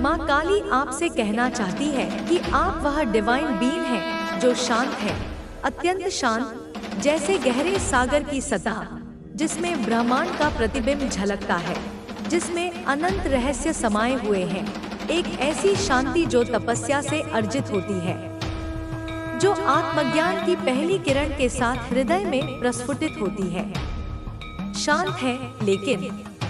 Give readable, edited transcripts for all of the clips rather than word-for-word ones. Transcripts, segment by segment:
माँ काली आपसे कहना चाहती है कि आप वह डिवाइन बीइंग हैं जो शांत है, अत्यंत शांत, जैसे गहरे सागर की सतह जिसमें ब्रह्मांड का प्रतिबिंब झलकता है, जिसमें अनंत रहस्य समाये हुए हैं। एक ऐसी शांति जो तपस्या से अर्जित होती है, जो आत्मज्ञान की पहली किरण के साथ हृदय में प्रस्फुटित होती है। शांत है लेकिन,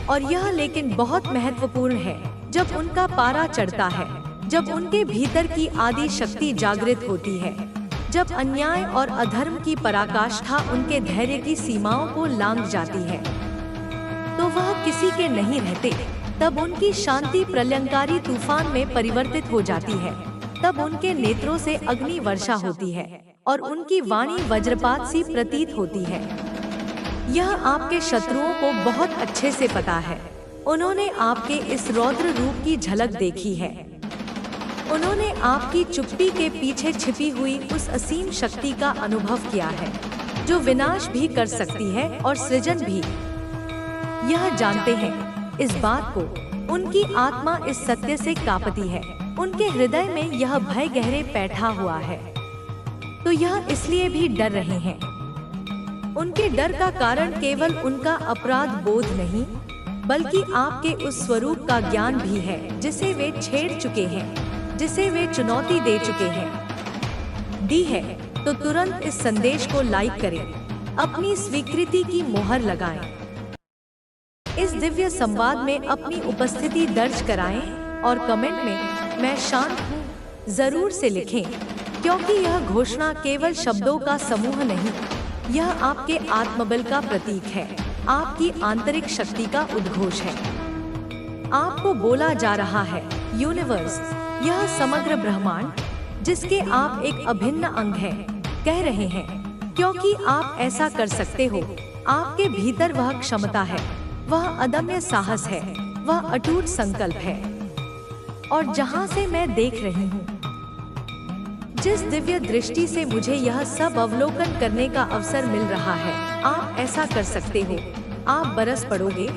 और यह लेकिन बहुत महत्वपूर्ण है, जब उनका पारा चढ़ता है, जब उनके भीतर की आदि शक्ति जागृत होती है, जब अन्याय और अधर्म की पराकाष्ठा उनके धैर्य की सीमाओं को लांघ जाती है, तो वह किसी के नहीं रहते। तब उनकी शांति प्रलयंकारी तूफान में परिवर्तित हो जाती है। तब उनके नेत्रों से अग्नि वर्षा होती है और उनकी वाणी वज्रपात सी प्रतीत होती है। यह आपके शत्रुओं को बहुत अच्छे से पता है। उन्होंने आपके इस रौद्र रूप की झलक देखी है। उन्होंने आपकी चुप्पी के पीछे छिपी हुई उस असीम शक्ति का अनुभव किया है, जो विनाश भी कर सकती है और सृजन भी। यह जानते हैं इस बात को, उनकी आत्मा इस सत्य से कांपती है। उनके हृदय में यह भय गहरे बैठा हुआ है, तो यह इसलिए भी डर रहे हैं। उनके डर का कारण केवल उनका अपराध बोध नहीं, बल्कि आपके उस स्वरूप का ज्ञान भी है जिसे वे छेड़ चुके हैं, जिसे वे चुनौती दे चुके हैं। दी है तो तुरंत इस संदेश को लाइक करें, अपनी स्वीकृति की मोहर लगाएं। इस दिव्य संवाद में अपनी उपस्थिति दर्ज कराएं और कमेंट में मैं शांत हूँ जरूर से लिखें, क्योंकि यह घोषणा केवल शब्दों का समूह नहीं, यह आपके आत्मबल का प्रतीक है, आपकी आंतरिक शक्ति का उद्घोष है। आपको बोला जा रहा है, यूनिवर्स, यह समग्र ब्रह्मांड जिसके आप एक अभिन्न अंग हैं, कह रहे हैं, क्योंकि आप ऐसा कर सकते हो। आपके भीतर वह क्षमता है, वह अदम्य साहस है, वह अटूट संकल्प है। और जहां से मैं देख रही हूँ, जिस दिव्य दृष्टि से मुझे यह सब अवलोकन करने का अवसर मिल रहा है, आप ऐसा कर सकते हो। आप बरस पड़ोगे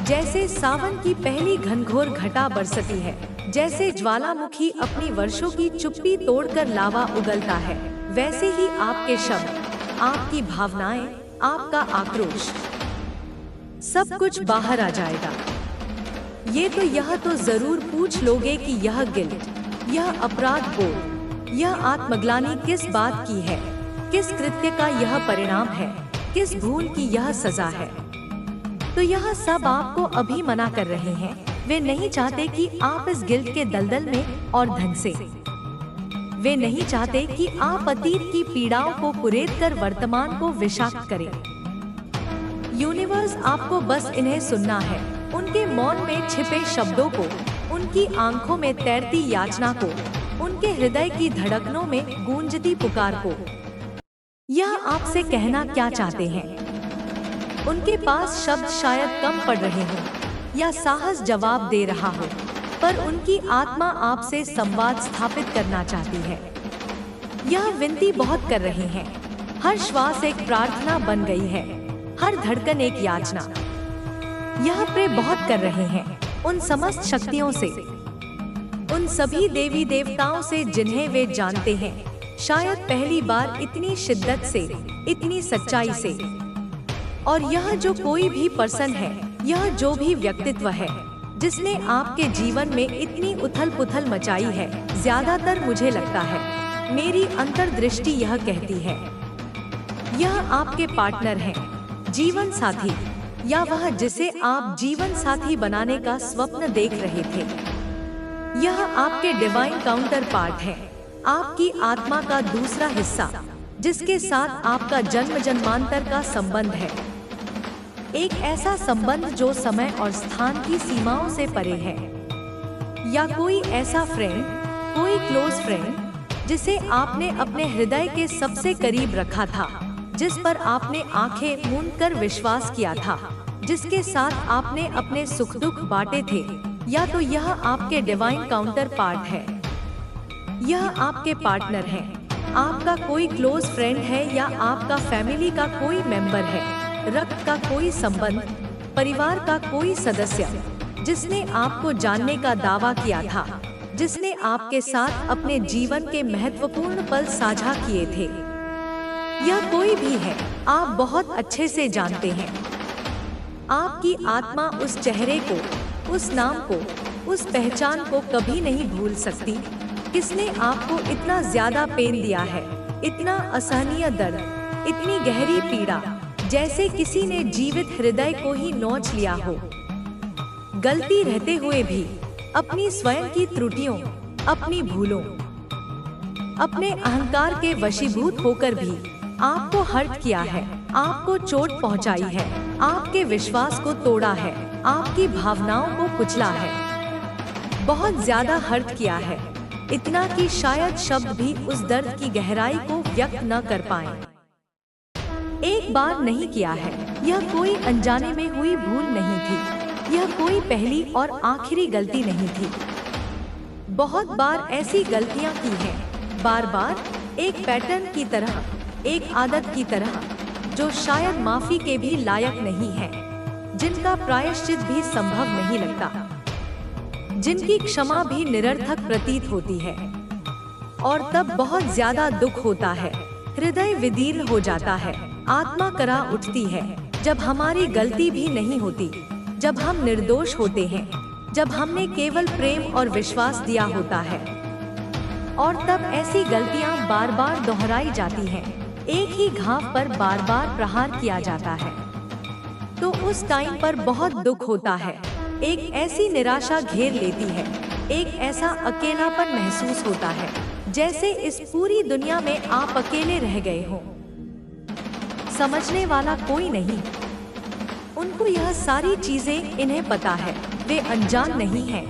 जैसे सावन की पहली घनघोर घटा बरसती है, जैसे ज्वालामुखी अपनी वर्षों की चुप्पी तोड़कर लावा उगलता है, वैसे ही आपके शब्द, आपकी भावनाएं, आपका आक्रोश, सब कुछ बाहर आ जाएगा। यह तो जरूर पूछ लोगे कि यह गिल्ट, यह अपराध बोध, यह आत्मग्लानि किस बात की है, किस कृत्य का यह परिणाम है, किस भूल की यह सजा है। तो यह सब आपको अभी मना कर रहे हैं। वे नहीं चाहते कि आप इस गिल्ट के दलदल में और ढंग से, वे नहीं चाहते कि आप अतीत की पीड़ाओं को कुरेद कर वर्तमान को विषाक्त करें। यूनिवर्स आपको बस इन्हें सुनना है, उनके मौन में छिपे शब्दों को, उनकी आंखों में तैरती याचना को, उनके हृदय की धड़कनों में गूंजती पुकार को। यह आपसे कहना क्या चाहते हैं? उनके पास शब्द शायद कम पड़ रहे हों या साहस जवाब दे रहा हो, पर उनकी आत्मा आपसे संवाद स्थापित करना चाहती है। यह विनती बहुत कर रहे हैं। हर श्वास एक प्रार्थना बन गई है, हर धड़कन एक याचना। यह प्रे बहुत कर रहे हैं उन समस्त शक्तियों से, उन सभी देवी देवताओं से जिन्हें वे जानते हैं, शायद पहली बार इतनी शिद्दत से, इतनी सच्चाई से। और यह जो कोई भी पर्सन है, यह जो भी व्यक्तित्व है जिसने आपके जीवन में इतनी उथल पुथल मचाई है, ज्यादातर मुझे लगता है, मेरी अंतर्दृष्टि यह कहती है, यह आपके पार्टनर हैं, जीवन साथी, या वह जिसे आप जीवन साथी बनाने का स्वप्न देख रहे थे। यह आपके डिवाइन काउंटर पार्ट है, आपकी आत्मा का दूसरा हिस्सा, जिसके साथ आपका जन्म जन्मांतर का संबंध है। एक ऐसा संबंध जो समय और स्थान की सीमाओं से परे है। या कोई ऐसा फ्रेंड, कोई क्लोज फ्रेंड जिसे आपने अपने हृदय के सबसे करीब रखा था, जिस पर आपने आंखें मूंद कर विश्वास किया था, जिसके साथ आपने अपने सुख दुख बांटे थे। या तो यह आपके डिवाइन काउंटर पार्ट है, यह आपके पार्टनर है, आपका कोई क्लोज फ्रेंड है, या आपका फैमिली का कोई मेंबर है, रक्त का कोई संबंध, परिवार का कोई सदस्य जिसने आपको जानने का दावा किया था, जिसने आपके साथ अपने जीवन के महत्वपूर्ण पल साझा किए थे। यह कोई भी है, आप बहुत अच्छे से जानते हैं। आपकी आत्मा उस चेहरे को, उस नाम को, उस पहचान को कभी नहीं भूल सकती। किसने आपको इतना ज्यादा पेन दिया है, इतना असहनीय दर्द, इतनी गहरी पीड़ा, जैसे किसी ने जीवित हृदय को ही नोच लिया हो। गलती रहते हुए भी, अपनी स्वयं की त्रुटियों, अपनी भूलों, अपने अहंकार के वशीभूत होकर भी आपको हर्ट किया है, आपको चोट पहुंचाई है, आपके विश्वास को तोड़ा है, आपकी भावनाओं को कुचला है, बहुत ज्यादा हर्ट किया है, इतना कि शायद शब्द भी उस दर्द की गहराई को व्यक्त न कर पाएं। एक बार नहीं किया है, यह कोई अनजाने में हुई भूल नहीं थी, यह कोई पहली और आखिरी गलती नहीं थी। बहुत बार ऐसी गलतियां की हैं, बार बार एक पैटर्न की तरह, एक आदत की तरह, जो शायद माफी के भी लायक नहीं है, जिनका प्रायश्चित भी संभव नहीं लगता, जिनकी क्षमा भी निरर्थक प्रतीत होती है। और तब बहुत ज्यादा दुख होता है, हृदय विदीर्ण हो जाता है, आत्मा करा उठती है, जब हमारी गलती भी नहीं होती, जब हम निर्दोष होते हैं, जब हमने केवल प्रेम और विश्वास दिया होता है। और तब ऐसी गलतियां बार बार दोहराई जाती हैं, एक ही घाव पर बार बार प्रहार किया जाता है। तो उस टाइम पर बहुत दुख होता है, एक ऐसी निराशा घेर लेती है, एक ऐसा अकेलापन महसूस होता है, जैसे इस पूरी दुनिया में आप अकेले रह गए हो, समझने वाला कोई नहीं। उनको यह सारी चीजें इन्हें पता है, वे अनजान नहीं हैं,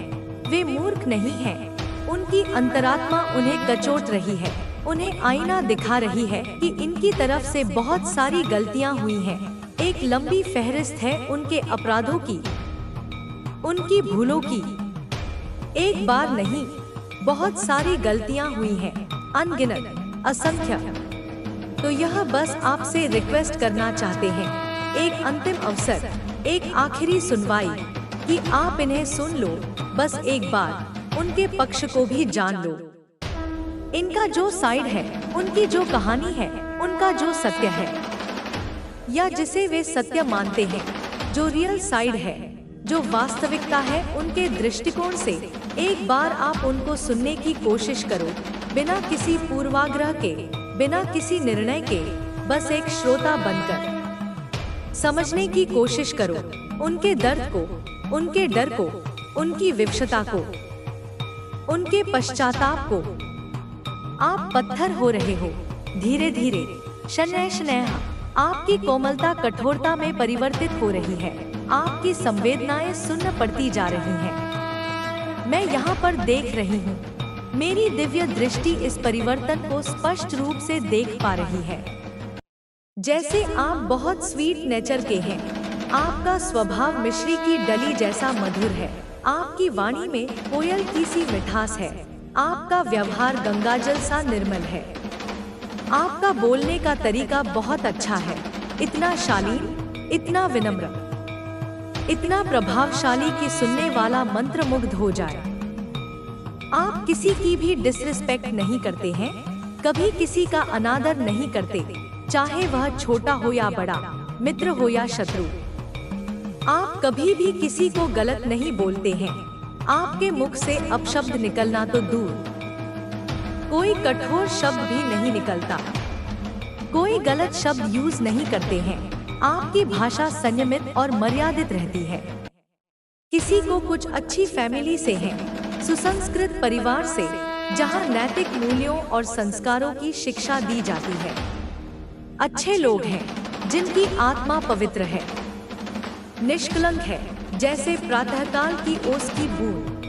वे मूर्ख नहीं हैं। उनकी अंतरात्मा उन्हें कचोट रही है, उन्हें आईना दिखा रही है कि इनकी तरफ से बहुत सारी गलतियां हुई हैं। एक लंबी फहरिस्त है उनके अपराधों की, उनकी भूलों की। एक बार नहीं, बहुत सारी गलतियां हुई हैं, अनगिनत, असंख्य। तो यह बस आपसे रिक्वेस्ट करना चाहते हैं, एक अंतिम अवसर, एक आखिरी सुनवाई, कि आप इन्हें सुन लो, बस एक बार उनके पक्ष को भी जान लो। इनका जो साइड है, उनकी जो कहानी है, उनका जो सत्य है, या जिसे वे सत्य मानते हैं, जो रियल साइड है, जो वास्तविकता है, उनके दृष्टिकोण से एक बार आप उनको सुनने की कोशिश करो, बिना किसी पूर्वाग्रह के, बिना किसी निर्णय के, बस एक श्रोता बनकर समझने की कोशिश करो, उनके दर्द को, उनके डर को, उनकी विवशता को, उनके पश्चाताप को। आप पत्थर हो रहे हो, धीरे धीरे, शनैः शनैः, आपकी कोमलता कठोरता में परिवर्तित हो रही है, आपकी संवेदनाएं सुन्न पड़ती जा रही हैं। मैं यहाँ पर देख रही हूँ, मेरी दिव्य दृष्टि इस परिवर्तन को स्पष्ट रूप से देख पा रही है। जैसे आप बहुत स्वीट नेचर के हैं, आपका स्वभाव मिश्री की डली जैसा मधुर है, आपकी वाणी में कोयल की सी मिठास है, आपका व्यवहार गंगाजल सा निर्मल है, आपका बोलने का तरीका बहुत अच्छा है, इतना शालीन, इतना विनम्र, इतना प्रभावशाली कि सुनने वाला मंत्रमुग्ध हो जाए। आप किसी की भी डिसरिस्पेक्ट नहीं करते हैं, कभी किसी का अनादर नहीं करते, चाहे वह छोटा हो या बड़ा, मित्र हो या शत्रु। आप कभी भी किसी को गलत नहीं बोलते हैं, आपके मुख से अपशब्द निकलना तो दूर, कोई कठोर शब्द भी नहीं निकलता, कोई गलत शब्द यूज नहीं करते हैं, आपकी भाषा संयमित और मर्यादित रहती है। किसी को कुछ अच्छी फैमिली से है, सुसंस्कृत परिवार से, जहां नैतिक मूल्यों और संस्कारों की शिक्षा दी जाती है। अच्छे लोग हैं, जिनकी आत्मा पवित्र है, निष्कलंक है, जैसे प्रातःकाल की ओस की बूंद।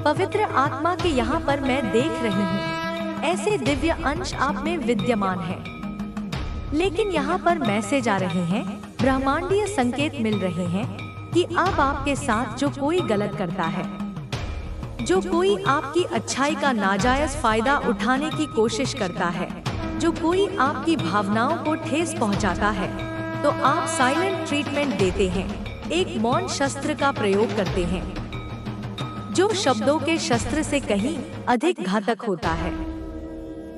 पवित्र आत्मा के यहाँ पर मैं देख रही हूँ, ऐसे दिव्य अंश आप में विद्यमान है। लेकिन यहाँ पर मैसेज आ रहे हैं, ब्रह्मांडीय संकेत मिल रहे हैं कि अब आपके साथ जो कोई गलत करता है, जो कोई आपकी अच्छाई का नाजायज फायदा उठाने की कोशिश करता है, जो कोई आपकी भावनाओं को ठेस पहुंचाता है, तो आप साइलेंट ट्रीटमेंट देते हैं, एक मौन शस्त्र का प्रयोग करते हैं। जो शब्दों के शस्त्र से कहीं अधिक घातक होता है।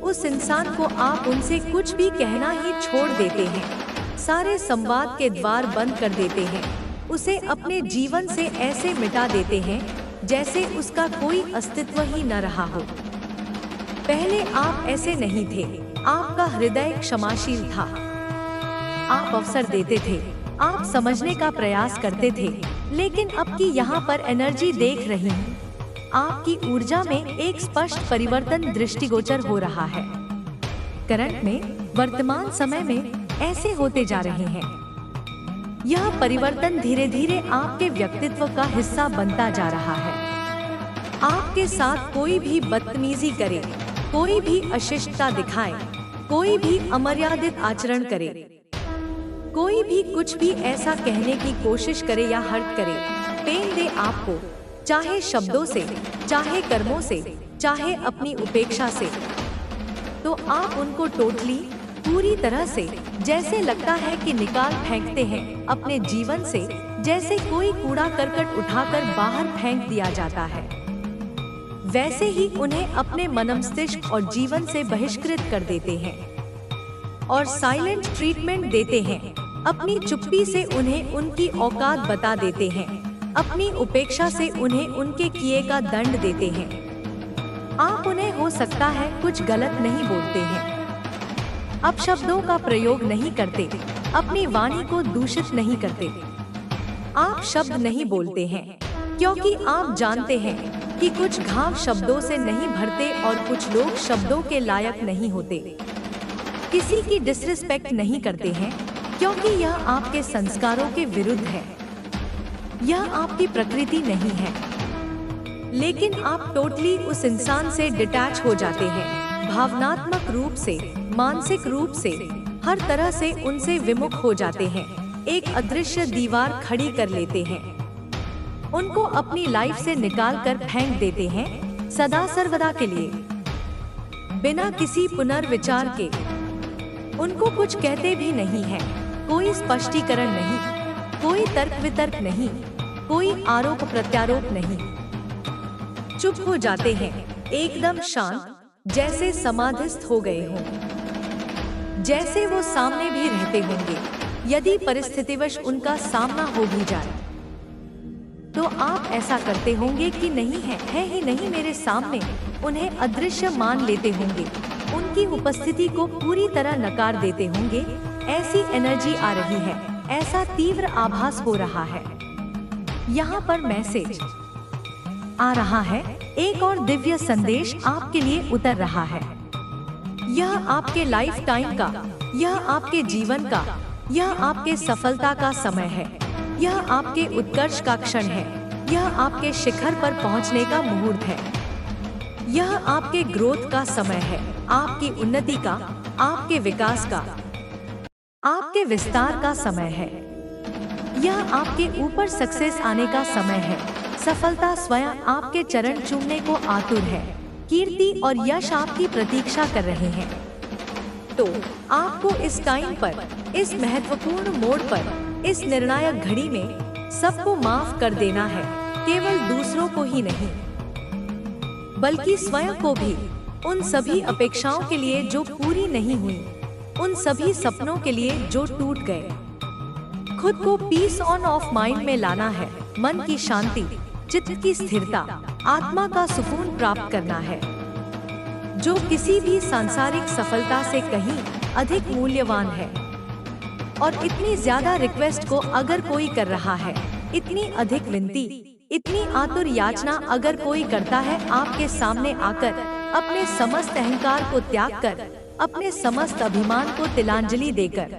उस इंसान को आप उनसे कुछ भी कहना ही छोड़ देते हैं, सारे संवाद के द्वार बंद कर देते हैं, उसे अपने जीवन से ऐसे मिटा देते हैं जैसे उसका कोई अस्तित्व ही न रहा हो। पहले आप ऐसे नहीं थे, आपका हृदय क्षमाशील था, आप अवसर देते थे, आप समझने का प्रयास करते थे, लेकिन अब की यहाँ पर एनर्जी देख रही हूँ, आपकी ऊर्जा में एक स्पष्ट परिवर्तन दृष्टिगोचर हो रहा है। करंट में, वर्तमान समय में ऐसे होते जा रहे हैं। यह परिवर्तन धीरे धीरे आपके व्यक्तित्व का हिस्सा बनता जा रहा है। आपके साथ कोई भी बदतमीजी करे, कोई भी अशिष्टता दिखाए, कोई भी अमर्यादित आचरण करे, कोई भी कुछ भी ऐसा कहने की कोशिश करे या हर्ट करे, पेन दे आपको, चाहे शब्दों से, चाहे कर्मों से, चाहे अपनी उपेक्षा से, तो आप उनको टोटली, पूरी तरह से, जैसे लगता है कि निकाल फेंकते हैं अपने जीवन से, जैसे कोई कूड़ा करकट उठाकर बाहर फेंक दिया जाता है। वैसे ही उन्हें अपने मनमस्तिष्क और जीवन से बहिष्कृत कर देते हैं और साइलेंट ट्रीटमेंट देते हैं। अपनी चुप्पी से उन्हें उनकी औकात बता देते हैं, अपनी उपेक्षा से उन्हें उनके किए का दंड देते हैं। आप उन्हें हो सकता है कुछ गलत नहीं बोलते हैं, अब शब्दों का प्रयोग नहीं करते, अपनी वाणी को दूषित नहीं करते, आप शब्द नहीं बोलते हैं, क्योंकि आप जानते हैं कि कुछ घाव शब्दों से नहीं भरते और कुछ लोग शब्दों के लायक नहीं होते। किसी की डिसरिस्पेक्ट नहीं करते हैं, क्योंकि यह आपके संस्कारों के विरुद्ध है, यह आपकी प्रकृति नहीं है। लेकिन आप टोटली उस इंसान से डिटैच हो जाते हैं, भावनात्मक रूप से, मानसिक रूप से, हर तरह से उनसे विमुख हो जाते हैं, एक अदृश्य दीवार खड़ी कर लेते हैं, उनको अपनी लाइफ से निकाल कर फेंक देते हैं, सदा सर्वदा के लिए, बिना किसी पुनर्विचार के। उनको कुछ कहते भी नहीं है, कोई स्पष्टीकरण नहीं, कोई तर्क वितर्क नहीं, कोई आरोप प्रत्यारोप नहीं, चुप हो जाते हैं, एकदम शांत, जैसे समाधिस्थ हो गए हों, जैसे वो सामने भी रहते होंगे, यदि परिस्थितिवश उनका सामना हो भी जाए तो आप ऐसा करते होंगे कि नहीं है ही नहीं मेरे सामने, उन्हें अदृश्य मान लेते होंगे, उनकी उपस्थिति को पूरी तरह नकार देते होंगे। ऐसी एनर्जी आ रही है, ऐसा तीव्र आभास हो रहा है। यहाँ पर मैसेज आ रहा है, एक और दिव्य संदेश आपके लिए उतर रहा है। यह आपके लाइफ टाइम का, यह आपके जीवन का, यह आपके सफलता का समय है, यह आपके उत्कर्ष का क्षण है, यह आपके शिखर पर पहुंचने का मुहूर्त है, यह आपके ग्रोथ का समय है, आपकी उन्नति का, आपके विकास का, आपके विस्तार का समय है, यह आपके ऊपर सक्सेस आने का समय है। सफलता स्वयं आपके चरण चूमने को आतुर है, कीर्ति और यश आपकी प्रतीक्षा कर रहे हैं। तो आपको इस टाइम पर, इस महत्वपूर्ण मोड़ पर, इस निर्णायक घड़ी में सबको माफ कर देना है, केवल दूसरों को ही नहीं बल्कि स्वयं को भी, उन सभी अपेक्षाओं के लिए जो पूरी नहीं हुई, उन सभी सपनों के लिए जो टूट गए। खुद को पीस ऑफ माइंड में लाना है, मन की शांति, चित्त की स्थिरता, आत्मा का सुकून प्राप्त करना है, जो किसी भी सांसारिक सफलता से कहीं अधिक मूल्यवान है। और इतनी ज्यादा रिक्वेस्ट को अगर कोई कर रहा है, इतनी अधिक विनती, इतनी आतुर याचना अगर कोई करता है आपके सामने आकर, अपने समस्त अहंकार को त्याग कर, अपने समस्त अभिमान को तिलांजलि देकर,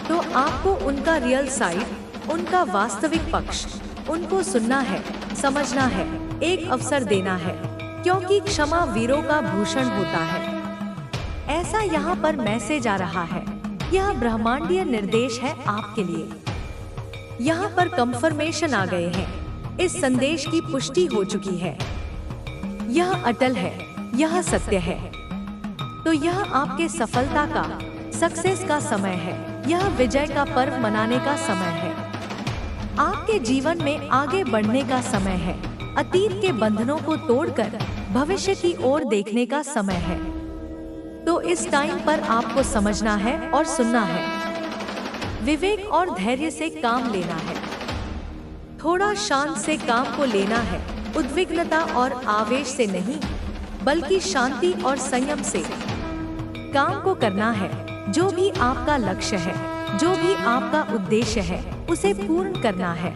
तो आपको उनका रियल साइड, उनका वास्तविक पक्ष, उनको सुनना है, समझना है, एक अवसर देना है, क्योंकि क्षमा वीरों का भूषण होता है। ऐसा यहाँ पर मैसेज आ रहा है, यह ब्रह्मांडीय निर्देश है आपके लिए। यहाँ पर कंफर्मेशन आ गए हैं, इस संदेश की पुष्टि हो चुकी है, यह अटल है, यह सत्य है। तो यह आपके सफलता का, सक्सेस का समय है, यह विजय का पर्व मनाने का समय है, आपके जीवन में आगे बढ़ने का समय है, अतीत के बंधनों को तोड़कर भविष्य की ओर देखने का समय है। तो इस टाइम पर आपको समझना है और सुनना है, विवेक और धैर्य से काम लेना है, थोड़ा शांत से काम को लेना है, उद्विग्नता और आवेश से नहीं, बल्कि शांति और संयम से काम को करना है। जो भी आपका लक्ष्य है, जो भी आपका उद्देश्य है, उसे पूर्ण करना है।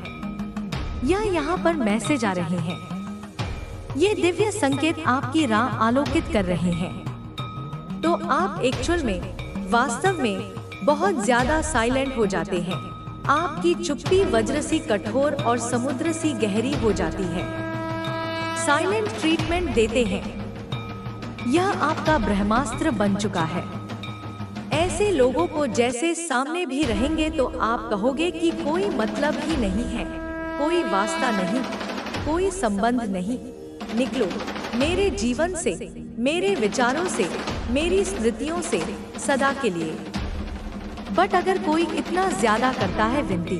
यहाँ पर मैसेज आ रहे हैं, ये दिव्य संकेत आपकी राह आलोकित कर रहे हैं। तो आप एक्चुअल में, वास्तव में बहुत ज्यादा साइलेंट हो जाते हैं। आपकी चुप्पी वज्र सी कठोर और समुद्र सी गहरी हो जाती है। साइलेंट ट्रीटमेंट देते हैं। यह आपका ब्रह्मास्त्र बन चुका है। ऐसे लोगों को जैसे सामने भी रहेंगे तो आप कहोगे कि कोई मतलब ही नहीं है, कोई वास्ता नहीं, कोई संबंध नहीं, निकलो मेरे जीवन से, मेरे विचारों से, मेरी स्मृतियों से सदा के लिए। बट अगर कोई इतना ज्यादा करता है विनती,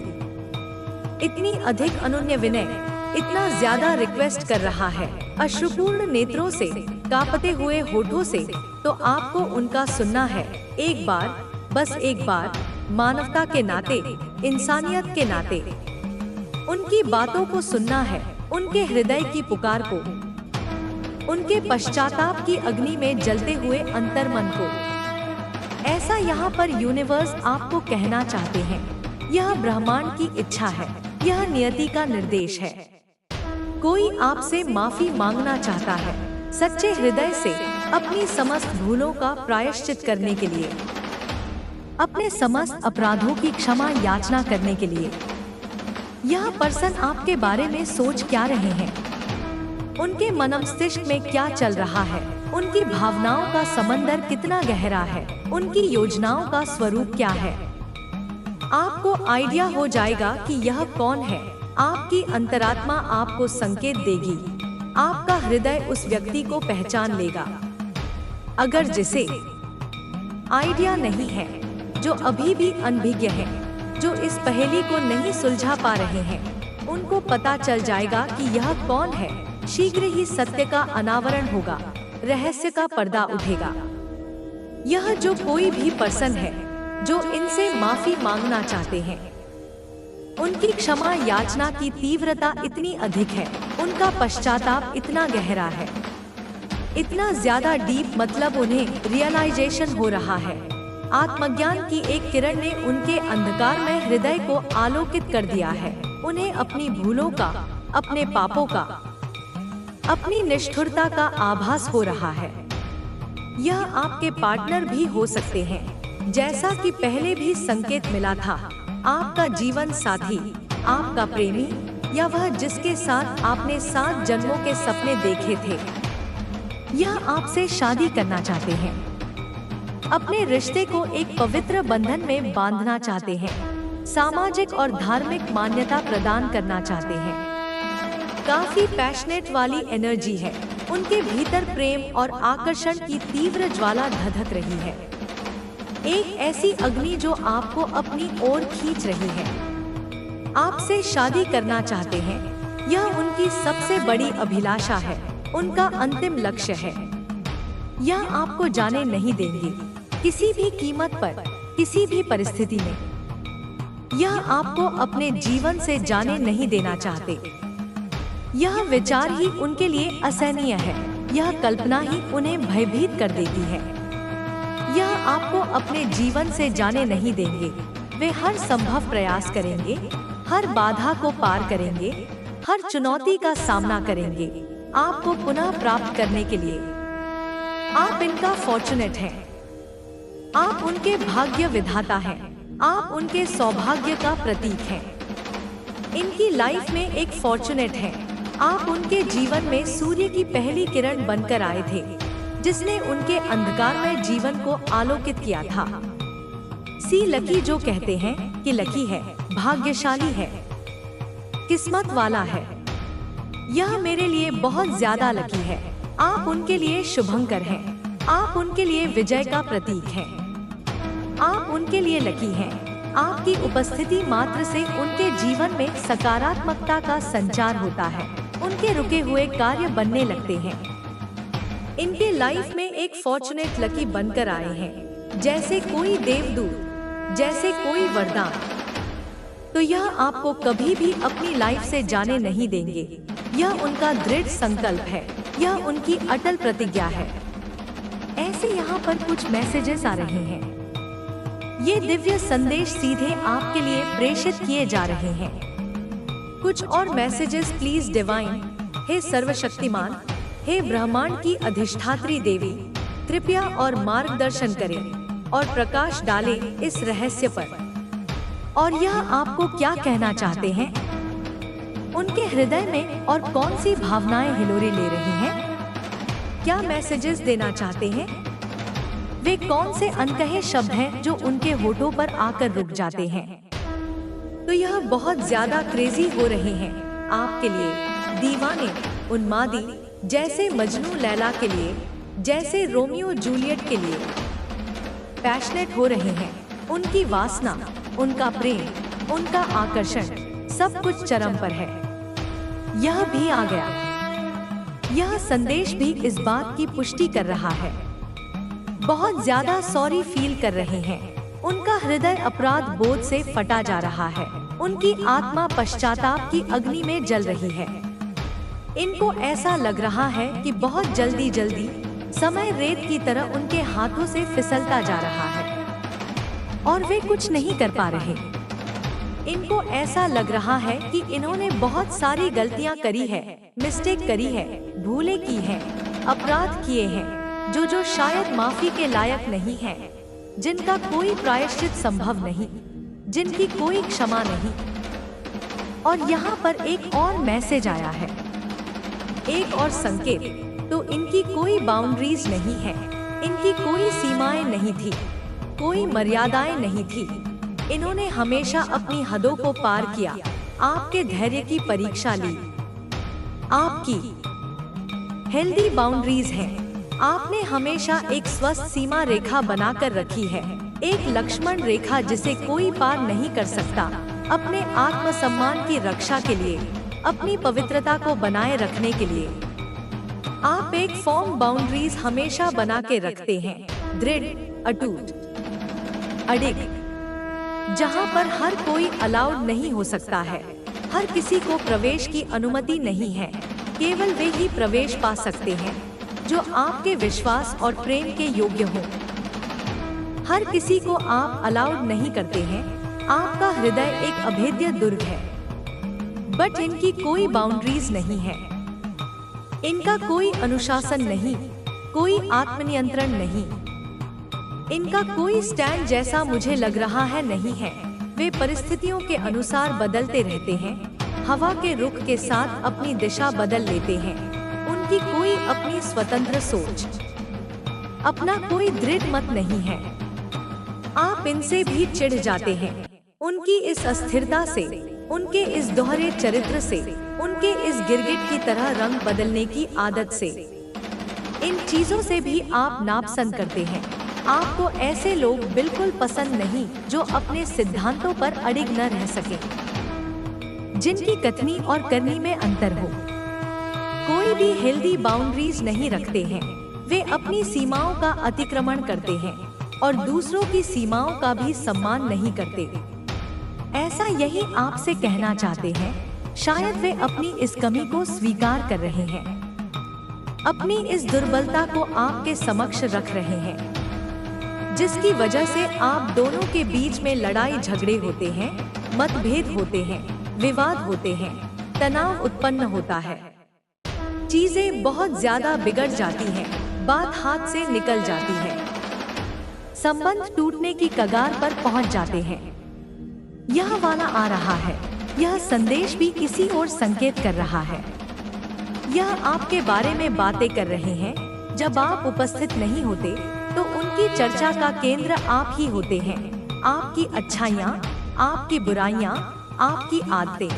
इतनी अधिक अनुन्य विनय, इतना ज्यादा रिक्वेस्ट कर रहा है अश्रुपूर्ण नेत्रों से, कांपते हुए होठों से, तो आपको उनका सुनना है। एक बार, बस एक बार, मानवता के नाते, इंसानियत के नाते उनकी बातों को सुनना है, उनके हृदय की पुकार को, उनके पश्चाताप की अग्नि में जलते हुए अंतर्मन को। ऐसा यहाँ पर यूनिवर्स आपको कहना चाहते हैं। यह ब्रह्मांड की इच्छा है, यह नियति का निर्देश है। कोई आपसे माफी मांगना चाहता है, सच्चे हृदय से, अपनी समस्त भूलों का प्रायश्चित करने के लिए, अपने समस्त अपराधों की क्षमा याचना करने के लिए। यह पर्सन आपके बारे में सोच क्या रहे हैं, उनके मनमस्तिष्क में क्या चल रहा है, उनकी भावनाओं का समंदर कितना गहरा है, उनकी योजनाओं का स्वरूप क्या है। आपको आइडिया हो जाएगा कि यह कौन है। आपकी अंतरात्मा आपको संकेत देगी, आपका हृदय उस व्यक्ति को पहचान लेगा। अगर जिसे आइडिया नहीं है, जो अभी भी अनभिज्ञ है, जो इस पहेली को नहीं सुलझा पा रहे हैं, उनको पता चल जाएगा कि यह कौन है। शीघ्र ही सत्य का अनावरण होगा, रहस्य का पर्दा उठेगा। यह जो कोई भी पर्सन है जो इनसे माफी मांगना चाहते हैं, उनकी क्षमा याचना की तीव्रता इतनी अधिक है, उनका पश्चाताप इतना गहरा है, इतना ज्यादा डीप, मतलब उन्हें रियलाइजेशन हो रहा है। आत्मज्ञान की एक किरण ने उनके अंधकार में हृदय को आलोकित कर दिया है। उन्हें अपनी भूलों का, अपने पापों का, अपनी निष्ठुरता का आभास हो रहा है। यह आपके पार्टनर भी हो सकते हैं, जैसा कि पहले भी संकेत मिला था। आपका जीवन साथी, आपका प्रेमी, या वह जिसके साथ आपने 7 जन्मों के सपने देखे थे। यह आपसे शादी करना चाहते हैं, अपने रिश्ते को एक पवित्र बंधन में बांधना चाहते हैं, सामाजिक और धार्मिक मान्यता प्रदान करना चाहते हैं। काफी पैशनेट वाली एनर्जी है, उनके भीतर प्रेम और आकर्षण की तीव्र ज्वाला धधक रही है। एक ऐसी अग्नि जो आपको अपनी ओर खींच रही है। आपसे शादी करना चाहते हैं, यह उनकी सबसे बड़ी अभिलाषा है, उनका अंतिम लक्ष्य है। यह आपको जाने नहीं देंगे, किसी भी कीमत पर, किसी भी परिस्थिति में। यह आपको अपने जीवन से जाने नहीं देना चाहते। यह विचार ही उनके लिए असहनीय है, यह कल्पना ही उन्हें भयभीत कर देती है। यह आपको अपने जीवन से जाने नहीं देंगे। वे हर संभव प्रयास करेंगे, हर बाधा को पार करेंगे, हर चुनौती का सामना करेंगे, आपको पुनः प्राप्त करने के लिए। आप इनका फॉर्चुनेट हैं, आप उनके भाग्य विधाता हैं, आप उनके सौभाग्य का प्रतीक हैं। इनकी लाइफ में एक फॉर्चुनेट है। आप उनके जीवन में सूर्य की पहली किरण बनकर आए थे, जिसने उनके अंधकारमय जीवन को आलोकित किया था। सी लकी जो कहते हैं कि लकी है, भाग्यशाली है, किस्मत वाला है। यह मेरे लिए बहुत ज्यादा लकी है। आप उनके लिए शुभंकर हैं, आप उनके लिए विजय का प्रतीक हैं, आप उनके लिए लकी हैं। आपकी उपस्थिति मात्र से उनके जीवन में सकारात्मकता का संचार होता है। उनके रुके हुए कार्य बनने लगते हैं। इनके लाइफ में एक फॉर्चुनेट लकी बनकर आए हैं, जैसे कोई देवदूत, जैसे कोई वरदान। तो यह आपको कभी भी अपनी लाइफ से जाने नहीं देंगे। यह उनका दृढ़ संकल्प है, यह उनकी अटल प्रतिज्ञा है। ऐसे यहाँ पर कुछ मैसेजेस आ रहे हैं। ये दिव्य संदेश सीधे आपके लिए प्रेषित किए जा रहे हैं। कुछ और मैसेजेस प्लीज डिवाइन। हे सर्वशक्तिमान, हे ब्रह्मांड की अधिष्ठात्री देवी, कृपया और मार्गदर्शन करें और प्रकाश डालें इस रहस्य पर। और यह आपको क्या कहना चाहते हैं? उनके हृदय में और कौन सी भावनाएं हिलोरे ले रही हैं? क्या मैसेजेस देना चाहते हैं? वे कौन से अनकहे शब्द हैं जो उनके होठों पर आकर रुक जाते हैं? तो यह बहुत ज्यादा क्रेजी हो रहे हैं आपके लिए, दीवाने, उन्मादी, जैसे मजनू लैला के लिए, जैसे रोमियो जूलियट के लिए पैशनेट हो रहे हैं। उनकी वासना, उनका प्रेम, उनका आकर्षण, सब कुछ चरम पर है। यह भी आ गया। यह संदेश भी इस बात की पुष्टि कर रहा है। बहुत ज्यादा सॉरी फील कर रहे हैं। उनका हृदय अपराध बोध से फटा जा रहा है। उनकी आत्मा पश्चाताप की अग्नि में जल रही है। इनको ऐसा लग रहा है कि बहुत जल्दी जल्दी समय रेत की तरह उनके हाथों से फिसलता जा रहा है और वे कुछ नहीं कर पा रहे। इनको ऐसा लग रहा है कि इन्होंने बहुत सारी गलतियां करी है, मिस्टेक करी है, भूलें की हैं, अपराध किए हैं जो शायद माफी के लायक नहीं है, जिनका कोई प्रायश्चित संभव नहीं, जिनकी कोई क्षमा नहीं। और यहाँ पर एक और मैसेज आया है, एक और संकेत। तो इनकी कोई बाउंड्रीज नहीं है, इनकी कोई सीमाएं नहीं थी, कोई मर्यादाएं नहीं थी। इन्होंने हमेशा अपनी हदों को पार किया, आपके धैर्य की परीक्षा ली। आपकी हेल्दी बाउंड्रीज हैं। आपने हमेशा एक स्वस्थ सीमा रेखा बनाकर रखी है, एक लक्ष्मण रेखा जिसे कोई पार नहीं कर सकता। अपने आत्मसम्मान की रक्षा के लिए, अपनी पवित्रता को बनाए रखने के लिए आप एक फॉर्म बाउंड्रीज हमेशा बना के रखते हैं, दृढ़, अटूट, अडिग, जहां पर हर कोई अलाउड नहीं हो सकता है। हर किसी को प्रवेश की अनुमति नहीं है, केवल वे ही प्रवेश पा सकते हैं जो आपके विश्वास और प्रेम के योग्य हो। हर किसी को आप अलाउड नहीं करते हैं। आपका हृदय एक अभेद्य दुर्ग है। बट इनकी कोई बाउंड्रीज नहीं है, इनका कोई अनुशासन नहीं, कोई आत्मनियंत्रण नहीं, इनका कोई स्टैंड जैसा मुझे लग रहा है नहीं है। वे परिस्थितियों के अनुसार बदलते रहते हैं, हवा के रुख के साथ अपनी दिशा बदल लेते हैं। उनकी कोई अपनी स्वतंत्र सोच, अपना कोई दृढ़ मत नहीं है। आप इनसे भी चिढ़ जाते हैं, उनकी इस अस्थिरता से, उनके इस दोहरे चरित्र से, उनके इस गिरगिट की तरह रंग बदलने की आदत से। इन चीजों से भी आप नापसंद करते हैं। आपको ऐसे लोग बिल्कुल पसंद नहीं जो अपने सिद्धांतों पर अडिग न रह सके, जिनकी कथनी और करनी में अंतर हो। कोई भी हेल्दी बाउंड्रीज नहीं रखते हैं। वे अपनी सीमाओं का अतिक्रमण करते हैं और दूसरों की सीमाओं का भी सम्मान नहीं करते। ऐसा यही आपसे कहना चाहते हैं। शायद वे अपनी इस कमी को स्वीकार कर रहे हैं, अपनी इस दुर्बलता को आपके समक्ष रख रहे हैं, जिसकी वजह से आप दोनों के बीच में लड़ाई झगड़े होते हैं, मतभेद होते हैं, विवाद होते हैं, तनाव उत्पन्न होता है, चीजें बहुत ज्यादा बिगड़ जाती हैं, बात हाथ से निकल जाती है, संबंध टूटने की कगार पर पहुंच जाते हैं। यह वाला आ रहा है। यह संदेश भी इसी ओर संकेत कर रहा है। यह आपके बारे में बातें कर रहे हैं। जब आप उपस्थित नहीं होते तो उनकी चर्चा का केंद्र आप ही होते हैं। आपकी अच्छाइयाँ, आपकी बुराइयाँ, आपकी आदतें,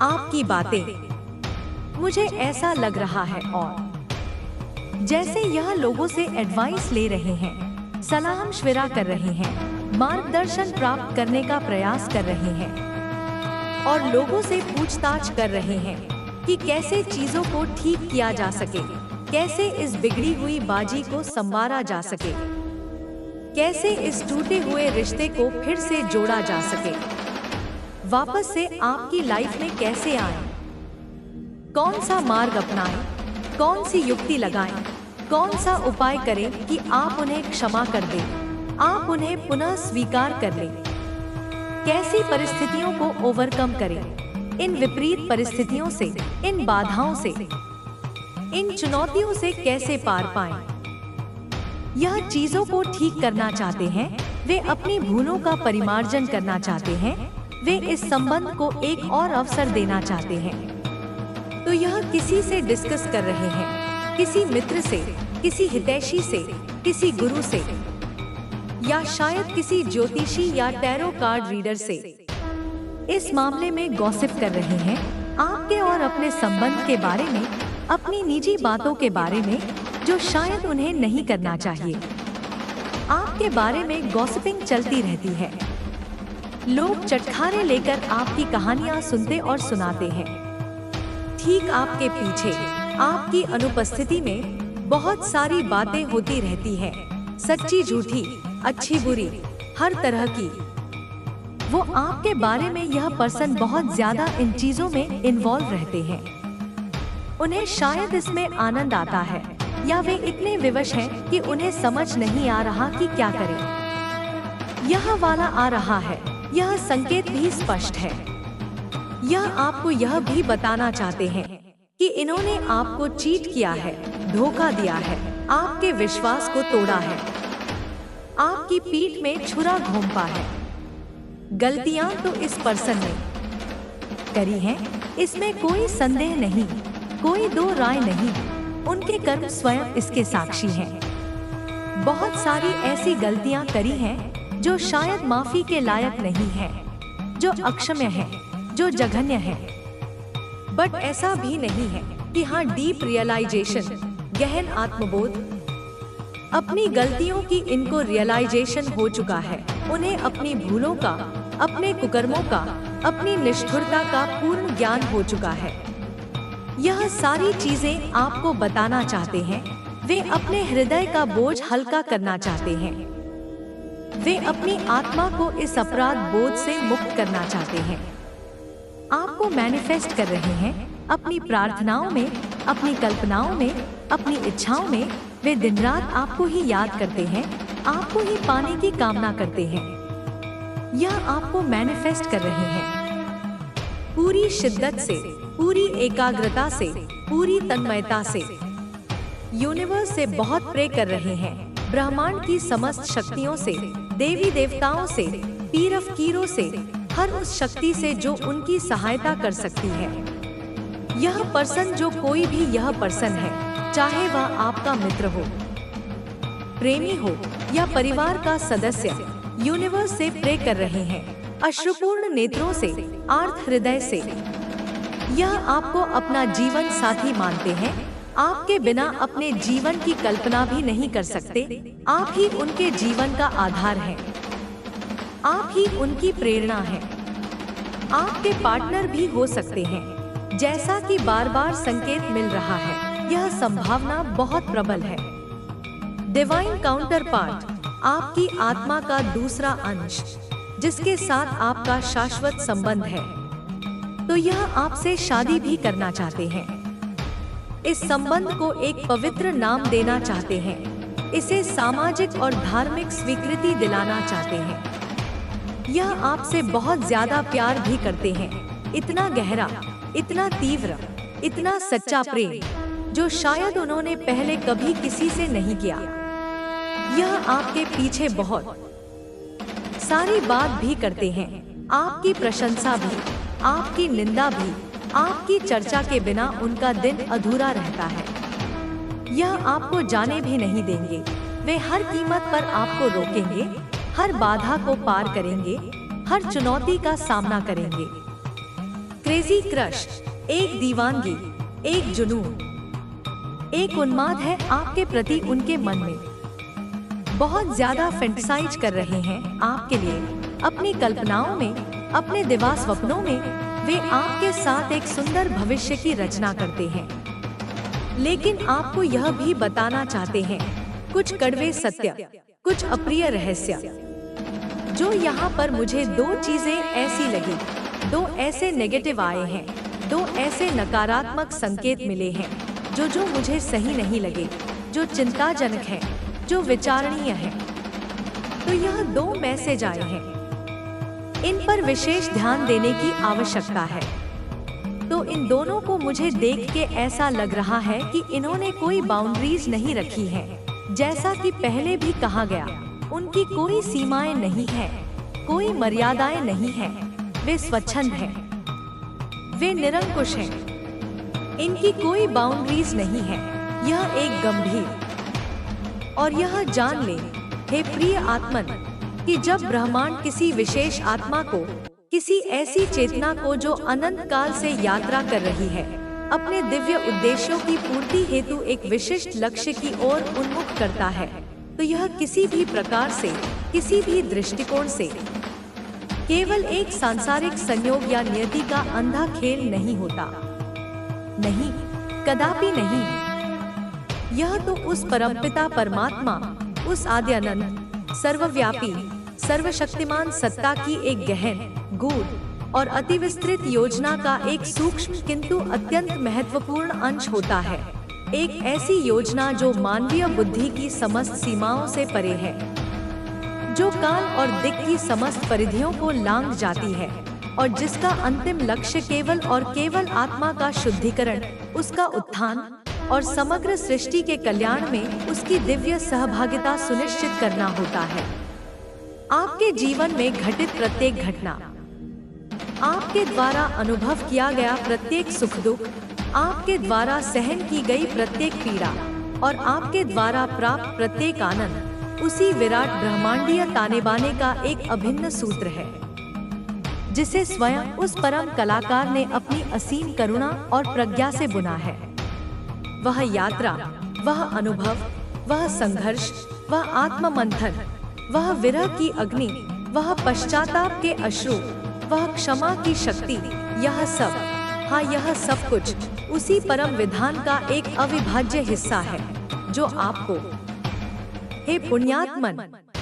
आपकी बातें। मुझे ऐसा लग रहा है और जैसे यह लोगों से एडवाइस ले रहे हैं, सलाह मशविरा कर रहे हैं, मार्गदर्शन प्राप्त करने का प्रयास कर रहे हैं और लोगों से पूछताछ कर रहे हैं। कि कैसे चीजों को ठीक किया जा सके, कैसे इस बिगड़ी हुई बाजी को संवारा जा सके, कैसे इस टूटे हुए रिश्ते को फिर से जोड़ा जा सके, वापस से आपकी लाइफ में कैसे आए, कौन सा मार्ग अपनाएं, कौन सी युक्ति लगाएं, कौन सा उपाय करें कि आप उन्हें क्षमा कर दें, आप उन्हें पुनः स्वीकार कर लें, कैसी परिस्थितियों को ओवरकम करें, इन विपरीत परिस्थितियों से, इन बाधाओं से, इन चुनौतियों से कैसे पार पाएं। यह चीजों को ठीक करना चाहते हैं, वे अपनी भूलों का परिमार्जन करना चाहते हैं, वे इस संबंध को एक और अवसर देना चाहते हैं। तो यह किसी से डिस्कस कर रहे हैं, किसी मित्र से, किसी हितैषी से, किसी गुरु से, या शायद किसी ज्योतिषी या टैरो कार्ड रीडर से। इस मामले में गॉसिप कर रहे हैं आपके और अपने संबंध के बारे में, अपनी निजी बातों के बारे में जो शायद उन्हें नहीं करना चाहिए। आपके बारे में गॉसिपिंग चलती रहती है। लोग चटखारे लेकर आपकी कहानियां सुनते और सुनाते हैं। ठीक आपके पीछे, आपकी अनुपस्थिति में बहुत सारी बातें होती रहती हैं, सच्ची झूठी, अच्छी बुरी, हर तरह की। वो आपके बारे में, यह पर्सन बहुत ज्यादा इन चीजों में इन्वॉल्व रहते हैं। उन्हें शायद इसमें आनंद आता है, या वे इतने विवश हैं कि उन्हें समझ नहीं आ रहा कि क्या करें। यह वाला आ रहा है, यह संकेत भी स्पष्ट है। यह आपको यह भी बताना चाहते हैं कि इन्होंने आपको चीट किया है, धोखा दिया है, आपके विश्वास को तोड़ा है, आपकी पीठ में छुरा घोंपा है। गलतियां तो इस पर्सन ने करी हैं, इसमें कोई संदेह नहीं, कोई दो राय नहीं। उनके कर्म स्वयं इसके साक्षी हैं। बहुत सारी ऐसी गलतियां करी हैं जो शायद माफी के लायक नहीं है, जो अक्षम्य है, जो जघन्य है। बट ऐसा भी नहीं है कि हाँ, डीप रियलाइजेशन, गहन आत्मबोध, अपनी गलतियों की इनको रियलाइजेशन हो चुका है। उन्हें अपनी भूलों का, अपने कुकर्मों का, अपनी निष्ठुरता का पूर्ण ज्ञान हो चुका है। यह सारी चीजें आपको बताना चाहते हैं। वे अपने हृदय का बोझ हल्का करना चाहते हैं। वे अपनी आत्मा को इस अपराध बोझ से मुक्त करना चाहते हैं। आपको मैनिफेस्ट कर रहे हैं अपनी प्रार्थनाओं में, अपनी कल्पनाओं में, अपनी इच्छाओं में। वे दिन रात आपको ही याद करते हैं, आपको ही पाने की कामना करते हैं। यह आपको मैनिफेस्ट कर रहे हैं पूरी शिद्दत से, पूरी एकाग्रता से, पूरी तन्मयता से। यूनिवर्स से बहुत प्रे कर रहे हैं, ब्रह्मांड की समस्त शक्तियों से, देवी देवताओं से, पीर फकीरों से, हर उस शक्ति से जो उनकी सहायता कर सकती है। यह पर्सन, जो कोई भी यह पर्सन है, चाहे वह आपका मित्र हो, प्रेमी हो या परिवार का सदस्य, यूनिवर्स से प्रे कर रहे हैं अश्रुपूर्ण नेत्रों से, आर्त हृदय से। यह आपको अपना जीवन साथी मानते हैं। आपके बिना अपने जीवन की कल्पना भी नहीं कर सकते। आप ही उनके जीवन का आधार हैं। आप ही उनकी प्रेरणा हैं। आपके पार्टनर भी हो सकते हैं, जैसा कि बार बार संकेत मिल रहा है। यह संभावना बहुत प्रबल है। डिवाइन काउंटर पार्ट, आपकी आत्मा का दूसरा अंश, जिसके साथ आपका शाश्वत संबंध है, तो यह आपसे शादी भी करना चाहते हैं। इस संबंध को एक पवित्र नाम देना चाहते हैं। इसे सामाजिक और धार्मिक स्वीकृति दिलाना चाहते हैं। यह आपसे बहुत ज्यादा प्यार भी करते हैं, इतना गहरा, इतना तीव्र, इतना सच्चा प्रेम जो शायद उन्होंने पहले कभी किसी से नहीं किया। यह आपके पीछे बहुत सारी बात भी करते हैं, आपकी प्रशंसा भी, आपकी निंदा भी। आपकी चर्चा के बिना उनका दिन अधूरा रहता है। यह आपको जाने भी नहीं देंगे। वे हर कीमत पर आपको रोकेंगे, हर बाधा को पार करेंगे, हर चुनौती का सामना करेंगे। क्रेजी क्रश, एक दीवानगी, एक जुनून, एक उन्माद है आपके प्रति उनके मन में। बहुत ज्यादा फैंटेसाइज कर रहे हैं आपके लिए, अपनी कल्पनाओं में, अपने दिवा स्वप्नों में। वे आपके साथ एक सुंदर भविष्य की रचना करते हैं, लेकिन आपको यह भी बताना चाहते हैं कुछ कड़वे सत्य, कुछ अप्रिय रहस्य। जो यहाँ पर मुझे दो चीजें ऐसी लगी, दो ऐसे नेगेटिव आए हैं, दो ऐसे नकारात्मक संकेत मिले हैं जो मुझे सही नहीं लगे, जो चिंताजनक है, जो विचारणीय है। तो यह दो मैसेज आए हैं, इन पर विशेष ध्यान देने की आवश्यकता है। तो इन दोनों को मुझे देख के ऐसा लग रहा है कि इन्होंने कोई बाउंड्रीज नहीं रखी है। जैसा कि पहले भी कहा गया, उनकी कोई सीमाएं नहीं है, कोई मर्यादाएं नहीं है, वे स्वच्छंद हैं, वे निरंकुश हैं, इनकी कोई बाउंड्रीज नहीं है। यह एक गंभीर और यह जान ले हे प्रिय आत्मन कि जब ब्रह्मांड किसी विशेष आत्मा को, किसी ऐसी चेतना को जो अनंत काल से यात्रा कर रही है, अपने दिव्य उद्देश्यों की पूर्ति हेतु एक विशिष्ट लक्ष्य की ओर उन्मुख करता है, तो यह किसी भी प्रकार से, किसी भी दृष्टिकोण से केवल एक सांसारिक संयोग या नियति का अंधा खेल नहीं होता। नहीं, कदापि नहीं। यह तो उस परमपिता परमात्मा, उस आदि अनंत, सर्वव्यापी, सर्वशक्तिमान सत्ता की एक गहन, गूढ़ और अतिविस्तृत योजना का एक सूक्ष्म किंतु अत्यंत महत्वपूर्ण अंश होता है। एक ऐसी योजना जो मानवीय बुद्धि की समस्त सीमाओं से परे है, जो काल और दिक् की समस्त परिधियों को लांघ जाती है और जिसका अंतिम लक्ष्य केवल और केवल आत्मा का शुद्धिकरण, उसका उत्थान और समग्र सृष्टि के कल्याण में उसकी दिव्य सहभागिता सुनिश्चित करना होता है। आपके जीवन में घटित प्रत्येक घटना, आपके द्वारा अनुभव किया गया प्रत्येक सुख दुख, आपके द्वारा सहन की गई प्रत्येक पीड़ा और आपके द्वारा प्राप्त प्रत्येक आनंद उसी विराट ब्रह्मांडीय ताने बाने का एक अभिन्न सूत्र है, जिसे स्वयं उस परम कलाकार ने अपनी असीम करुणा और प्रज्ञा से बुना है। वह यात्रा, वह अनुभव, वह संघर्ष, वह आत्ममंथन, वह विरह की अग्नि, वह पश्चाताप के अश्रु, वह क्षमा की शक्ति, यह सब, हाँ यह सब कुछ उसी परम विधान का एक अविभाज्य हिस्सा है, जो आपको, हे पुण्यात्मन,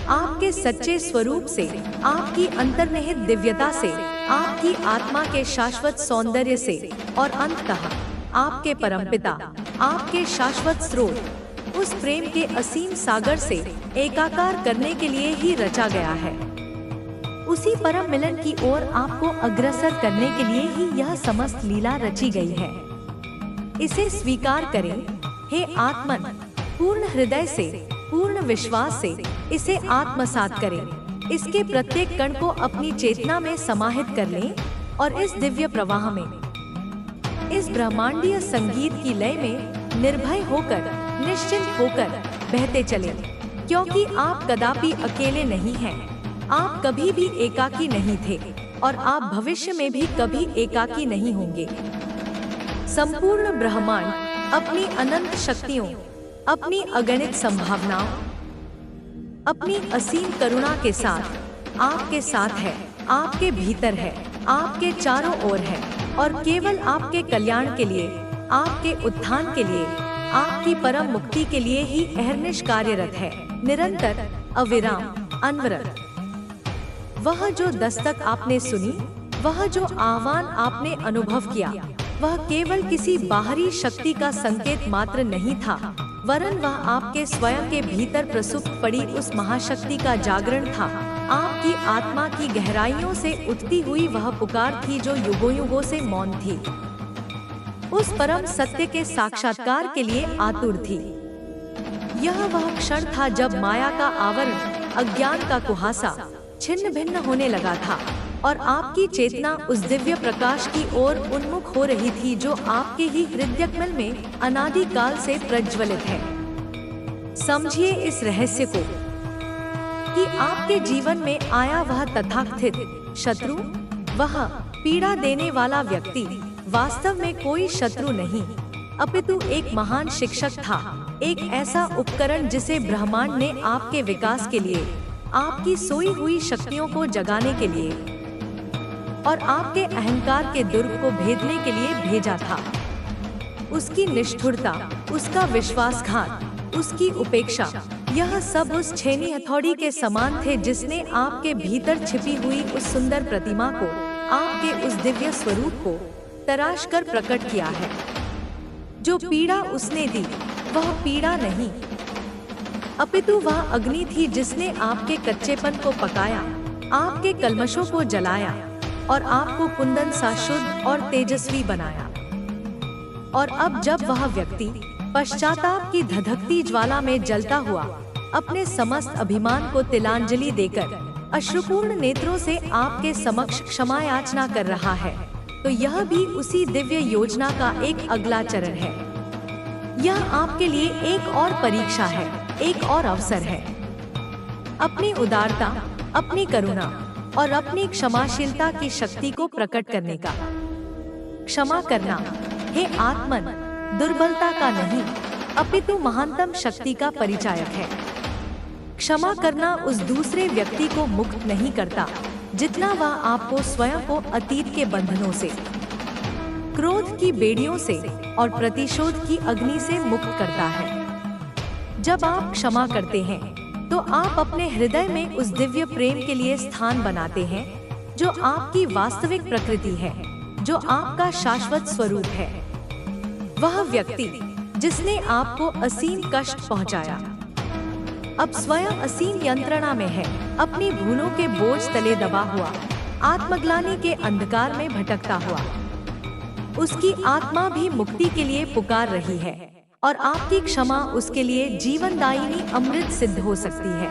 आपके सच्चे स्वरूप से, आपकी अंतर्निहित दिव्यता से, आपकी आत्मा के शाश्वत सौंदर्य से और अंततः आपके परमपिता, आपके शाश्वत स्रोत, उस प्रेम के असीम सागर से एकाकार करने के लिए ही रचा गया है। उसी परम मिलन की ओर आपको अग्रसर करने के लिए ही यह समस्त लीला रची गई है। इसे स्वीकार करें, हे आत्मन, पूर्ण हृदय से, पूर्ण विश्वास से इसे आत्मसात करें। इसके प्रत्येक कण को अपनी चेतना में समाहित कर लें और इस दिव्य प्रवाह में, इस ब्रह्मांडीय संगीत की लय में निर्भय होकर, निश्चिंत होकर बहते चलें, क्योंकि आप कदापि अकेले नहीं हैं। आप कभी भी एकाकी नहीं थे और आप भविष्य में भी कभी एकाकी नहीं होंगे। संपूर्ण ब्रह्मांड अपनी अनंत शक्तियों, अपनी अगणित संभावनाओं, अपनी असीम करुणा के साथ आपके साथ है, आपके भीतर है, आपके चारों ओर है और केवल आपके कल्याण के लिए, आपके उत्थान के लिए, आपकी परम मुक्ति के लिए ही अहर्निश कार्यरत है, निरंतर, अविराम, अनवरत। वह जो दस्तक आपने सुनी, वह जो आह्वान आपने अनुभव किया, वह केवल किसी बाहरी शक्ति का संकेत मात्र नहीं था, वरन वह आपके स्वयं के भीतर प्रसुप्त पड़ी उस महाशक्ति का जागरण था। आपकी आत्मा की गहराइयों से उठती हुई वह पुकार थी जो युगों युगों से मौन थी, उस परम सत्य के साक्षात्कार के लिए आतुर थी। यह वह क्षण था जब माया का आवरण, अज्ञान का कुहासा छिन्न भिन्न होने लगा था और आपकी चेतना उस दिव्य प्रकाश की ओर उन्मुख हो रही थी जो आपके ही हृदयकमल में अनादि काल से प्रज्वलित है। समझिए इस रहस्य को कि आपके जीवन में आया वह तथाकथित शत्रु, वह पीड़ा देने वाला व्यक्ति वास्तव में कोई शत्रु नहीं, अपितु एक महान शिक्षक था, एक ऐसा उपकरण जिसे ब्रह्मांड ने आपके विकास के लिए, आपकी सोई हुई शक्तियों को जगाने के लिए और आपके अहंकार के दुर्ग को भेदने के लिए भेजा था। उसकी निष्ठुरता, उसका विश्वासघात, उसकी उपेक्षा, यह सब उस छेनी हथौड़ी के समान थे जिसने आपके भीतर छिपी हुई उस सुंदर प्रतिमा को, आपके उस दिव्य स्वरूप को तराश कर प्रकट किया है। जो पीड़ा उसने दी वह पीड़ा नहीं, अपितु वह अग्नि थी जिसने आपके कच्चेपन को पकाया, आपके कल्मशों को जलाया और आपको कुंदन सा शुद्ध और तेजस्वी बनाया। और अब जब वह व्यक्ति पश्चाताप की धधकती ज्वाला में जलता हुआ अपने समस्त अभिमान को तिलांजलि देकर अश्रुपूर्ण नेत्रों से आपके समक्ष क्षमा याचना कर रहा है, तो यह भी उसी दिव्य योजना का एक अगला चरण है। यह आपके लिए एक और परीक्षा है, एक और अवसर है अपनी उदारता, अपनी करुणा और अपनी क्षमाशीलता की शक्ति को प्रकट करने का। क्षमा करना, हे आत्मन, दुर्बलता का नहीं अपितु महानतम शक्ति का परिचायक है। क्षमा करना उस दूसरे व्यक्ति को मुक्त नहीं करता जितना वह आपको स्वयं को अतीत के बंधनों से, क्रोध की बेड़ियों से और प्रतिशोध की अग्नि से मुक्त करता है। जब आप क्षमा करते हैं तो आप अपने हृदय में उस दिव्य प्रेम के लिए स्थान बनाते हैं जो आपकी वास्तविक प्रकृति है, जो आपका शाश्वत स्वरूप है। वह व्यक्ति जिसने आपको असीम कष्ट पहुंचाया अब स्वयं असीम यंत्रणा में है, अपनी भूलों के बोझ तले दबा हुआ, आत्मग्लानि के अंधकार में भटकता हुआ। उसकी आत्मा भी मुक्ति के लिए पुकार रही है और आपकी क्षमा उसके लिए जीवनदायिनी अमृत सिद्ध हो सकती है।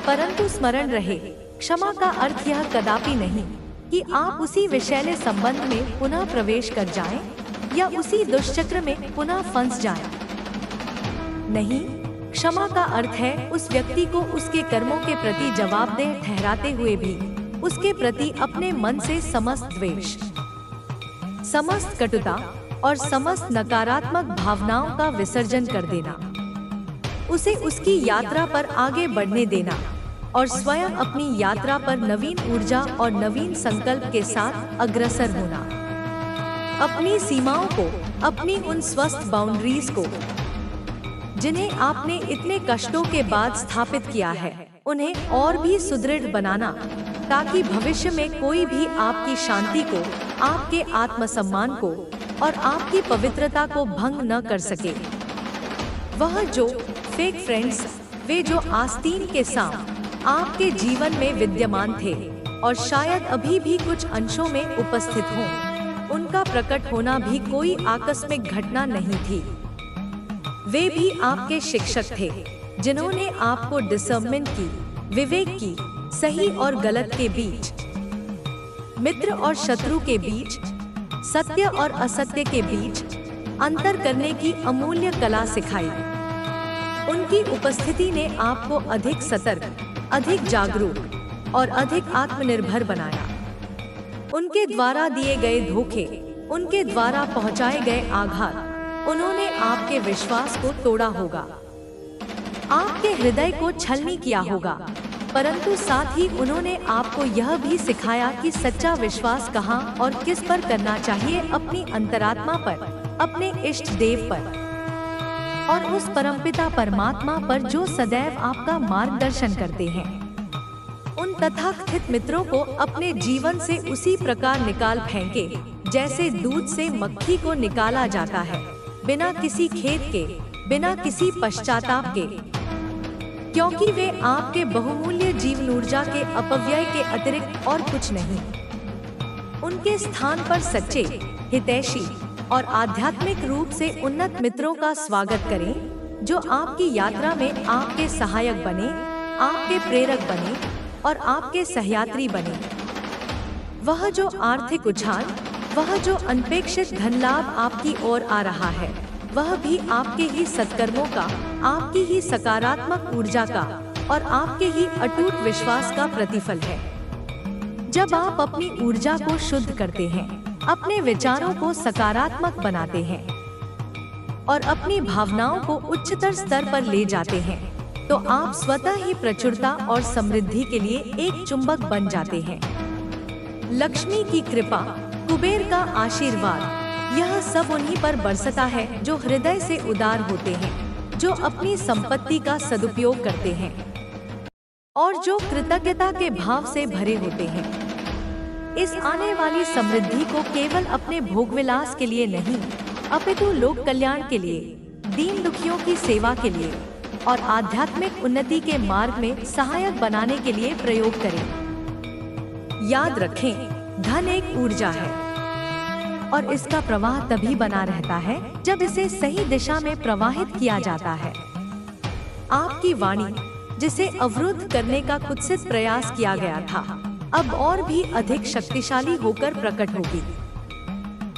परंतु स्मरण रहे, क्षमा का अर्थ यह कदापि नहीं कि आप उसी विषैले संबंध में पुनः प्रवेश कर जाएं या उसी दुष्चक्र में पुनः फंस जाएं। नहीं, क्षमा का अर्थ है उस व्यक्ति को उसके कर्मों के प्रति जवाबदेह ठहराते हुए भी उसके प्रति अपने मन से समस्त द्वेष, समस्त कटुता और समस्त नकारात्मक भावनाओं का विसर्जन कर देना, उसे उसकी यात्रा पर आगे बढ़ने देना और स्वयं अपनी यात्रा पर नवीन ऊर्जा और नवीन संकल्प के साथ अग्रसर होना। अपनी सीमाओं को, अपनी उन स्वस्थ बाउंड्रीज को जिन्हें आपने इतने कष्टों के बाद स्थापित किया है, उन्हें और भी सुदृढ़ बनाना ताकि भविष्य में कोई भी आपकी शांति को, आपके आत्मसम्मान को और आपकी पवित्रता को भंग न कर सके। वह जो फेक फ्रेंड्स, वे जो आस्तीन के सांप आपके जीवन में विद्यमान थे और शायद अभी भी कुछ अंशों में उपस्थित हों, उनका प्रकट होना भी कोई आकस्मिक घटना नहीं थी। वे भी आपके शिक्षक थे जिन्होंने आपको डिसर्नमेंट की, विवेक की, सही और गलत के बीच, मित्र और शत्रु के बीच, सत्य और असत्य के बीच अंतर करने की अमूल्य कला सिखाई। उनकी उपस्थिति ने आपको अधिक सतर्क, अधिक जागरूक और अधिक आत्मनिर्भर बनाया। उनके द्वारा दिए गए धोखे, उनके द्वारा पहुंचाए गए आघात, उन्होंने आपके विश्वास को तोड़ा होगा, आपके हृदय को छलनी किया होगा, परंतु साथ ही उन्होंने आपको यह भी सिखाया कि सच्चा विश्वास कहाँ और किस पर करना चाहिए, अपनी अंतरात्मा पर, अपने इष्ट देव पर और उस परमपिता परमात्मा पर जो सदैव आपका मार्गदर्शन करते हैं। उन तथाकथित मित्रों को अपने जीवन से उसी प्रकार निकाल फेंके जैसे दूध से मक्खी को निकाला जाता है, बिना किसी खेद के, बिना किसी पश्चाताप के, क्योंकि वे आपके बहुमूल्य जीवन ऊर्जा के अपव्यय के अतिरिक्त और कुछ नहीं। उनके स्थान पर सच्चे, हितैषी और आध्यात्मिक रूप से उन्नत मित्रों का स्वागत करें जो आपकी यात्रा में आपके सहायक बने, आपके प्रेरक बने और आपके सहयात्री बने। वह जो आर्थिक उछाल, वह जो अनपेक्षित धन लाभ आपकी ओर आ रहा है, वह भी आपके ही सत्कर्मों का, आपकी ही सकारात्मक ऊर्जा का और आपके ही अटूट विश्वास का प्रतिफल है। जब आप अपनी ऊर्जा को शुद्ध करते हैं, अपने विचारों को सकारात्मक बनाते हैं और अपनी भावनाओं को उच्चतर स्तर पर ले जाते हैं, तो आप स्वतः ही प्रचुरता और समृद्धि के लिए एक चुंबक बन जाते हैं। लक्ष्मी की कृपा, कुबेर का आशीर्वाद, यह सब उन्हीं पर बरसता है जो हृदय से उदार होते हैं, जो अपनी संपत्ति का सदुपयोग करते हैं और जो कृतज्ञता के भाव से भरे होते हैं। इस आने वाली समृद्धि को केवल अपने भोगविलास के लिए नहीं, अपितु लोक कल्याण के लिए, दीन दुखियों की सेवा के लिए और आध्यात्मिक उन्नति के मार्ग में सहायक बनाने के लिए प्रयोग करें। याद रखें, धन एक ऊर्जा है और इसका प्रवाह तभी बना रहता है जब इसे सही दिशा में प्रवाहित किया जाता है। आपकी वाणी, जिसे अवरुद्ध करने का कुत्सित प्रयास किया गया था, अब और भी अधिक शक्तिशाली होकर प्रकट होगी।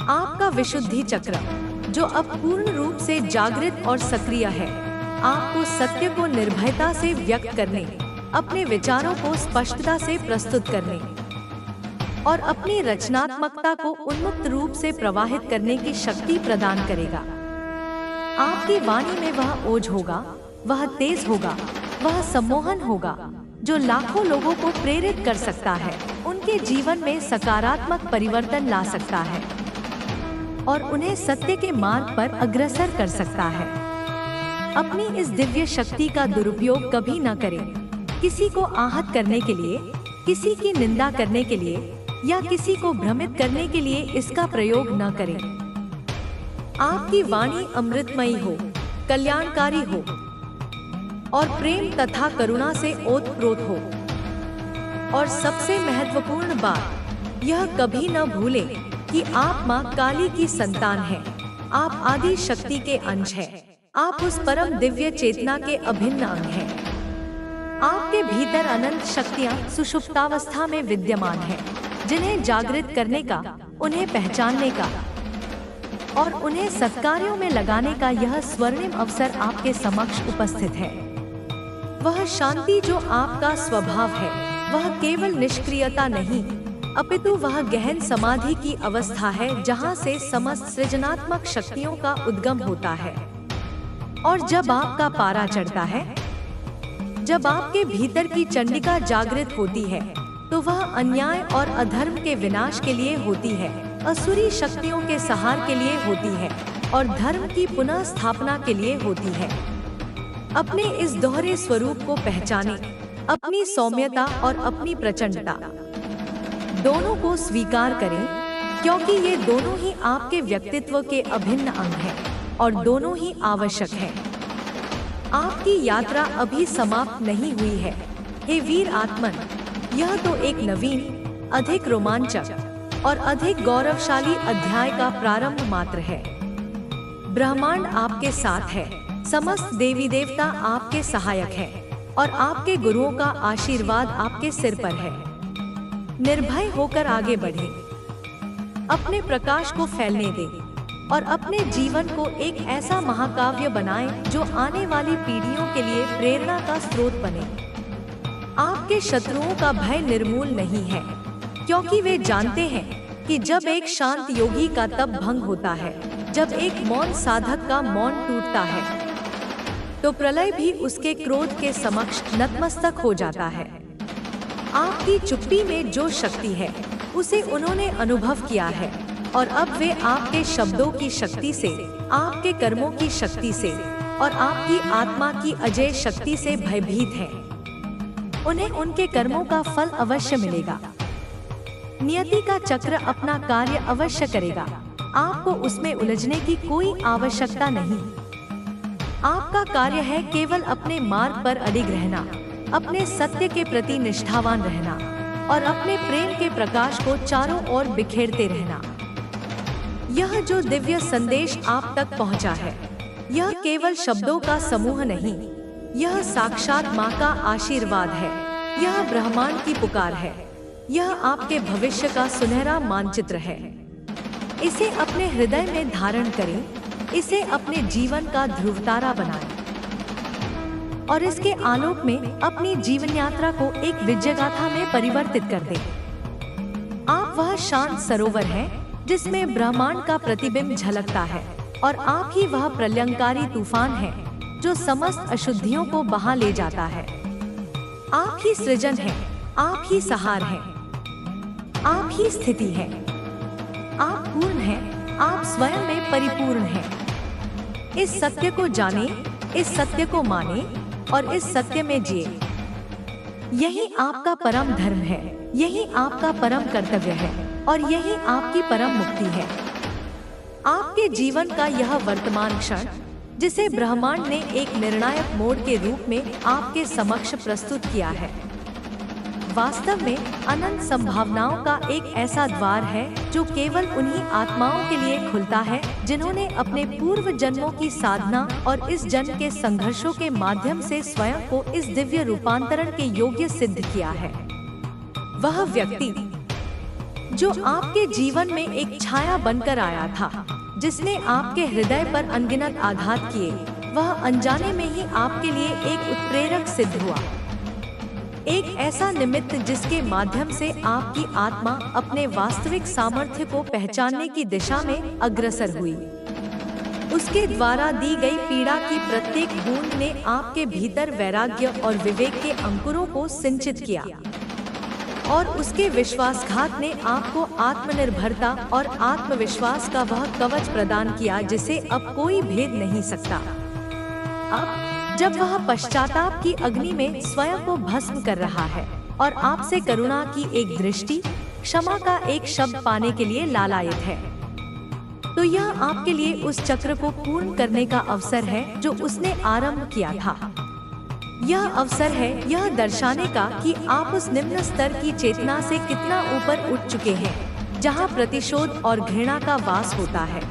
आपका विशुद्धि चक्र, जो अब पूर्ण रूप से जागृत और सक्रिय है, आपको सत्य को निर्भयता से व्यक्त करने, अपने विचारों को स्पष्टता से प्रस्तुत करने और अपनी रचनात्मकता को उन्मुक्त रूप से प्रवाहित करने की शक्ति प्रदान करेगा। आपकी वाणी में वह ओज होगा, वह तेज होगा, वह सम्मोहन होगा जो लाखों लोगों को प्रेरित कर सकता है, उनके जीवन में सकारात्मक परिवर्तन ला सकता है और उन्हें सत्य के मार्ग पर अग्रसर कर सकता है। अपनी इस दिव्य शक्ति का दुरुपयोग कभी न करें। किसी को आहत करने के लिए, किसी की निंदा करने के लिए या किसी को भ्रमित करने के लिए इसका प्रयोग न करें। आपकी वाणी अमृतमयी हो, कल्याणकारी हो और प्रेम तथा करुणा से ओतप्रोत हो। और सबसे महत्वपूर्ण बात, यह कभी न भूलें कि आप माँ काली की संतान हैं। आप आदि शक्ति के अंश हैं। आप उस परम दिव्य चेतना के अभिन्न अंग हैं। आपके भीतर अनंत शक्तियाँ सुषुप्तावस्था में विद्यमान हैं, जिन्हें जागृत करने का, उन्हें पहचानने का और उन्हें सत्कार्यों में लगाने का यह स्वर्णिम अवसर आपके समक्ष उपस्थित है। वह शांति जो आपका स्वभाव है, वह केवल निष्क्रियता नहीं, अपितु वह गहन समाधि की अवस्था है जहाँ से समस्त सृजनात्मक शक्तियों का उद्गम होता है। और जब आपका पारा चढ़ता है, जब आपके भीतर की चंडिका जागृत होती है, तो वह अन्याय और अधर्म के विनाश के लिए होती है, असुरी शक्तियों के सहार के लिए होती है और धर्म की पुनः स्थापना के लिए होती है। अपने इस दोहरे स्वरूप को पहचानें, अपनी सौम्यता और अपनी प्रचंडता दोनों को स्वीकार करें, क्योंकि ये दोनों ही आपके व्यक्तित्व के अभिन्न अंग हैं और दोनों ही आवश्यक हैं। आपकी यात्रा अभी समाप्त नहीं हुई है, हे वीर आत्मन। यह तो एक नवीन, अधिक रोमांचक और अधिक गौरवशाली अध्याय का प्रारंभ मात्र है। ब्रह्मांड आपके साथ है, समस्त देवी देवता आपके सहायक हैं और आपके गुरुओं का आशीर्वाद आपके सिर पर है। निर्भय होकर आगे बढ़ें, अपने प्रकाश को फैलने दें और अपने जीवन को एक ऐसा महाकाव्य बनाएं जो आने वाली पीढ़ियों के लिए प्रेरणा का स्रोत बने। आपके शत्रुओं का भय निर्मूल नहीं है, क्योंकि वे जानते हैं कि जब एक शांत योगी का तप भंग होता है, जब एक मौन साधक का मौन टूटता है, तो प्रलय भी उसके क्रोध के समक्ष नतमस्तक हो जाता है। आपकी चुप्पी में जो शक्ति है, उसे उन्होंने अनुभव किया है और अब वे आपके शब्दों की शक्ति से, आपके कर्मों की शक्ति से और आपकी आत्मा की अजय शक्ति से भयभीत हैं। उन्हें उनके कर्मों का फल अवश्य मिलेगा। नियति का चक्र अपना कार्य अवश्य करेगा। आपको उसमें उलझने की कोई आवश्यकता नहीं। आपका कार्य है केवल अपने मार्ग पर अडिग रहना, अपने सत्य के प्रति निष्ठावान रहना और अपने प्रेम के प्रकाश को चारों ओर बिखेरते रहना। यह जो दिव्य संदेश आप तक पहुंचा है, यह केवल शब्दों का समूह नहीं, यह साक्षात माँ का आशीर्वाद है। यह ब्रह्मांड की पुकार है। यह आपके भविष्य का सुनहरा मानचित्र है। इसे अपने हृदय में धारण करें, इसे अपने जीवन का ध्रुवतारा बनाएं और इसके आलोक में अपनी जीवन यात्रा को एक विजयगाथा में परिवर्तित कर दें। आप वह शांत सरोवर हैं जिसमें ब्रह्मांड का प्रतिबिंब झलकता है और आप ही वह प्रलयंकारी तूफान है जो समस्त अशुद्धियों को बहा ले जाता है। आप ही सृजन हैं, आप ही सहार हैं। आप ही स्थिति है। आप पूर्ण हैं, आप स्वयं में परिपूर्ण हैं। इस सत्य को जाने, इस सत्य को माने और इस सत्य में जिए। यही आपका परम धर्म है, यही आपका परम कर्तव्य है और यही आपकी परम मुक्ति है। आपके जीवन का यह वर्तमान क्षण, जिसे ब्रह्मांड ने एक निर्णायक मोड़ के रूप में आपके समक्ष प्रस्तुत किया है, वास्तव में अनंत संभावनाओं का एक ऐसा द्वार है जो केवल उन्हीं आत्माओं के लिए खुलता है जिन्होंने अपने पूर्व जन्मों की साधना और इस जन्म के संघर्षों के माध्यम से स्वयं को इस दिव्य रूपांतरण के योग्य सिद्ध किया है। वह व्यक्ति जो आपके जीवन में एक छाया बनकर आया था, जिसने आपके हृदय पर अनगिनत आघात किए, वह अनजाने में ही आपके लिए एक उत्प्रेरक सिद्ध हुआ। एक ऐसा निमित्त जिसके माध्यम से आपकी आत्मा अपने वास्तविक सामर्थ्य को पहचानने की दिशा में अग्रसर हुई। उसके द्वारा दी गई पीड़ा की प्रत्येक बूंद ने आपके भीतर वैराग्य और विवेक के अंकुरों को सिंचित किया और उसके विश्वासघात ने आपको आत्मनिर्भरता और आत्मविश्वास का वह कवच प्रदान किया जिसे अब कोई भेद नहीं सकता। अब जब वह पश्चाताप की अग्नि में स्वयं को भस्म कर रहा है और आपसे करुणा की एक दृष्टि, क्षमा का एक शब्द पाने के लिए लालायित है, तो यह आपके लिए उस चक्र को पूर्ण करने का अवसर है जो उसने आरंभ किया था। यह अवसर है यह दर्शाने का कि आप उस निम्न स्तर की चेतना से कितना ऊपर उठ चुके हैं जहां प्रतिशोध और घृणा का वास होता है।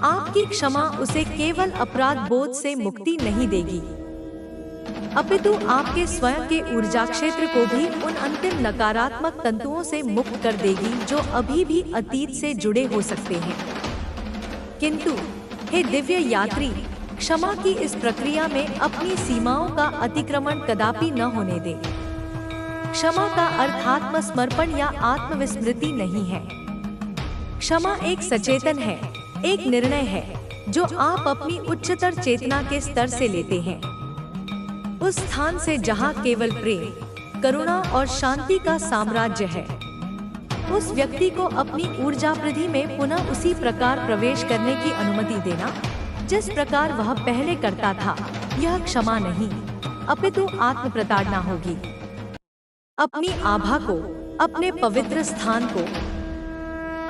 आपकी क्षमा उसे केवल अपराध बोध से मुक्ति नहीं देगी, अपितु आपके स्वयं के ऊर्जा क्षेत्र को भी उन अंतिम नकारात्मक तंतुओं से मुक्त कर देगी जो अभी भी अतीत से जुड़े हो सकते हैं। किंतु हे दिव्य यात्री, क्षमा की इस प्रक्रिया में अपनी सीमाओं का अतिक्रमण कदापि न होने दे। क्षमा का अर्थ आत्मसमर्पण या आत्मविस्मृति नहीं है। क्षमा एक सचेतन है, एक निर्णय है जो आप अपनी उच्चतर चेतना के स्तर से लेते हैं, उस स्थान से जहां केवल प्रेम, करुणा और शांति का साम्राज्य है। उस व्यक्ति को अपनी ऊर्जा वृद्धि में पुनः उसी प्रकार प्रवेश करने की अनुमति देना जिस प्रकार वह पहले करता था। यह क्षमा नहीं, अपितु आत्म प्रताड़ना होगी। अपनी आभा को, अपने पवित्र स्थान को,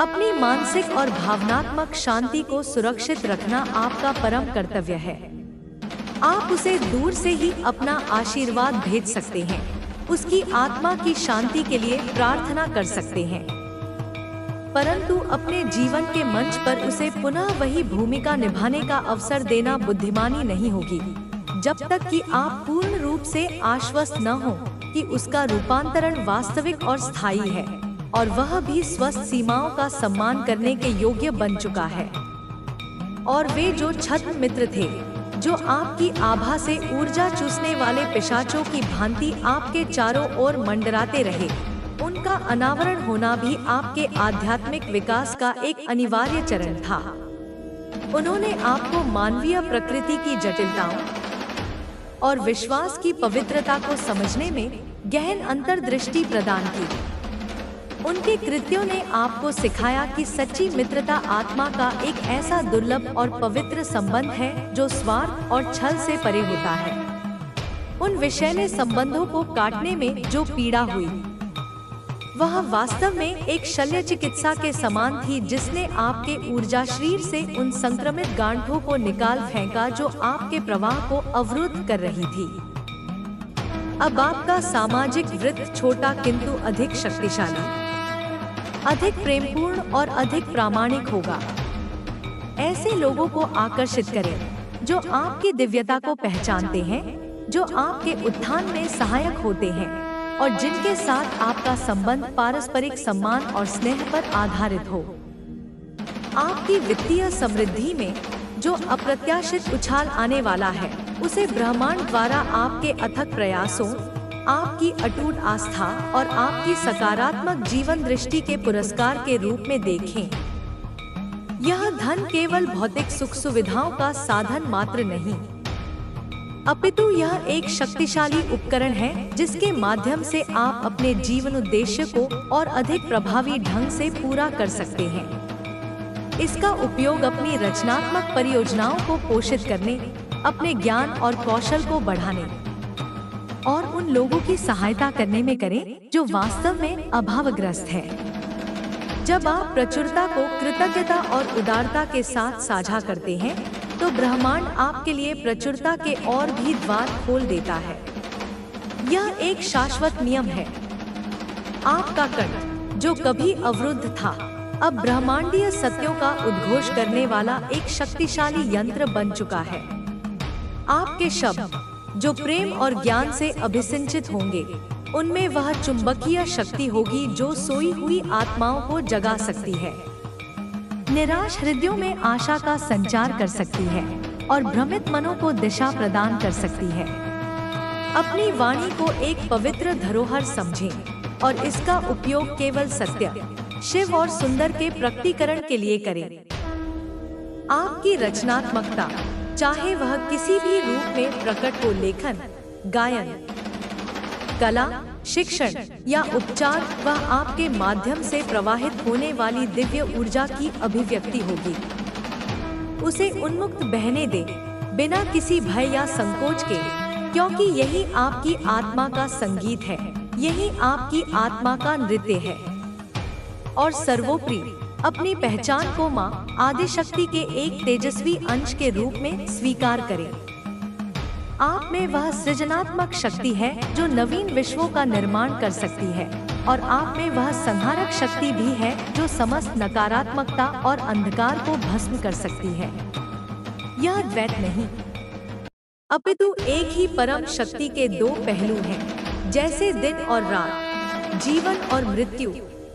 अपनी मानसिक और भावनात्मक शांति को सुरक्षित रखना आपका परम कर्तव्य है। आप उसे दूर से ही अपना आशीर्वाद भेज सकते हैं, उसकी आत्मा की शांति के लिए प्रार्थना कर सकते हैं, परंतु अपने जीवन के मंच पर उसे पुनः वही भूमिका निभाने का अवसर देना बुद्धिमानी नहीं होगी, जब तक कि आप पूर्ण रूप से आश्वस्त न हो कि उसका रूपांतरण वास्तविक और स्थायी है और वह भी स्वस्थ सीमाओं का सम्मान करने के योग्य बन चुका है। और वे जो छद्म मित्र थे, जो आपकी आभा से ऊर्जा चूसने वाले पिशाचों की भांति आपके चारों ओर मंडराते रहे, उनका अनावरण होना भी आपके आध्यात्मिक विकास का एक अनिवार्य चरण था। उन्होंने आपको मानवीय प्रकृति की जटिलताओं और विश्वास की पवित्रता को समझने में गहन अंतर्दृष्टि प्रदान की। उनके कृत्यों ने आपको सिखाया कि सच्ची मित्रता आत्मा का एक ऐसा दुर्लभ और पवित्र संबंध है जो स्वार्थ और छल से परे होता है। उन विषैले संबंधों को काटने में जो पीड़ा हुई, वह वास्तव में एक शल्य चिकित्सा के समान थी जिसने आपके ऊर्जा शरीर से उन संक्रमित गांठों को निकाल फेंका जो आपके प्रवाह को अवरुद्ध कर रही थी। अब आपका सामाजिक वृत्त छोटा किंतु अधिक शक्तिशाली, अधिक प्रेमपूर्ण और अधिक प्रामाणिक होगा। ऐसे लोगों को आकर्षित करें जो आपकी दिव्यता को पहचानते हैं, जो आपके उत्थान में सहायक होते हैं और जिनके साथ आपका संबंध पारस्परिक सम्मान और स्नेह पर आधारित हो। आपकी वित्तीय समृद्धि में जो अप्रत्याशित उछाल आने वाला है, उसे ब्रह्मांड द्वारा आपके अथक प्रयासों, आपकी अटूट आस्था और आपकी सकारात्मक जीवन दृष्टि के पुरस्कार के रूप में देखें। यह धन केवल भौतिक सुख सुविधाओं का साधन मात्र नहीं, अपितु यह एक शक्तिशाली उपकरण है जिसके माध्यम से आप अपने जीवन उद्देश्य को और अधिक प्रभावी ढंग से पूरा कर सकते हैं। इसका उपयोग अपनी रचनात्मक परियोजनाओं को पोषित करने, अपने ज्ञान और कौशल को बढ़ाने और उन लोगों की सहायता करने में करें जो वास्तव में अभावग्रस्त हैं। जब आप प्रचुरता को कृतज्ञता और उदारता के साथ साझा करते हैं, तो ब्रह्मांड आपके लिए प्रचुरता के और भी द्वार खोल देता है। यह एक शाश्वत नियम है। आपका कंठ, जो कभी अवरुद्ध था, अब ब्रह्मांडीय सत्यों का उद्घोष करने वाला एक शक्तिशाली यंत्र बन चुका है। आपके शब्द, जो प्रेम और ज्ञान से अभिसिंचित होंगे, उनमें वह चुंबकीय शक्ति होगी जो सोई हुई आत्माओं को जगा सकती है, निराश हृदयों में आशा का संचार कर सकती है और भ्रमित मनों को दिशा प्रदान कर सकती है। अपनी वाणी को एक पवित्र धरोहर समझें और इसका उपयोग केवल सत्य, शिव और सुंदर के प्रकटीकरण के लिए करें। आपकी रचनात्मकता, चाहे वह किसी भी रूप में प्रकट हो, लेखन, गायन, कला, शिक्षण या उपचार, वह आपके माध्यम से प्रवाहित होने वाली दिव्य ऊर्जा की अभिव्यक्ति होगी। उसे उन्मुक्त बहने दे, बिना किसी भय या संकोच के, क्योंकि यही आपकी आत्मा का संगीत है, यही आपकी आत्मा का नृत्य है। और सर्वोपरि, अपनी पहचान को मां आदिशक्ति के एक तेजस्वी अंश के रूप में स्वीकार करें। आप में वह सृजनात्मक शक्ति है जो नवीन विश्वों का निर्माण कर सकती है, और आप में वह संहारक शक्ति भी है जो समस्त नकारात्मकता और अंधकार को भस्म कर सकती है। यह द्वैत नहीं, अपितु एक ही परम शक्ति के दो पहलू हैं, जैसे दिन और रात, जीवन और मृत्यु,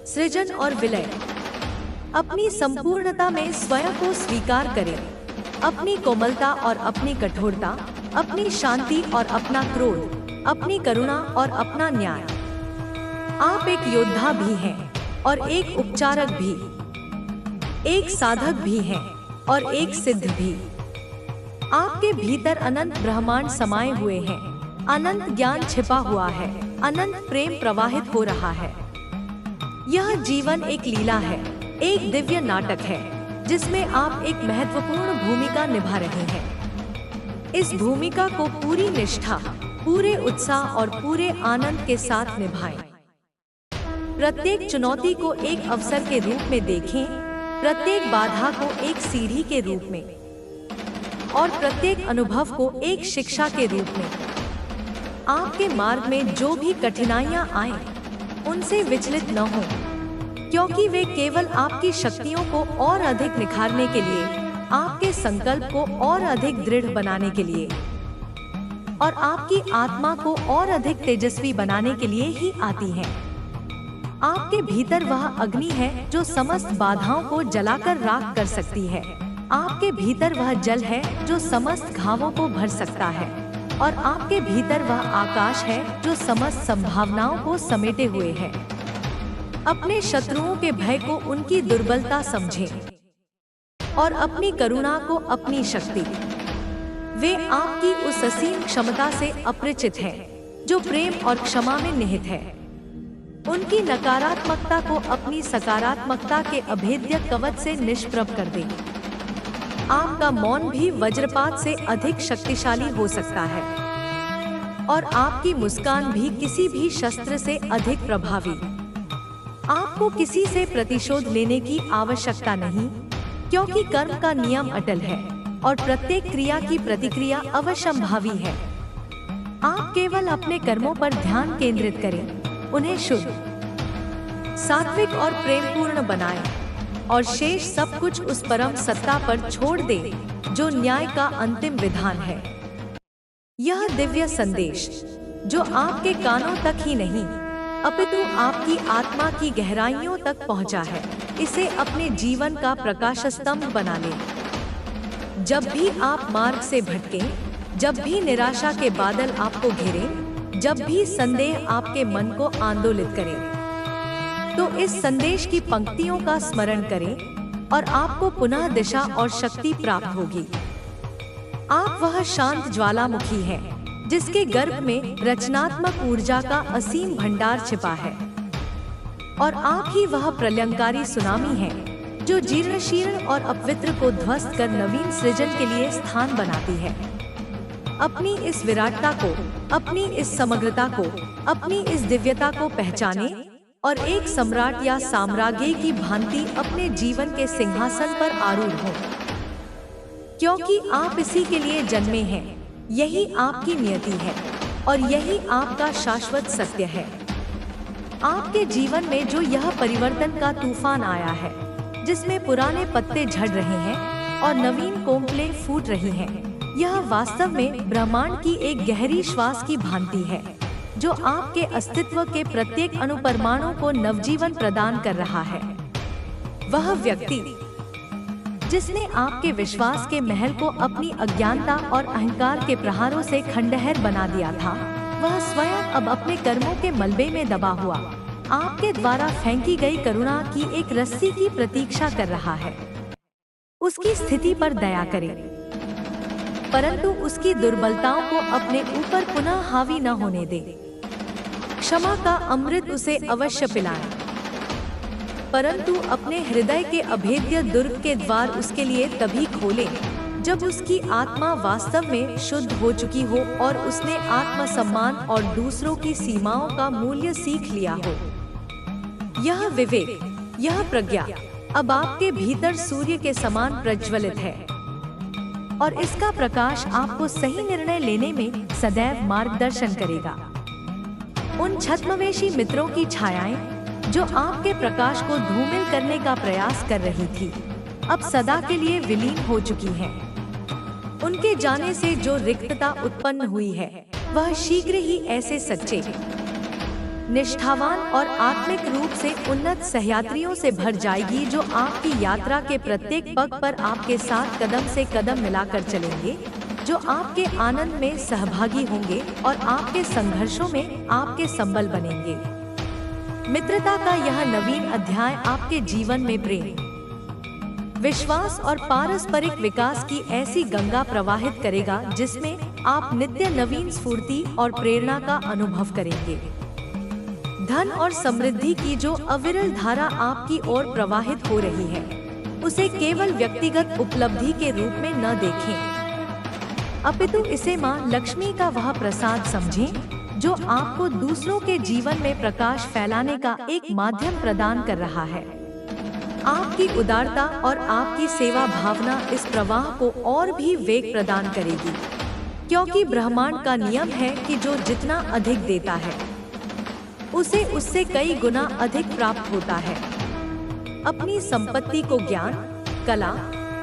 सृजन और विलय। अपनी संपूर्णता में स्वयं को स्वीकार करें, अपनी कोमलता और अपनी कठोरता, अपनी शांति और अपना क्रोध, अपनी करुणा और अपना न्याय। आप एक योद्धा भी हैं और एक उपचारक भी, एक साधक भी हैं और एक सिद्ध भी। आपके भीतर अनंत ब्रह्मांड समाये हुए हैं, अनंत ज्ञान छिपा हुआ है, अनंत प्रेम प्रवाहित हो रहा है। यह जीवन एक लीला है, एक दिव्य नाटक है, जिसमें आप एक महत्वपूर्ण भूमिका निभा रहे हैं। इस भूमिका को पूरी निष्ठा, पूरे उत्साह और पूरे आनंद के साथ निभाएं। प्रत्येक चुनौती को एक अवसर के रूप में देखें, प्रत्येक बाधा को एक सीढ़ी के रूप में और प्रत्येक अनुभव को एक शिक्षा के रूप में। आपके मार्ग में जो भी कठिनाइयां आएं, उनसे विचलित न हो, क्योंकि वे केवल आपकी शक्तियों को और अधिक निखारने के लिए, आपके संकल्प को और अधिक दृढ़ बनाने के लिए और आपकी आत्मा को और अधिक तेजस्वी बनाने के लिए ही आती हैं। आपके भीतर वह अग्नि है जो समस्त बाधाओं को जलाकर राख कर सकती है। आपके भीतर वह जल है जो समस्त घावों को भर सकता है, और आपके भीतर वह आकाश है जो समस्त संभावनाओं को समेटे हुए है। अपने शत्रुओं के भय को उनकी दुर्बलता समझें और अपनी करुणा को अपनी शक्ति। वे आपकी उस असीम क्षमता से अपरिचित हैं, जो प्रेम और क्षमा में निहित है। उनकी नकारात्मकता को अपनी सकारात्मकता के अभेद्य कवच से निष्प्रभ कर दें। आपका मौन भी वज्रपात से अधिक शक्तिशाली हो सकता है, और आपकी मुस्कान भी किसी भी शस्त्र से अधिक प्रभावी। आपको किसी से प्रतिशोध लेने की आवश्यकता नहीं, क्योंकि कर्म का नियम अटल है और प्रत्येक क्रिया की प्रतिक्रिया अवश्यंभावी है। आप केवल अपने कर्मों पर ध्यान केंद्रित करें, उन्हें शुद्ध, सात्विक और प्रेमपूर्ण बनाएं, और शेष सब कुछ उस परम सत्ता पर छोड़ दें जो न्याय का अंतिम विधान है। यह दिव्य संदेश, जो आपके कानों तक ही नहीं अपितु आपकी आत्मा की गहराइयों तक पहुंचा है, इसे अपने जीवन का प्रकाश स्तंभ बना लें। जब भी आप मार्ग से भटकें, जब भी निराशा के बादल आपको घेरें, जब भी संदेह आपके मन को आंदोलित करे, तो इस संदेश की पंक्तियों का स्मरण करें और आपको पुनः दिशा और शक्ति प्राप्त होगी। आप वह शांत ज्वालामुखी हैं, जिसके गर्भ में रचनात्मक ऊर्जा का असीम भंडार छिपा है। और आप ही वह प्रलयंकारी सुनामी हैं, जो जीर्ण शीर्ण और अपवित्र को ध्वस्त कर नवीन सृजन के लिए स्थान बनाती है। अपनी इस विराटता को, अपनी इस समग्रता को, अपनी इस दिव्यता को पहचाने और एक सम्राट या साम्राज्ञी की भांति अपने जीवन के सिंहासन पर आरूढ़ हो, क्योंकि आप इसी के लिए जन्मे हैं। यही आपकी नियति है और यही आपका शाश्वत सत्य है। आपके जीवन में जो यह परिवर्तन का तूफान आया है, जिसमें पुराने पत्ते झड़ रहे हैं और नवीन कोंपलें फूट रही हैं, यह वास्तव में ब्रह्मांड की एक गहरी श्वास की भांति है, जो आपके अस्तित्व के प्रत्येक अणुपरमाणु को नवजीवन प्रदान कर रहा है। वह व्यक्ति जिसने आपके विश्वास के महल को अपनी अज्ञानता और अहंकार के प्रहारों से खंडहर बना दिया था, वह स्वयं अब अपने कर्मों के मलबे में दबा हुआ आपके द्वारा फेंकी गई करुणा की एक रस्सी की प्रतीक्षा कर रहा है। उसकी स्थिति पर दया करें, परंतु उसकी दुर्बलताओं को अपने ऊपर पुनः हावी न होने दे। क्षमा का अमृत उसे अवश्य पिलाएं, परंतु अपने हृदय के अभेद्य दुर्ग के द्वार उसके लिए तभी खोलें जब उसकी आत्मा वास्तव में शुद्ध हो चुकी हो और उसने आत्मसम्मान और दूसरों की सीमाओं का मूल्य सीख लिया हो। यह विवेक, यह प्रज्ञा अब आपके भीतर सूर्य के समान प्रज्वलित है और इसका प्रकाश आपको सही निर्णय लेने में सदैव मार्गदर्शन करेगा। उन छद्मवेशी मित्रों की छायाएं जो आपके प्रकाश को धूमिल करने का प्रयास कर रही थी, अब सदा के लिए विलीन हो चुकी हैं। उनके जाने से जो रिक्तता उत्पन्न हुई है, वह शीघ्र ही ऐसे सच्चे, निष्ठावान और आत्मिक रूप से उन्नत सहयात्रियों से भर जाएगी, जो आपकी यात्रा के प्रत्येक पग पर आपके साथ कदम से कदम मिलाकर चलेंगे, जो आपके आनंद में सहभागी होंगे और आपके संघर्षों में आपके संबल बनेंगे। मित्रता का यह नवीन अध्याय आपके जीवन में प्रेम, विश्वास और पारस्परिक विकास की ऐसी गंगा प्रवाहित करेगा, जिसमें आप नित्य नवीन स्फूर्ति और प्रेरणा का अनुभव करेंगे। धन और समृद्धि की जो अविरल धारा आपकी ओर प्रवाहित हो रही है, उसे केवल व्यक्तिगत उपलब्धि के रूप में न देखें, अपितु इसे मां लक्ष्मी का वह प्रसाद समझें, जो आपको दूसरों के जीवन में प्रकाश फैलाने का एक माध्यम प्रदान कर रहा है। आपकी उदारता और आपकी सेवा भावना इस प्रवाह को और भी वेग प्रदान करेगी, क्योंकि ब्रह्मांड का नियम है कि जो जितना अधिक देता है, उसे उससे कई गुना अधिक प्राप्त होता है। अपनी संपत्ति को ज्ञान, कला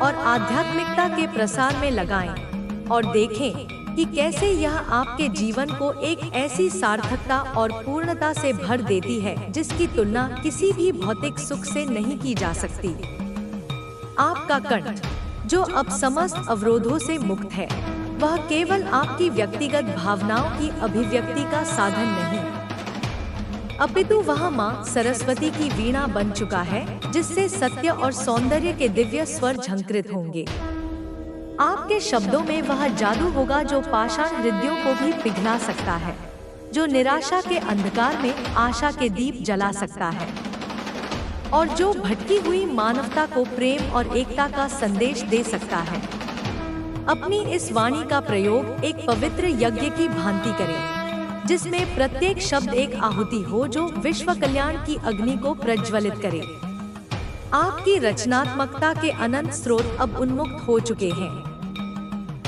और आध्यात्मिकता के प्रसार में लगाएं और देखें कि कैसे यह आपके जीवन को एक ऐसी सार्थकता और पूर्णता से भर देती है, जिसकी तुलना किसी भी भौतिक सुख से नहीं की जा सकती। आपका कंठ, जो अब समस्त अवरोधों से मुक्त है, वह केवल आपकी व्यक्तिगत भावनाओं की अभिव्यक्ति का साधन नहीं, अपितु वह मां सरस्वती की वीणा बन चुका है, जिससे सत्य और सौंदर्य के दिव्य स्वर झंकृत होंगे। आपके शब्दों में वह जादू होगा जो पाषाण हृदयों को भी पिघला सकता है, जो निराशा के अंधकार में आशा के दीप जला सकता है और जो भटकी हुई मानवता को प्रेम और एकता का संदेश दे सकता है। अपनी इस वाणी का प्रयोग एक पवित्र यज्ञ की भांति करें, जिसमें प्रत्येक शब्द एक आहुति हो जो विश्व कल्याण की अग्नि को प्रज्वलित करे। आपकी रचनात्मकता के अनंत स्रोत अब उन्मुक्त हो चुके हैं।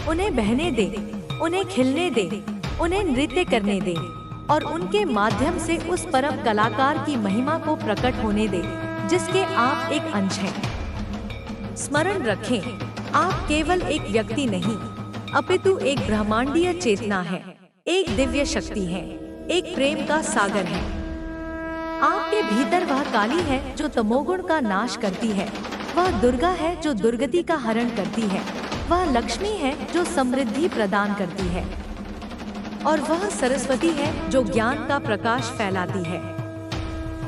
उन्हें बहने दें, उन्हें खिलने दें, उन्हें नृत्य करने दें और उनके माध्यम से उस परम कलाकार की महिमा को प्रकट होने दें, जिसके आप एक अंश हैं। स्मरण रखें, आप केवल एक व्यक्ति नहीं, अपितु एक ब्रह्मांडीय चेतना है, एक दिव्य शक्ति है, एक प्रेम का सागर है। आपके भीतर वह काली है जो तमोगुण का नाश करती है, वह दुर्गा है जो दुर्गति का हरण करती है, वह लक्ष्मी है जो समृद्धि प्रदान करती है और वह सरस्वती है जो ज्ञान का प्रकाश फैलाती है।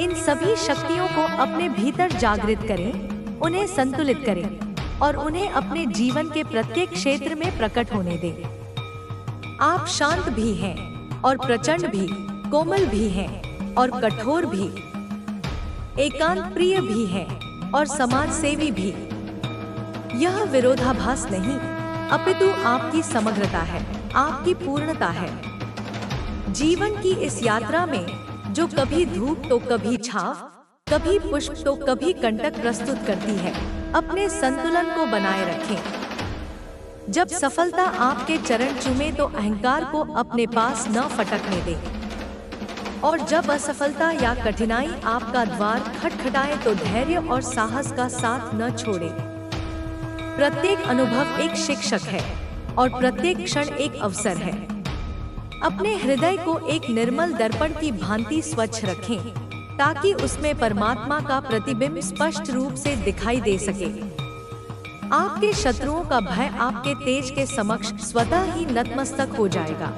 इन सभी शक्तियों को अपने भीतर जागृत करें, उन्हें संतुलित करें और उन्हें अपने जीवन के प्रत्येक क्षेत्र में प्रकट होने दें। आप शांत भी हैं और प्रचंड भी, कोमल भी हैं और कठोर भी, एकांत प्रिय भी हैं और समाज सेवी भी। यह विरोधाभास नहीं, अपितु आपकी समग्रता है, आपकी पूर्णता है। जीवन की इस यात्रा में जो कभी धूप तो कभी छाव, कभी पुष्प तो कभी कंटक प्रस्तुत करती है, अपने संतुलन को बनाए रखें। जब सफलता आपके चरण चूमे तो अहंकार को अपने पास न फटकने दें, और जब असफलता या कठिनाई आपका द्वार खटखटाए तो धैर्य और साहस का साथ न छोड़े। प्रत्येक अनुभव एक शिक्षक है और प्रत्येक क्षण एक अवसर है। अपने हृदय को एक निर्मल दर्पण की भांति स्वच्छ रखें, ताकि उसमें परमात्मा का प्रतिबिंब स्पष्ट रूप से दिखाई दे सके। आपके शत्रुओं का भय आपके तेज के समक्ष स्वतः ही नतमस्तक हो जाएगा।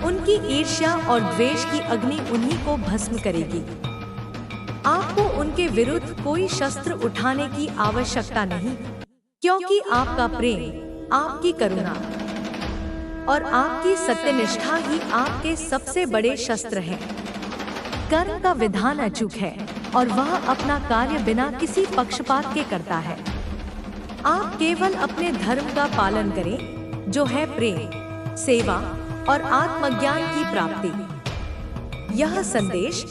उनकी ईर्ष्या और द्वेष की अग्नि उन्हीं को भस्म करेगी। आपको उनके विरुद्ध कोई शस्त्र उठाने की आवश्यकता नहीं, क्योंकि आपका प्रेम, आपकी करुणा और आपकी सत्यनिष्ठा ही आपके सबसे बड़े शस्त्र हैं। कर्म का विधान अचूक है और वह अपना कार्य बिना किसी पक्षपात के करता है। आप केवल अपने धर्म का पालन करें, जो है प्रेम, सेवा और आत्मज्ञान की प्राप्ति। यह संदेश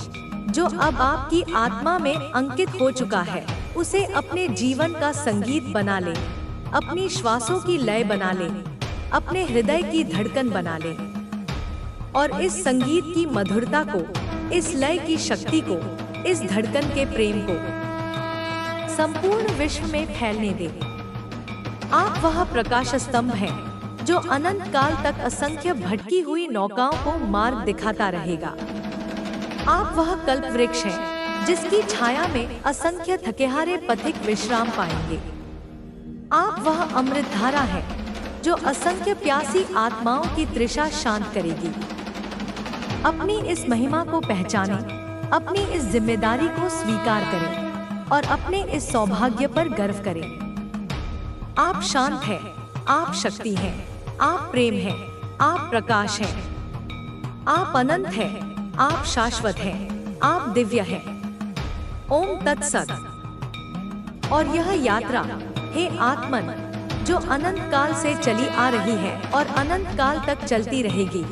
जो अब आपकी आत्मा में अंकित हो चुका है, उसे अपने जीवन का संगीत बना लें, अपनी श्वासों की लय बना लें, अपने हृदय की धड़कन बना लें और इस संगीत की मधुरता को, इस लय की शक्ति को, इस धड़कन के प्रेम को संपूर्ण विश्व में फैलने दें। आप वह प्रकाश स्तंभ हैं जो अनंत काल तक असंख्य भटकी हुई नौकाओं को मार्ग दिखाता रहेगा। आप वह कल्प वृक्ष हैं जिसकी छाया में असंख्य थकेहारे पथिक विश्राम पाएंगे। आप वह अमृत धारा है जो असंख्य प्यासी आत्माओं की तृषा शांत करेगी। अपनी इस महिमा को पहचानें, अपनी इस जिम्मेदारी को स्वीकार करें और अपने इस सौभाग्य पर गर्व करें। आप शांत हैं, आप शक्ति हैं, आप प्रेम हैं, आप प्रकाश हैं, आप अनंत हैं, आप शाश्वत हैं, आप दिव्य हैं। ओम तत्सत। और यह यात्रा, हे आत्मन, जो अनंत काल से चली आ रही है और अनंत काल तक चलती रहेगी,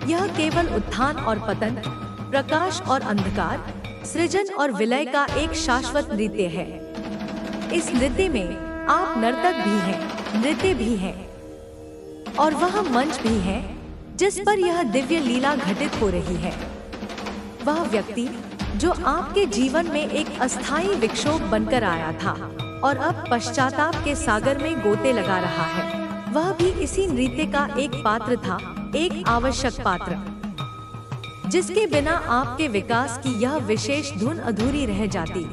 यह केवल उत्थान और पतन, प्रकाश और अंधकार, सृजन और विलय का एक शाश्वत नृत्य है। इस नृत्य में आप नर्तक भी हैं, नृत्य भी हैं और वह मंच भी है जिस पर यह दिव्य लीला घटित हो रही है। वह व्यक्ति जो आपके जीवन में एक अस्थायी विक्षोभ बनकर आया था और अब पश्चाताप के सागर में गोते लगा रहा है, वह भी इसी नृत्य का एक पात्र था, एक आवश्यक पात्र, जिसके बिना आपके विकास की यह विशेष धुन अधूरी रह जाती।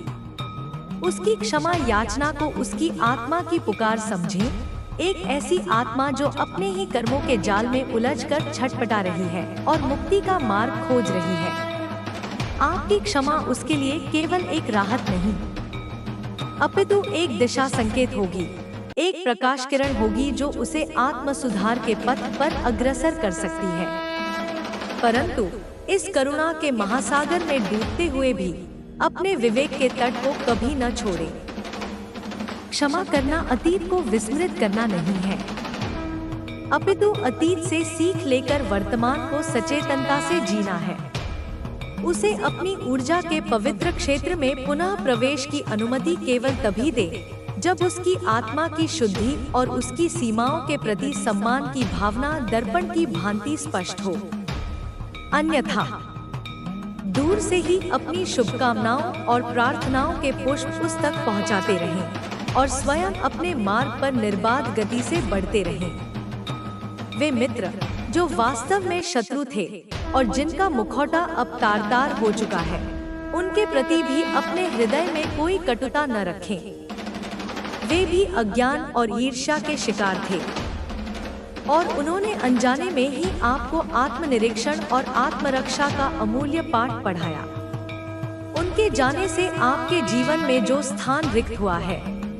उसकी क्षमा याचना को उसकी आत्मा की पुकार समझें, एक ऐसी आत्मा जो अपने ही कर्मों के जाल में उलझकर छटपटा रही है और मुक्ति का मार्ग खोज रही है। आपकी क्षमा उसके लिए केवल एक राहत नहीं, अपितु एक दिशा संकेत होगी, एक प्रकाश किरण होगी जो उसे आत्म सुधार के पथ पर अग्रसर कर सकती है। परंतु इस करुणा के महासागर में डूबते हुए भी अपने विवेक के तट को कभी न छोड़े। क्षमा करना अतीत को विस्मृत करना नहीं है, अपितु अतीत से सीख लेकर वर्तमान को सचेतनता से जीना है। उसे अपनी ऊर्जा के पवित्र क्षेत्र में पुनः प्रवेश की अनुमति केवल तभी दे जब उसकी आत्मा की शुद्धि और उसकी सीमाओं के प्रति सम्मान की भावना दर्पण की भांति स्पष्ट हो। अन्यथा दूर से ही अपनी शुभकामनाओं और प्रार्थनाओं के पुष्प उस तक पहुंचाते रहें और स्वयं अपने मार्ग पर निर्बाध गति से बढ़ते रहें। वे मित्र जो वास्तव में शत्रु थे और जिनका मुखौटा अब तार-तार हो चुका है, उनके प्रति भी अपने हृदय में कोई कटुता न रखें। वे भी अज्ञान और ईर्ष्या के शिकार थे और उन्होंने अनजाने में ही आपको आत्मनिरीक्षण और आत्मरक्षा का अमूल्य पाठ पढ़ाया। उनके जाने से आपके जीवन में जो स्थान रिक्त हुआ है,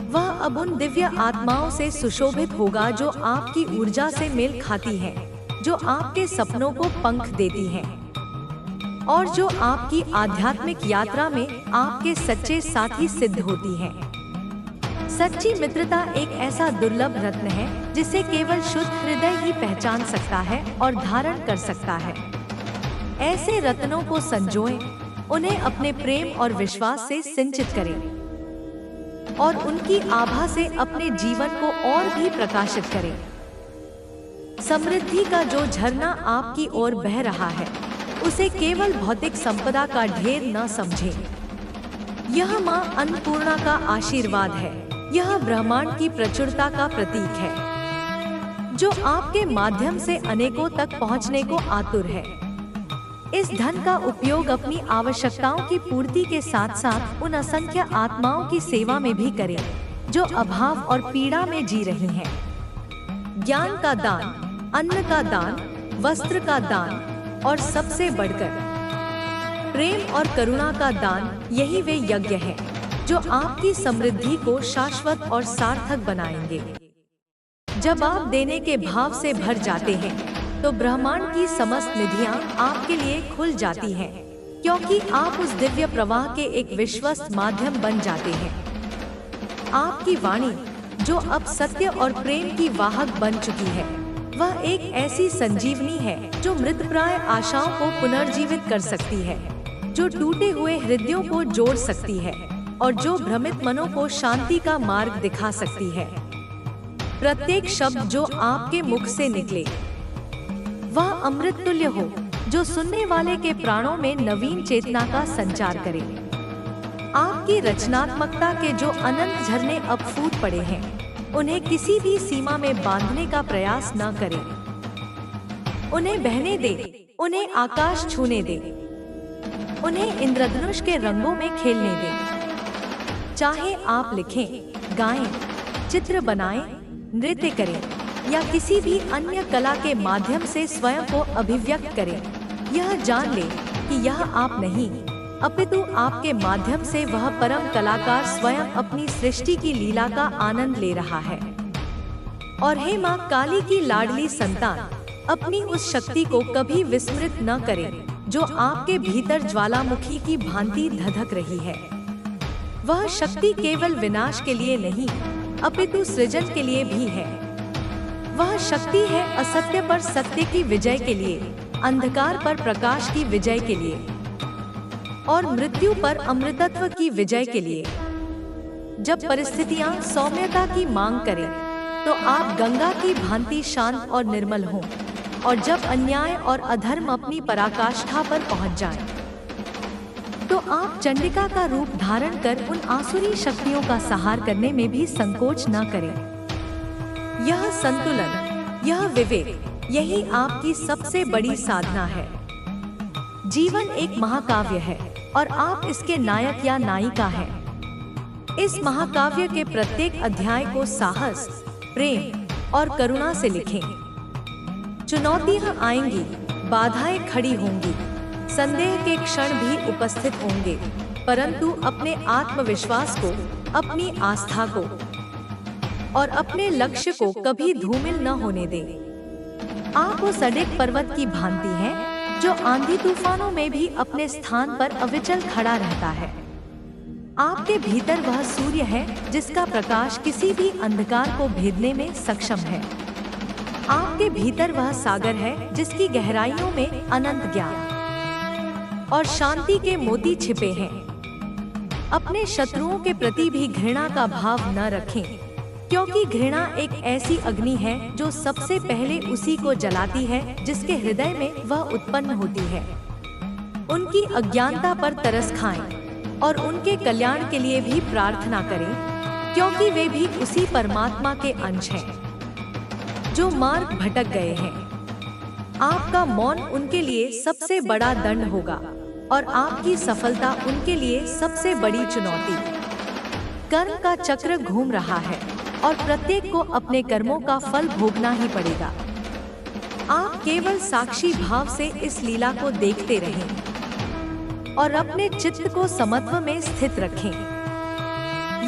वह अब उन दिव्य आत्माओं से सुशोभित होगा जो आपकी ऊर्जा से मेल खाती हैं, जो आपके सपनों को पंख देती हैं और जो आपकी आध्यात्मिक यात्रा में आपके सच्चे साथी सिद्ध होती हैं। सच्ची मित्रता एक ऐसा दुर्लभ रत्न है जिसे केवल शुद्ध हृदय ही पहचान सकता है और धारण कर सकता है। ऐसे रत्नों को संजोएं, उन्हें अपने प्रेम और विश्वास से सिंचित करें और उनकी आभा से अपने जीवन को और भी प्रकाशित करें। समृद्धि का जो झरना आपकी ओर बह रहा है, उसे केवल भौतिक संपदा का ढेर न समझें। यह मां अन्नपूर्णा का आशीर्वाद है। यह ब्रह्मांड की प्रचुरता का प्रतीक है, जो आपके माध्यम से अनेकों तक पहुंचने को आतुर है। इस धन का उपयोग अपनी आवश्यकताओं की पूर्ति के साथ साथ उन असंख्य आत्माओं की सेवा में भी करें जो अभाव और पीड़ा में जी रही हैं। ज्ञान का दान, अन्न का दान, वस्त्र का दान और सबसे बढ़कर प्रेम और करुणा का दान, यही वे यज्ञ हैं जो आपकी समृद्धि को शाश्वत और सार्थक बनाएंगे। जब आप देने के भाव से भर जाते हैं तो ब्रह्मांड की समस्त निधियां आपके लिए खुल जाती हैं, क्योंकि आप उस दिव्य प्रवाह के एक विश्वस्त माध्यम बन जाते हैं। आपकी वाणी, जो अब सत्य और प्रेम की वाहक बन चुकी है, वह एक ऐसी संजीवनी है जो मृतप्राय आशाओं को पुनर्जीवित कर सकती है, जो टूटे हुए हृदयों को जोड़ सकती है और जो भ्रमित मनों को शांति का मार्ग दिखा सकती है। प्रत्येक शब्द जो आपके मुख से निकले वह अमृत तुल्य हो, जो सुनने वाले के प्राणों में नवीन चेतना का संचार करे। आपकी रचनात्मकता के जो अनंत झरने अब फूट पड़े हैं, उन्हें किसी भी सीमा में बांधने का प्रयास न करें। उन्हें बहने दे, उन्हें आकाश छूने दे, उन्हें इंद्रधनुष के रंगों में खेलने दे। चाहे आप लिखें, गाएं, चित्र बनाएं, नृत्य करें या किसी भी अन्य कला के माध्यम से स्वयं को अभिव्यक्त करें, यह जान ले कि यह आप नहीं, अपितु आपके माध्यम से वह परम कलाकार स्वयं अपनी सृष्टि की लीला का आनंद ले रहा है। और हे मां काली की लाडली संतान, अपनी उस शक्ति को कभी विस्मृत न करें जो आपके भीतर ज्वालामुखी की भांति धधक रही है। वह शक्ति केवल विनाश के लिए नहीं, अपितु सृजन के लिए भी है। वह शक्ति है असत्य पर सत्य की विजय के लिए, अंधकार पर प्रकाश की विजय के लिए और मृत्यु पर अमृतत्व की विजय के लिए। जब परिस्थितियां सौम्यता की मांग करें, तो आप गंगा की भांति शांत और निर्मल हों, और जब अन्याय और अधर्म अपनी पराकाष्ठा पर पहुंच जाएं, तो आप चंडिका का रूप धारण कर उन आसुरी शक्तियों का संहार करने में भी संकोच न करें। यह संतुलन, यह विवेक, यही आपकी सबसे बड़ी साधना है। जीवन एक महाकाव्य है और आप इसके नायक या नायिका हैं। इस महाकाव्य के प्रत्येक अध्याय को साहस, प्रेम और करुणा से लिखें। चुनौतियां आएंगी, बाधाएं खड़ी होंगी, संदेह के क्षण भी उपस्थित होंगे, परंतु अपने आत्मविश्वास को, अपनी आस्था को और अपने लक्ष्य को कभी धूमिल न होने दें। आप उस अडिग पर्वत की भांति हैं जो आंधी तूफानों में भी अपने स्थान पर अविचल खड़ा रहता है। आपके भीतर वह सूर्य है जिसका प्रकाश किसी भी अंधकार को भेदने में सक्षम है। आपके भीतर वह सागर है जिसकी गहराइयों में अनंत ज्ञान और शांति के मोती छिपे हैं। अपने शत्रुओं के प्रति भी घृणा का भाव न रखें, क्योंकि घृणा एक ऐसी अग्नि है जो सबसे पहले उसी को जलाती है जिसके हृदय में वह उत्पन्न होती है। उनकी अज्ञानता पर तरस खाएं और उनके कल्याण के लिए भी प्रार्थना करें, क्योंकि वे भी उसी परमात्मा के अंश हैं जो मार्ग भटक गए हैं। आपका मौन उनके लिए सबसे बड़ा दंड होगा और आपकी सफलता उनके लिए सबसे बड़ी चुनौती। कर्म का चक्र घूम रहा है और प्रत्येक को अपने कर्मों का फल भोगना ही पड़ेगा। आप केवल साक्षी भाव से इस लीला को देखते रहें और अपने चित्त को समत्व में स्थित रखें।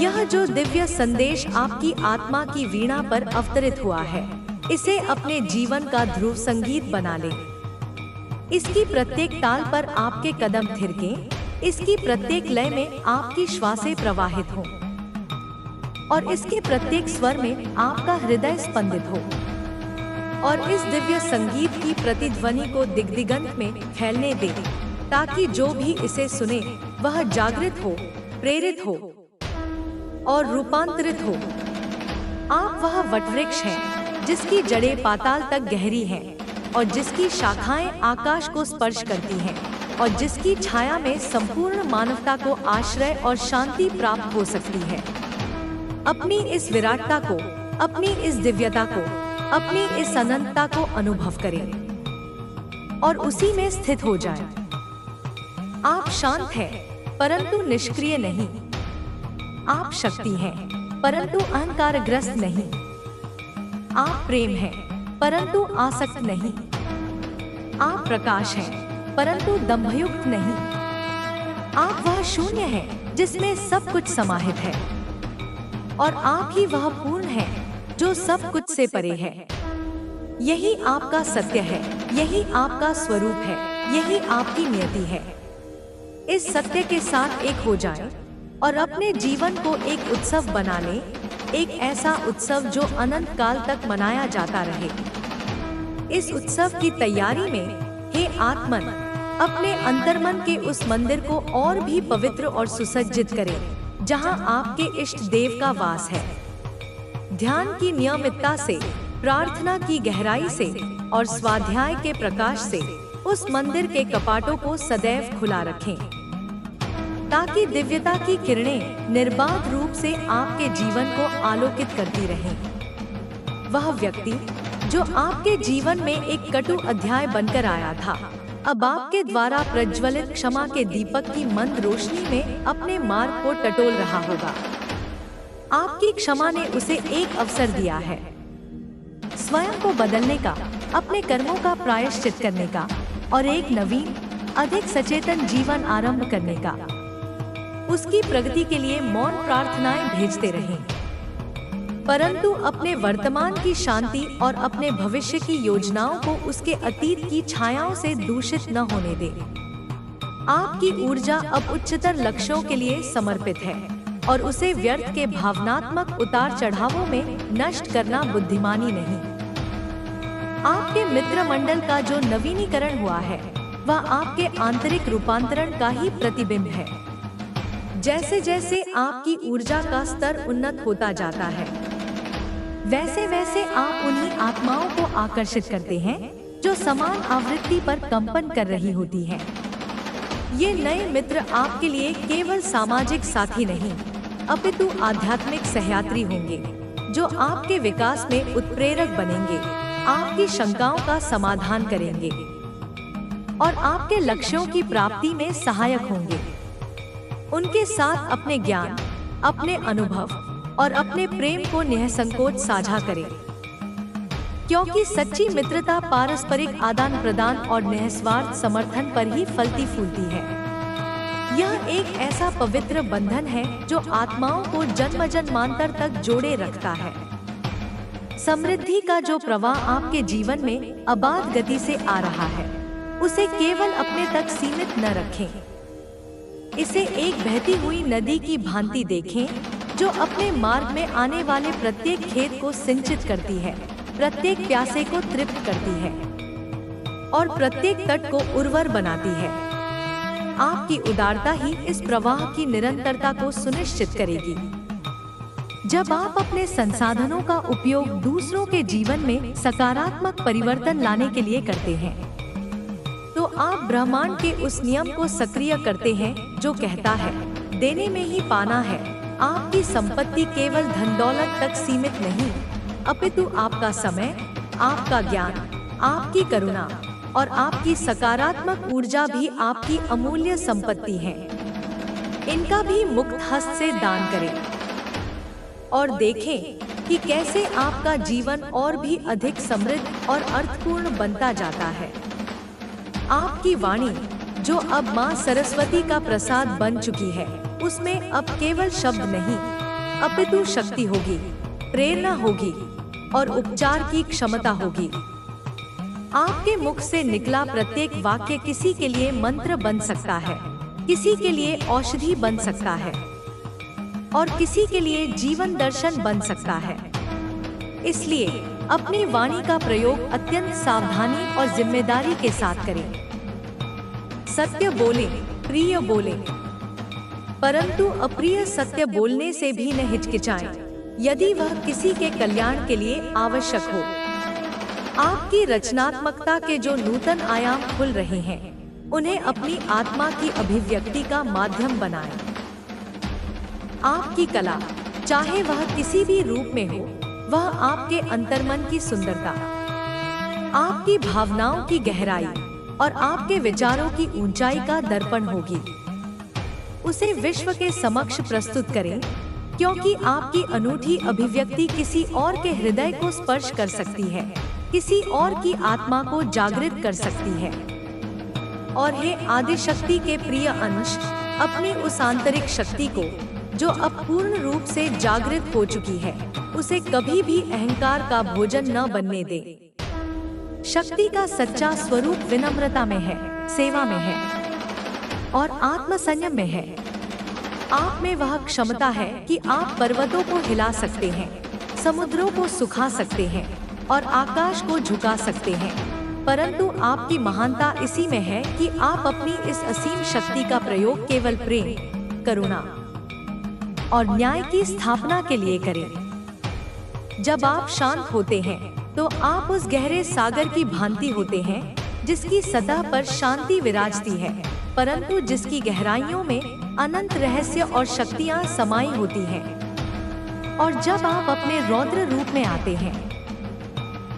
यह जो दिव्य संदेश आपकी आत्मा की वीणा पर अवतरित हुआ है, इसे अपने जीवन का ध्रुव संगीत बना लें। इसकी प्रत्येक ताल पर आपके कदम थिरकें, इसकी प्रत्येक लय में आपकी श्वासें प्रवाहित हों और इसके प्रत्येक स्वर में आपका हृदय स्पंदित हो। और इस दिव्य संगीत की प्रतिध्वनि को दिग्दिगंत में फैलने दें, ताकि जो भी इसे सुने वह जागृत हो, प्रेरित हो और रूपांतरित हो। आप वह वटवृक्ष हैं जिसकी जड़ें पाताल तक गहरी हैं और जिसकी शाखाएं आकाश को स्पर्श करती हैं और जिसकी छाया में संपूर्ण मानवता को आश्रय और शांति प्राप्त हो सकती है। अपनी इस विराटता को, अपनी इस दिव्यता को, अपनी इस अनंतता को अनुभव करें और उसी में स्थित हो जाएं। आप शांत हैं परंतु निष्क्रिय नहीं। आप शक्ति हैं परंतु अहंकारग्रस्त नहीं। आप प्रेम हैं परंतु आसक्त नहीं। आप प्रकाश हैं परंतु दंभयुक्त नहीं। आप वह शून्य हैं जिसमें सब कुछ समाहित है और आप ही वह पूर्ण है जो सब कुछ से परे है। यही आपका सत्य है, यही आपका स्वरूप है, यही आपकी नियति है। इस सत्य के साथ एक हो जाएं और अपने जीवन को एक उत्सव बना लें, एक ऐसा उत्सव जो अनंत काल तक मनाया जाता रहे। इस उत्सव की तैयारी में हे आत्मन, अपने अंतर्मन के उस मंदिर को और भी पवित्र और सुसज्जित करें जहां आपके इष्ट देव का वास है। ध्यान की नियमितता से, प्रार्थना की गहराई से और स्वाध्याय के प्रकाश से उस मंदिर के कपाटों को सदैव खुला रखें, ताकि दिव्यता की किरणें निर्बाध रूप से आपके जीवन को आलोकित करती रहें। वह व्यक्ति जो आपके जीवन में एक कटु अध्याय बनकर आया था, अब आपके द्वारा प्रज्वलित क्षमा के दीपक की मंद रोशनी में अपने मार्ग को टटोल रहा होगा। आपकी क्षमा ने उसे एक अवसर दिया है स्वयं को बदलने का, अपने कर्मों का प्रायश्चित करने का और एक नवीन, अधिक सचेतन जीवन आरंभ करने का। उसकी प्रगति के लिए मौन प्रार्थनाएं भेजते रहें, परंतु अपने वर्तमान की शांति और अपने भविष्य की योजनाओं को उसके अतीत की छायाओं से दूषित न होने दें। आपकी ऊर्जा अब उच्चतर लक्ष्यों के लिए समर्पित है और उसे व्यर्थ के भावनात्मक उतार चढ़ावों में नष्ट करना बुद्धिमानी नहीं। आपके मित्र मंडल का जो नवीनीकरण हुआ है, वह आपके आंतरिक रूपांतरण का ही प्रतिबिंब है। जैसे जैसे आपकी ऊर्जा का स्तर उन्नत होता जाता है, वैसे वैसे आप उन्हीं आत्माओं को आकर्षित करते हैं जो समान आवृत्ति पर कंपन कर रही होती हैं। ये नए मित्र आपके लिए केवल सामाजिक साथी नहीं, अपितु आध्यात्मिक सहयात्री होंगे, जो आपके विकास में उत्प्रेरक बनेंगे, आपकी शंकाओं का समाधान करेंगे और आपके लक्ष्यों की प्राप्ति में सहायक होंगे। उनके साथ अपने ज्ञान, अपने अनुभव और अपने प्रेम को निःसंकोच साझा करें, क्योंकि सच्ची मित्रता पारस्परिक आदान प्रदान और निस्वार्थ समर्थन पर ही फलती फूलती है। यह एक ऐसा पवित्र बंधन है जो आत्माओं को जन्म जन्मांतर तक जोड़े रखता है। समृद्धि का जो प्रवाह आपके जीवन में अबाध गति से आ रहा है, उसे केवल अपने तक सीमित न रखें। इसे एक बहती हुई नदी की भांति देखें, जो अपने मार्ग में आने वाले प्रत्येक खेत को सिंचित करती है, प्रत्येक प्यासे को तृप्त करती है और प्रत्येक तट को उर्वर बनाती है। आपकी उदारता ही इस प्रवाह की निरंतरता को सुनिश्चित करेगी। जब आप अपने संसाधनों का उपयोग दूसरों के जीवन में सकारात्मक परिवर्तन लाने के लिए करते हैं, तो आप ब्रह्मांड के उस नियम को सक्रिय करते हैं जो कहता है, देने में ही पाना है। आपकी संपत्ति केवल धन दौलत तक सीमित नहीं, अपितु आपका समय, आपका ज्ञान, आपकी करुणा और आपकी सकारात्मक ऊर्जा भी आपकी अमूल्य संपत्ति है। इनका भी मुक्त हस्त से दान करें और देखें कि कैसे आपका जीवन और भी अधिक समृद्ध और अर्थपूर्ण बनता जाता है। आपकी वाणी, जो अब मां सरस्वती का प्रसाद बन चुकी है, उसमें अब केवल शब्द नहीं, अपितु शक्ति होगी, प्रेरणा होगी और उपचार की क्षमता होगी। आपके मुख से निकला प्रत्येक वाक्य किसी के लिए मंत्र बन सकता है, किसी के लिए औषधि बन सकता है और किसी के लिए जीवन दर्शन बन सकता है। इसलिए अपनी वाणी का प्रयोग अत्यंत सावधानी और जिम्मेदारी के साथ करें। सत्य बोलें, प्रिय बोलें, परंतु अप्रिय सत्य बोलने से भी न हिचकिचाएं, यदि वह किसी के कल्याण के लिए आवश्यक हो। आपकी रचनात्मकता के जो नूतन आयाम खुल रहे हैं, उन्हें अपनी आत्मा की अभिव्यक्ति का माध्यम बनाएं। आपकी कला, चाहे वह किसी भी रूप में हो, वह आपके अंतर्मन की सुंदरता, आपकी भावनाओं की गहराई और आपके विचारों की ऊंचाई का दर्पण होगी। उसे विश्व के समक्ष प्रस्तुत करें, क्योंकि आपकी अनूठी अभिव्यक्ति किसी और के हृदय को स्पर्श कर सकती है, किसी और की आत्मा को जागृत कर सकती है। और हे आदिशक्ति के प्रिय अंश, अपनी उस आंतरिक शक्ति को, जो अब पूर्ण रूप से जागृत हो चुकी है, उसे कभी भी अहंकार का भोजन न बनने दे। शक्ति का सच्चा स्वरूप विनम्रता में है, सेवा में है और आत्मसंयम में है। आप में वह क्षमता है कि आप पर्वतों को हिला सकते हैं, समुद्रों को सुखा सकते हैं और आकाश को झुका सकते हैं, परंतु आपकी महानता इसी में है कि आप अपनी इस असीम शक्ति का प्रयोग केवल प्रेम, करुणा और न्याय की स्थापना के लिए करें। जब आप शांत होते हैं तो आप उस गहरे सागर की भांति होते हैं, जिसकी सतह पर शांति विराजती है, परंतु जिसकी गहराइयों में अनंत रहस्य और शक्तियां समाई होती हैं। और जब आप अपने रौद्र रूप में आते हैं,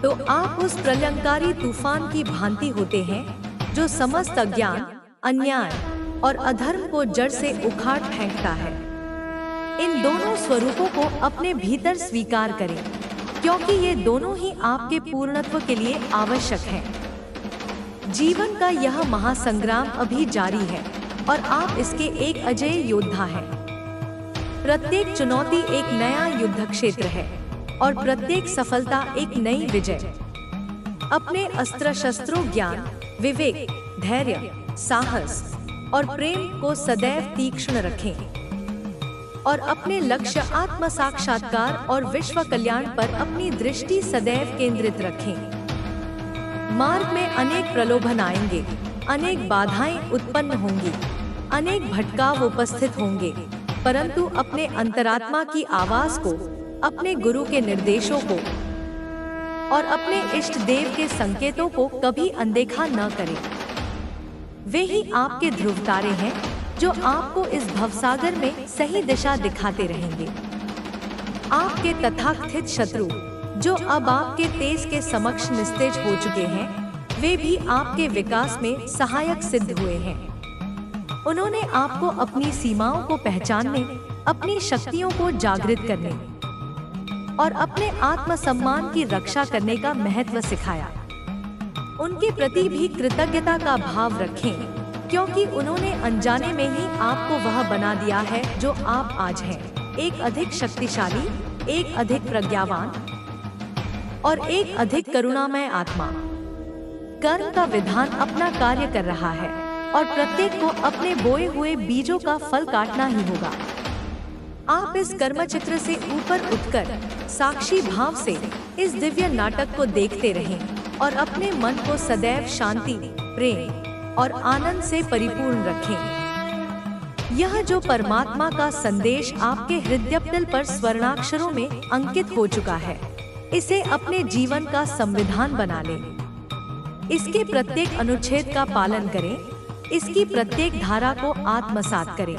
तो आप उस प्रलयंकारी तूफान की भांति होते हैं, जो समस्त अज्ञान, अन्याय और अधर्म को जड़ से उखाड़ फेंकता है। इन दोनों स्वरूपों को अपने भीतर स्वीकार करें, क्योंकि ये दोनों ही आपके पूर्णत्व के लिए आवश्यक हैं। जीवन का यह महासंग्राम अभी जारी है और आप इसके एक अजेय योद्धा हैं। प्रत्येक चुनौती एक नया युद्ध क्षेत्र है और प्रत्येक सफलता एक नई विजय। अपने अस्त्र शस्त्रों ज्ञान, विवेक, धैर्य, साहस और प्रेम को सदैव तीक्ष्ण रखें और अपने लक्ष्य आत्म साक्षात्कार और विश्व कल्याण पर अपनी दृष्टि सदैव केंद्रित रखें। मार्ग में अनेक प्रलोभन आएंगे, अनेक बाधाएं उत्पन्न होंगी, अनेक भटकाव उपस्थित होंगे, परंतु अपने अंतरात्मा की आवाज को, अपने गुरु के निर्देशों को और अपने इष्ट देव के संकेतों को कभी अनदेखा न करें। वे ही आपके ध्रुव तारे हैं, जो आपको इस भवसागर में सही दिशा दिखाते रहेंगे। आपके तथाकथित शत्रु, जो अब आपके तेज के समक्ष निस्तेज हो चुके हैं, वे भी आपके विकास में सहायक सिद्ध हुए हैं। उन्होंने आपको अपनी सीमाओं को पहचानने, अपनी शक्तियों को जागृत करने और अपने आत्मसम्मान की रक्षा करने का महत्व सिखाया। उनके प्रति भी कृतज्ञता का भाव रखें, क्योंकि उन्होंने अनजाने में ही आपको वह बना दिया है जो आप आज हैं। एक अधिक शक्तिशाली, एक अधिक प्रज्ञावान और एक अधिक करुणामय आत्मा। कर्म का विधान अपना कार्य कर रहा है और प्रत्येक को अपने बोए हुए बीजों का फल काटना ही होगा। आप इस कर्मचित्र से ऊपर उठकर साक्षी भाव से इस दिव्य नाटक को देखते रहें और अपने मन को सदैव शांति, प्रेम और आनंद से परिपूर्ण रखें। यह जो परमात्मा का संदेश आपके हृदय पर स्वर्णाक्षरों में अंकित हो चुका है, इसे अपने जीवन का संविधान बना लें। इसके प्रत्येक अनुच्छेद का पालन करें, इसकी प्रत्येक धारा को आत्मसात करें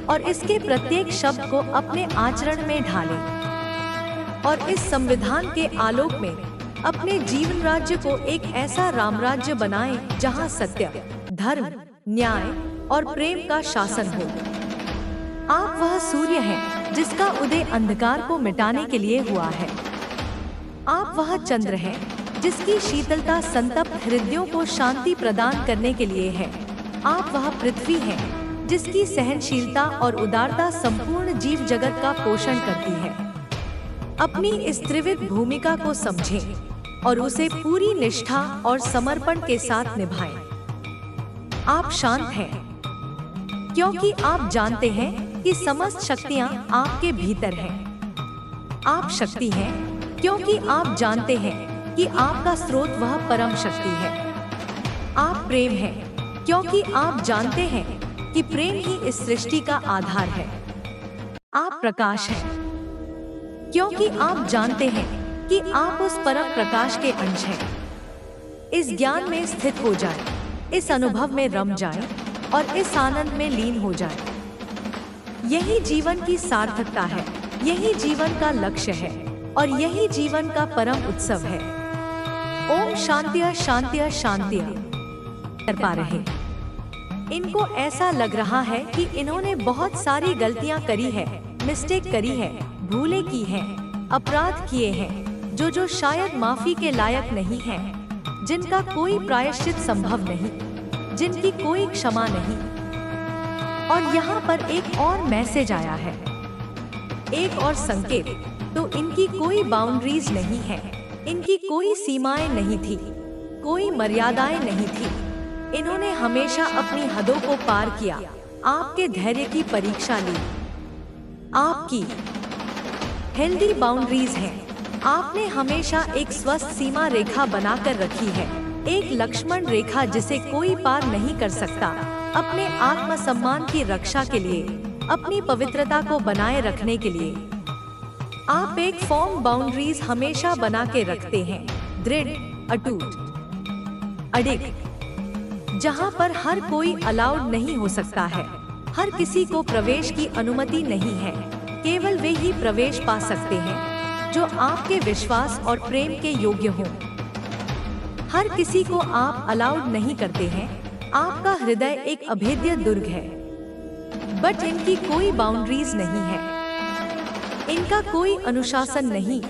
और इसके प्रत्येक शब्द को अपने आचरण में ढालें और इस संविधान के आलोक में अपने जीवन राज्य को एक ऐसा रामराज्य बनाएं, जहां सत्य, धर्म, न्याय और प्रेम का शासन हो। आप वह सूर्य हैं जिसका उदय अंधकार को मिटाने के लिए हुआ है। आप वह चंद्र हैं जिसकी शीतलता संतप्त हृदयों को शांति प्रदान करने के लिए है। आप वह पृथ्वी हैं जिसकी सहनशीलता और उदारता संपूर्ण जीव जगत का पोषण करती है। अपनी इस त्रिविध भूमिका को समझें और उसे पूरी निष्ठा और समर्पण के साथ निभाएं। आप शांत हैं क्योंकि आप जानते हैं कि समस्त शक्तियां आपके भीतर हैं। आप शक्ति हैं क्योंकि आप जानते हैं कि आपका स्रोत वह परम शक्ति है। आप प्रेम हैं क्योंकि आप जानते हैं कि प्रेम ही इस सृष्टि का आधार है। आप प्रकाश हैं क्योंकि आप जानते हैं कि आप उस परम प्रकाश के अंश हैं। इस ज्ञान में स्थित हो जाएं, इस अनुभव में रम जाएं और इस आनंद में लीन हो जाएं। यही जीवन की सार्थकता है, यही जीवन का लक्ष्य है और यही जीवन का परम उत्सव है। ओम शांति शांति शांति। कर पा रहे इनको ऐसा लग रहा है कि इन्होंने बहुत सारी गलतियां करी है, मिस्टेक करी है, भूलें की हैं, अपराध किए हैं जो शायद माफी के लायक नहीं हैं, जिनका कोई प्रायश्चित संभव नहीं, जिनकी कोई क्षमा नहीं। और यहाँ पर एक और मैसेज आया है, एक और संकेत। तो इनकी कोई बाउंड्रीज नहीं है, इनकी कोई सीमाएं नहीं थी, कोई मर्यादाएं नहीं थी। इन्होंने हमेशा अपनी हदों को पार किया, आपके धैर्य की परीक्षा ली। आपकी हेल्दी बाउंड्रीज हैं। आपने हमेशा एक स्वस्थ सीमा रेखा बनाकर रखी है, एक लक्ष्मण रेखा जिसे कोई पार नहीं कर सकता। अपने आत्मसम्मान की रक्षा के लिए, अपनी पवित्रता को बनाए रखने के लिए आप एक फॉर्म बाउंड्रीज हमेशा बना के रखते हैं, दृढ़, अटूट, अडिग, जहां पर हर कोई अलाउड नहीं हो सकता है। हर किसी को प्रवेश की अनुमति नहीं है, केवल वे ही प्रवेश पा सकते हैं जो आपके विश्वास और प्रेम के योग्य हों। हर किसी को आप अलाउड नहीं करते हैं। आपका हृदय एक अभेद्य दुर्ग है, बट इनकी कोई बाउंड्रीज नहीं है, इनका कोई अनुशासन नहीं,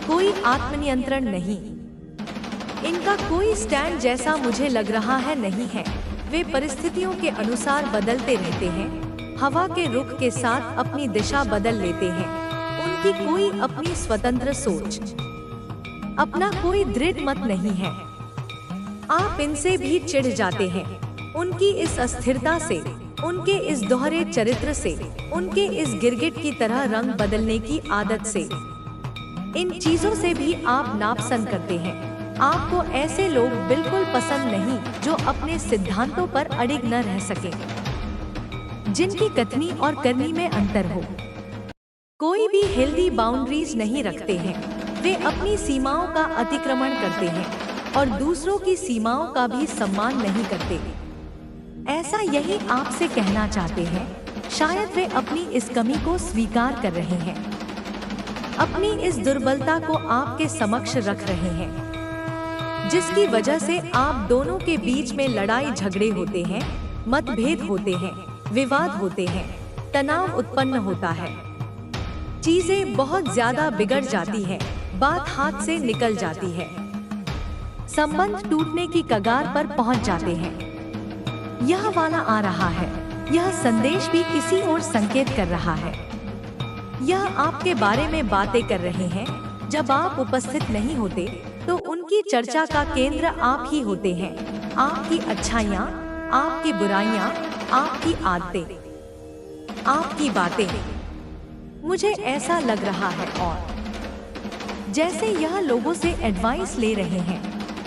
कोई आत्मनियंत्रण नहीं, इनका कोई स्टैंड जैसा मुझे लग रहा है नहीं है। वे परिस्थितियों के अनुसार बदलते रहते हैं, हवा के रुख के साथ अपनी दिशा बदल लेते हैं। उनकी कोई अपनी स्वतंत्र सोच, अपना कोई दृढ़ मत नहीं है। आप इनसे भी चिढ़ जाते हैं, उनकी इस अस्थिरता से, उनके इस दोहरे चरित्र से, उनके इस गिरगिट की तरह रंग बदलने की आदत से। इन चीजों से भी आप नापसंद करते हैं। आपको ऐसे लोग बिल्कुल पसंद नहीं जो अपने सिद्धांतों पर अडिग न रह सके, जिनकी कथनी और करनी में अंतर हो। कोई भी हेल्दी बाउंड्रीज नहीं रखते हैं। वे अपनी सीमाओं का अतिक्रमण करते हैं और दूसरों की सीमाओं का भी सम्मान नहीं करते। ऐसा यही आपसे कहना चाहते हैं। शायद वे अपनी इस कमी को स्वीकार कर रहे हैं, अपनी इस दुर्बलता को आपके समक्ष रख रहे हैं, जिसकी वजह से आप दोनों के बीच में लड़ाई झगड़े होते हैं, मतभेद होते हैं, विवाद होते हैं, तनाव उत्पन्न होता है, चीजें बहुत ज्यादा बिगड़ जाती हैं, बात हाथ से निकल जाती है, संबंध टूटने की कगार पर पहुंच जाते हैं। यह वाला आ रहा है, यह संदेश भी इसी ओर संकेत कर रहा है। यह आपके बारे में बातें कर रहे हैं। जब आप उपस्थित नहीं होते तो उनकी चर्चा का केंद्र आप ही होते हैं। आपकी अच्छाइयाँ, आपकी बुराइयाँ, आपकी आदतें, आपकी बातें। मुझे ऐसा लग रहा है और जैसे यह लोगों से एडवाइस ले रहे हैं,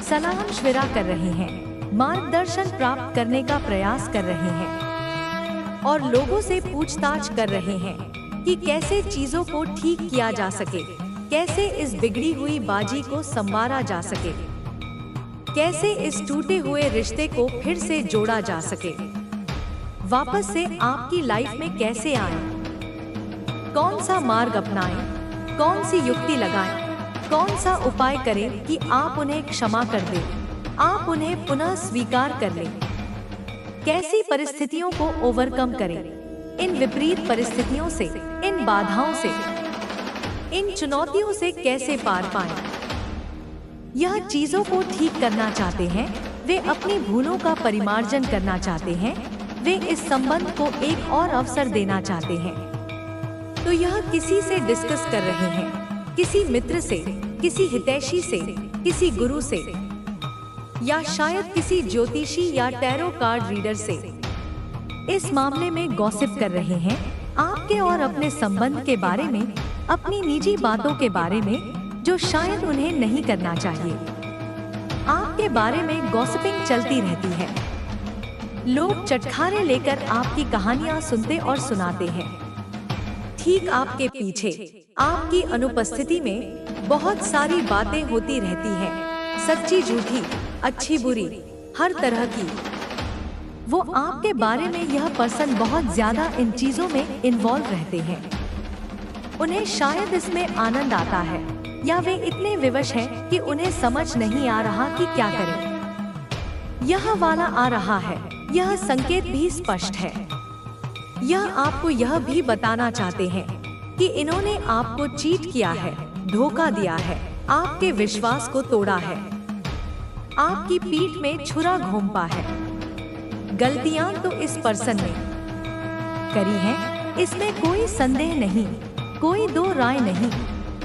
सलाह मशविरा कर रहे हैं, मार्गदर्शन प्राप्त करने का प्रयास कर रहे हैं और लोगों से पूछताछ कर रहे हैं कि कैसे चीजों को ठीक किया जा सके, कैसे इस बिगड़ी हुई बाजी को संवारा जा सके, कैसे इस टूटे हुए रिश्ते को फिर से जोड़ा जा सके, वापस से आपकी लाइफ में कैसे आए, कौन सा मार्ग अपनाएं, कौन सी युक्ति लगाएं, कौन सा उपाय करें कि आप उन्हें क्षमा कर दें, आप उन्हें पुनः स्वीकार कर लें, कैसी परिस्थितियों को ओवरकम करें, इन विपरीत परिस्थितियों से, इन बाधाओं से, इन चुनौतियों से कैसे पार पाएं। यह चीजों को ठीक करना चाहते हैं, वे अपनी भूलों का परिमार्जन करना चाहते हैं, वे इस संबंध को एक और अवसर देना चाहते हैं। तो यह किसी से डिस्कस कर रहे हैं, किसी मित्र से, किसी हितैषी से, किसी गुरु से, या शायद किसी ज्योतिषी या टैरो कार्ड रीडर से। इस मामले में गॉसिप कर रहे हैं आपके और अपने संबंध के बारे में, अपनी निजी बातों के बारे में जो शायद उन्हें नहीं करना चाहिए। आपके बारे में गॉसिपिंग चलती रहती है। लोग चटखारे लेकर आपकी कहानियां सुनते और सुनाते हैं। ठीक आपके पीछे, आपकी अनुपस्थिति में बहुत सारी बातें होती रहती हैं, सच्ची झूठी, अच्छी बुरी, हर तरह की। वो आपके बारे में, यह पर्सन बहुत ज्यादा इन चीजों में इन्वॉल्व रहते हैं। उन्हें शायद इसमें आनंद आता है, या वे इतने विवश हैं कि उन्हें समझ नहीं आ रहा कि क्या करें। यह वाला आ रहा है, यह संकेत भी स्पष्ट है। यह आपको यह भी बताना चाहते हैं कि इन्होंने आपको चीट किया है, धोखा दिया है, आपके विश्वास को तोड़ा है, आपकी पीठ में छुरा घोंपा है। गलतियां तो इस पर्सन ने करी हैं, इसमें कोई संदेह नहीं, कोई दो राय नहीं।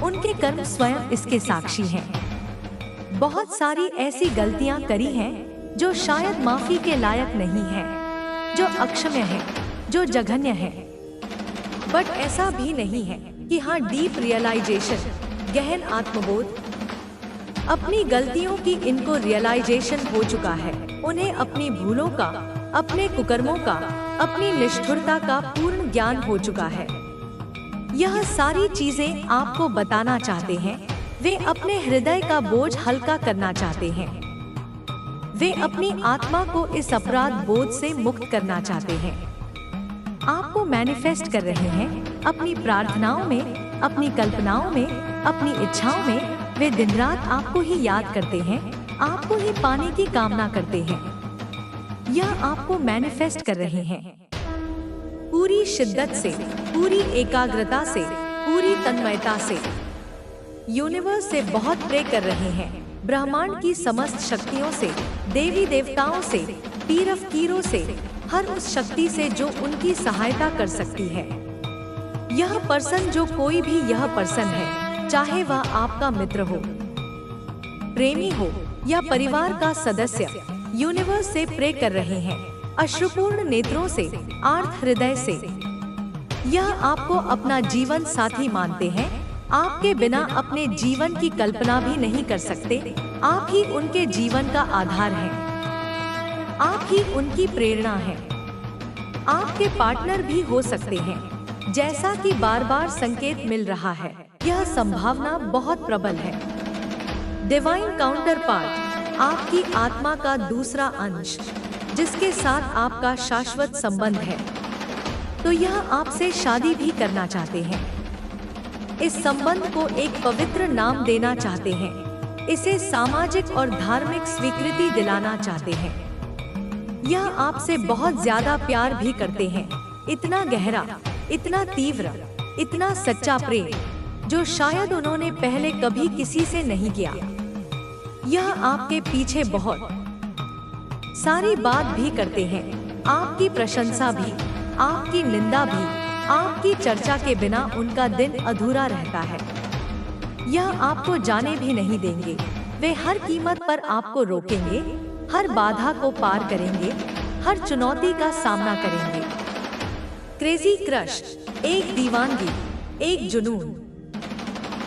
उनके कर्म स्वयं इसके साक्षी हैं। बहुत सारी ऐसी गलतियां करी हैं जो शायद माफी के लायक नहीं है, जो अक्षम्य है, जो जघन्य है। बट ऐसा भी नहीं है कि हाँ, डीप रियलाइजेशन, गहन आत्मबोध, अपनी गलतियों की इनको रियलाइजेशन हो चुका है। उन्हें अपनी भूलों का, अपने कुकर्मों का, अपनी निष्ठुरता का पूर्ण ज्ञान हो चुका है। यह सारी चीजें आपको बताना चाहते हैं। वे अपने हृदय का बोझ हल्का करना चाहते हैं। वे अपनी आत्मा को इस अपराध बोझ से मुक्त करना चाहते हैं। आपको मैनिफेस्ट कर रहे हैं अपनी प्रार्थनाओं में, अपनी कल्पनाओं में, अपनी इच्छाओं में। वे दिन रात आपको ही याद करते हैं, आपको ही पाने की कामना करते हैं। यह आपको मैनिफेस्ट कर रहे हैं पूरी शिद्दत से, पूरी एकाग्रता से, पूरी तन्मयता से। यूनिवर्स से बहुत प्रे कर रहे हैं, ब्रह्मांड की समस्त शक्तियों से, देवी देवताओं से, पीर फकीरों से, हर उस शक्ति से जो उनकी सहायता कर सकती है। यह पर्सन, जो कोई भी यह पर्सन है, चाहे वह आपका मित्र हो, प्रेमी हो या परिवार का सदस्य, यूनिवर्स से प्रे कर रहे हैं अश्रुपूर्ण नेत्रों से, आर्त हृदय से। यह आपको अपना जीवन साथी मानते हैं। आपके बिना अपने जीवन की कल्पना भी नहीं कर सकते। आप ही उनके जीवन का आधार हैं। आप ही उनकी प्रेरणा हैं। आपके पार्टनर भी हो सकते हैं, जैसा कि बार बार संकेत मिल रहा है। यह संभावना बहुत प्रबल है। डिवाइन काउंटर पार्ट, आपकी आत्मा का दूसरा अंश, जिसके साथ आपका शाश्वत संबंध है, तो यह आपसे शादी भी करना चाहते हैं। इस संबंध को एक पवित्र नाम देना चाहते हैं। इसे सामाजिक और धार्मिक स्वीकृति दिलाना चाहते हैं। यह आपसे बहुत ज्यादा प्यार भी करते हैं, इतना गहरा, इतना तीव्र, इतना सच्चा प्रेम, जो शायद उन्होंने पहले कभी किसी से नहीं किया। यह आपके पीछे बहुत सारी बात भी करते हैं, आपकी प्रशंसा भी, आपकी निंदा भी। आपकी चर्चा के बिना उनका दिन अधूरा रहता है। यह आपको जाने भी नहीं देंगे। वे हर कीमत पर आपको रोकेंगे, हर बाधा को पार करेंगे, हर चुनौती का सामना करेंगे। क्रेजी क्रश, एक दीवानगी, एक जुनून,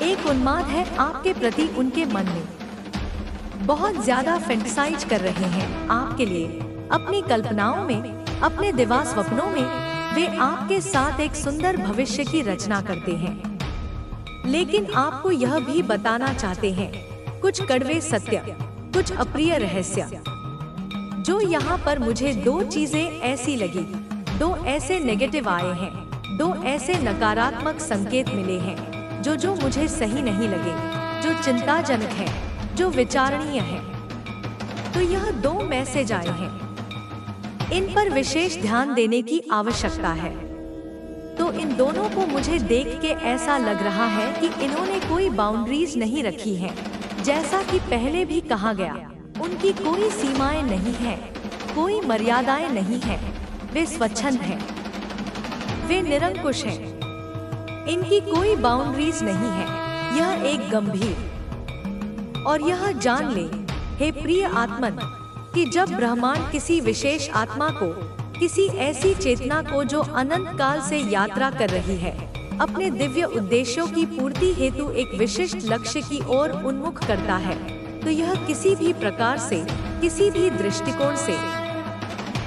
एक उन्माद है आपके प्रति उनके मन में। बहुत ज्यादा फैंटेसाइज कर रहे हैं आपके लिए। अपनी कल्पनाओं में, अपने दिवा स्वप्नों में वे आपके साथ एक सुंदर भविष्य की रचना करते हैं। लेकिन आपको यह भी बताना चाहते हैं कुछ कड़वे सत्य, कुछ अप्रिय रहस्य। जो यहाँ पर मुझे दो चीजें ऐसी लगी, दो ऐसे नेगेटिव आए हैं, दो ऐसे नकारात्मक संकेत मिले हैं जो मुझे सही नहीं लगे, जो चिंताजनक है, जो विचारणीय है। तो यह दो मैसेज आए हैं, इन पर विशेष ध्यान देने की आवश्यकता है। तो इन दोनों को मुझे देख के ऐसा लग रहा है कि इन्होंने कोई बाउंड्रीज नहीं रखी हैं। जैसा कि पहले भी कहा गया, उनकी कोई सीमाएं नहीं है, कोई मर्यादाएं नहीं है। वे स्वच्छंद हैं, वे निरंकुश हैं, इनकी कोई बाउंड्रीज नहीं है। यह एक गंभीर और यह जान ले हे प्रिय आत्मन कि जब ब्रह्मांड किसी विशेष आत्मा को, किसी ऐसी चेतना को जो अनंत काल से यात्रा कर रही है, अपने दिव्य उद्देश्यों की पूर्ति हेतु एक विशिष्ट लक्ष्य की ओर उन्मुख करता है, तो यह किसी भी प्रकार से, किसी भी दृष्टिकोण से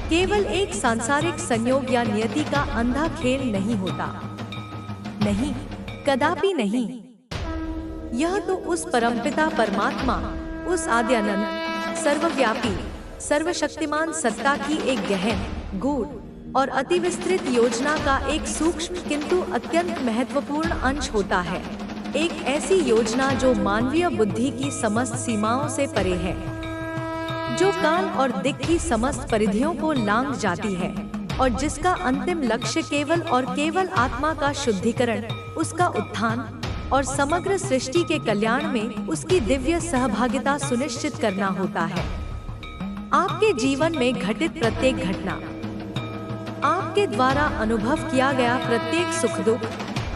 केवल एक सांसारिक संयोग या नियति का अंधा खेल नहीं होता। नहीं, कदापि नहीं। यह तो उस परमपिता परमात्मा, उस आदि अनंत, सर्वव्यापी, सर्वशक्तिमान सत्ता की एक गहन, गूढ़ और अति विस्तृत योजना का एक सूक्ष्म किंतु अत्यंत महत्वपूर्ण अंश होता है। एक ऐसी योजना जो मानवीय बुद्धि की समस्त सीमाओं से परे है, जो काल और दिक् की समस्त परिधियों को लांघ जाती है और जिसका अंतिम लक्ष्य केवल और केवल आत्मा का शुद्धिकरण, उसका उत्थान और समग्र सृष्टि के कल्याण में उसकी दिव्य सहभागिता सुनिश्चित करना होता है। आपके जीवन में घटित प्रत्येक घटना, आपके द्वारा अनुभव किया गया प्रत्येक सुख दुख,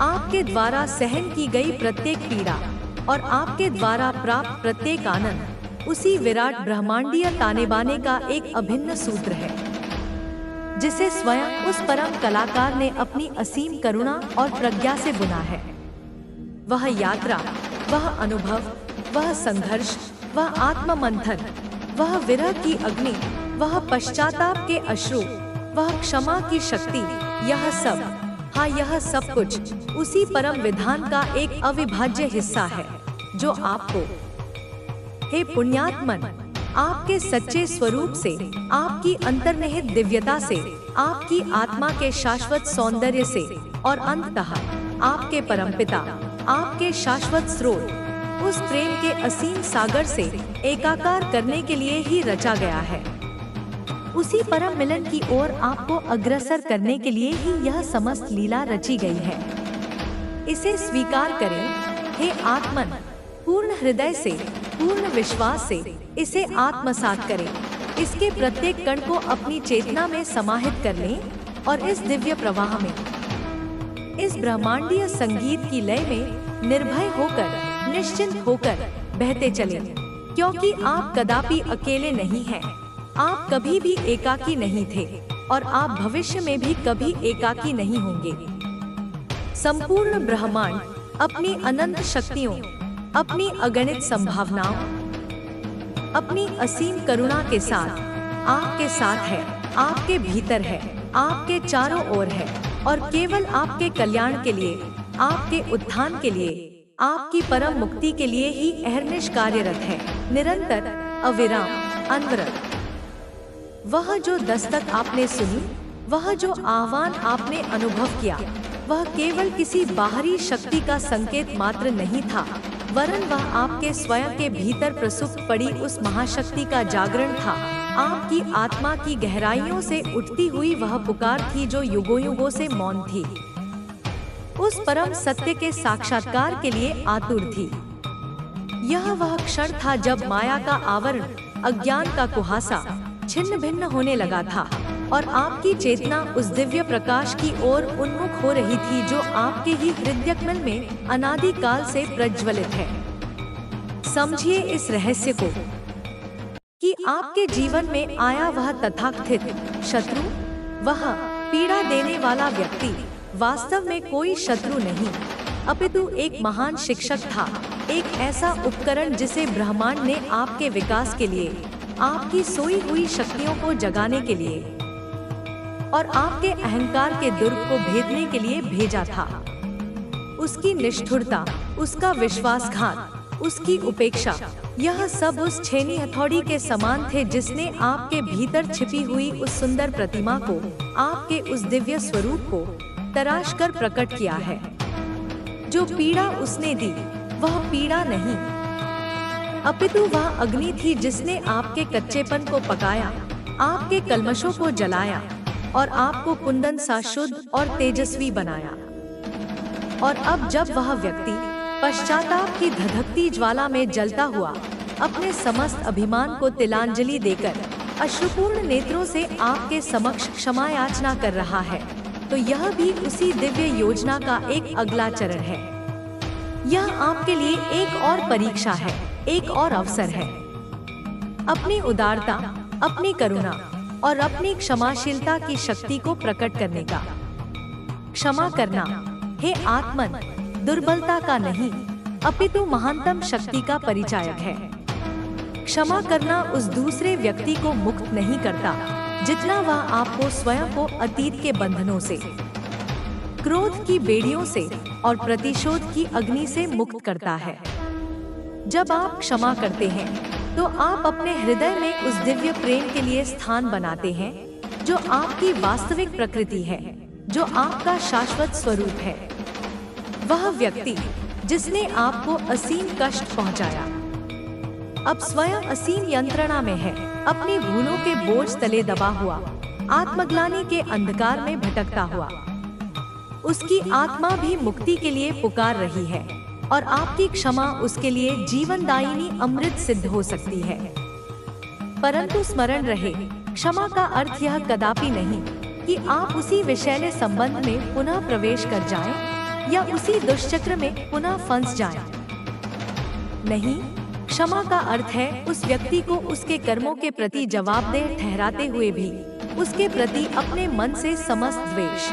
आपके द्वारा सहन की गई प्रत्येक पीड़ा और आपके द्वारा प्राप्त प्रत्येक आनंद उसी विराट ब्रह्मांडीय ताने बाने का एक अभिन्न सूत्र है, जिसे स्वयं उस परम कलाकार ने अपनी असीम करुणा और प्रज्ञा से बुना है। वह यात्रा, वह अनुभव, वह संघर्ष, वह आत्ममंथन, वह विरह की अग्नि, वह पश्चाताप के अश्रु, वह क्षमा की शक्ति, यह सब, हाँ यह सब कुछ उसी परम विधान का एक अविभाज्य हिस्सा है, जो आपको, हे पुण्यात्मन, आपके सच्चे स्वरूप से, आपकी अंतर्निहित दिव्यता से, आपकी आत्मा के शाश्वत सौंदर्य से और अंततः आपके परमपिता, आपके शाश्वत स्रोत, उस प्रेम के असीम सागर से एकाकार करने के लिए ही रचा गया है। उसी परम मिलन की ओर आपको अग्रसर करने के लिए ही यह समस्त लीला रची गई है। इसे स्वीकार करें, हे आत्मन, पूर्ण हृदय से, पूर्ण विश्वास से इसे आत्मसात करें। इसके प्रत्येक कण को अपनी चेतना में समाहित कर लें और इस दिव्य प्रवाह में, इस ब्रह्मांडीय संगीत की लय में निर्भय होकर, निश्चिंत होकर बहते चलें, क्योंकि आप कदापि अकेले नहीं हैं। आप कभी भी एकाकी नहीं थे और आप भविष्य में भी कभी एकाकी नहीं होंगे। संपूर्ण ब्रह्मांड अपनी अनंत शक्तियों, अपनी अगणित संभावनाओं, अपनी असीम करुणा के साथ आपके साथ है, आपके भीतर है, आपके चारों ओर है और केवल आपके कल्याण के लिए, आपके उत्थान के लिए, आपकी परम मुक्ति के लिए ही अहर्निश कार्यरत है, निरंतर, अविराम, अनवरत। वह जो दस्तक आपने सुनी, वह जो आह्वान आपने अनुभव किया, वह केवल किसी बाहरी शक्ति का संकेत मात्र नहीं था, वरन वह आपके स्वयं के भीतर प्रसुप्त पड़ी उस महाशक्ति का जागरण था। आपकी आत्मा की गहराइयों से उठती हुई वह पुकार थी जो युगों युगों से मौन थी, उस परम सत्य के साक्षात्कार के लिए आतुर थी। यह वह क्षण था जब माया का आवरण, अज्ञान का कुहासा छिन्न भिन्न होने लगा था और आपकी चेतना उस दिव्य प्रकाश की ओर उन्मुख हो रही थी जो आपके ही हृदयकमल में अनादि काल से प्रज्वलित है। समझिए इस रहस्य को कि आपके जीवन में आया वह तथाकथित शत्रु, वह पीड़ा देने वाला व्यक्ति वास्तव में कोई शत्रु नहीं, अपितु एक महान शिक्षक था, एक ऐसा उपकरण जिसे ब्रह्मांड ने आपके विकास के लिए, आपकी सोई हुई शक्तियों को जगाने के लिए और आपके अहंकार के दुर्ग को भेदने के लिए भेजा था। उसकी निष्ठुरता, उसका विश्वासघात, उसकी उपेक्षा, यह सब उस छेनी हथौड़ी के समान थे जिसने आपके भीतर छिपी हुई उस सुंदर प्रतिमा को, आपके उस दिव्य स्वरूप को तराश कर प्रकट किया है। जो पीड़ा उसने दी, वह पीड़ा नहीं, अपितु वह अग्नि थी जिसने आपके कच्चेपन को पकाया, आपके कल्मशों को जलाया और आपको कुंदन सा शुद्ध और तेजस्वी बनाया। और अब जब वह व्यक्ति पश्चाताप की धधकती ज्वाला में जलता हुआ अपने समस्त अभिमान को तिलांजलि देकर अश्रुपूर्ण नेत्रों से आपके समक्ष क्षमा याचना कर रहा है, तो यह भी उसी दिव्य योजना का एक अगला चरण है। यह आपके लिए एक और परीक्षा है, एक और अवसर है अपनी उदारता, अपनी करुणा और अपनी क्षमाशीलता की शक्ति को प्रकट करने का। क्षमा करना, हे आत्मन, दुर्बलता का नहीं अपितु महानतम शक्ति का परिचायक है। क्षमा करना उस दूसरे व्यक्ति को मुक्त नहीं करता जितना वह आपको स्वयं को अतीत के बंधनों से, क्रोध की बेड़ियों से और प्रतिशोध की अग्नि से मुक्त करता है। जब आप क्षमा करते हैं तो आप अपने हृदय में उस दिव्य प्रेम के लिए स्थान बनाते हैं जो आपकी वास्तविक प्रकृति है, जो आपका शाश्वत स्वरूप है। वह व्यक्ति जिसने आपको असीम कष्ट पहुंचाया, अब स्वयं असीम यंत्रणा में है, अपनी भूलों के बोझ तले दबा हुआ, आत्मग्लानि के अंधकार में भटकता हुआ। उसकी आत्मा भी मुक्ति के लिए पुकार रही है और आपकी क्षमा उसके लिए जीवनदायिनी अमृत सिद्ध हो सकती है। परंतु स्मरण रहे, क्षमा का अर्थ यह कदापि नहीं कि आप उसी विषैले संबंध में पुनः प्रवेश कर जाएं या उसी दुष्चक्र में पुनः फंस जाएं। नहीं, क्षमा का अर्थ है उस व्यक्ति को उसके कर्मों के प्रति जवाबदेह ठहराते हुए भी उसके प्रति अपने मन से समस्त द्वेष,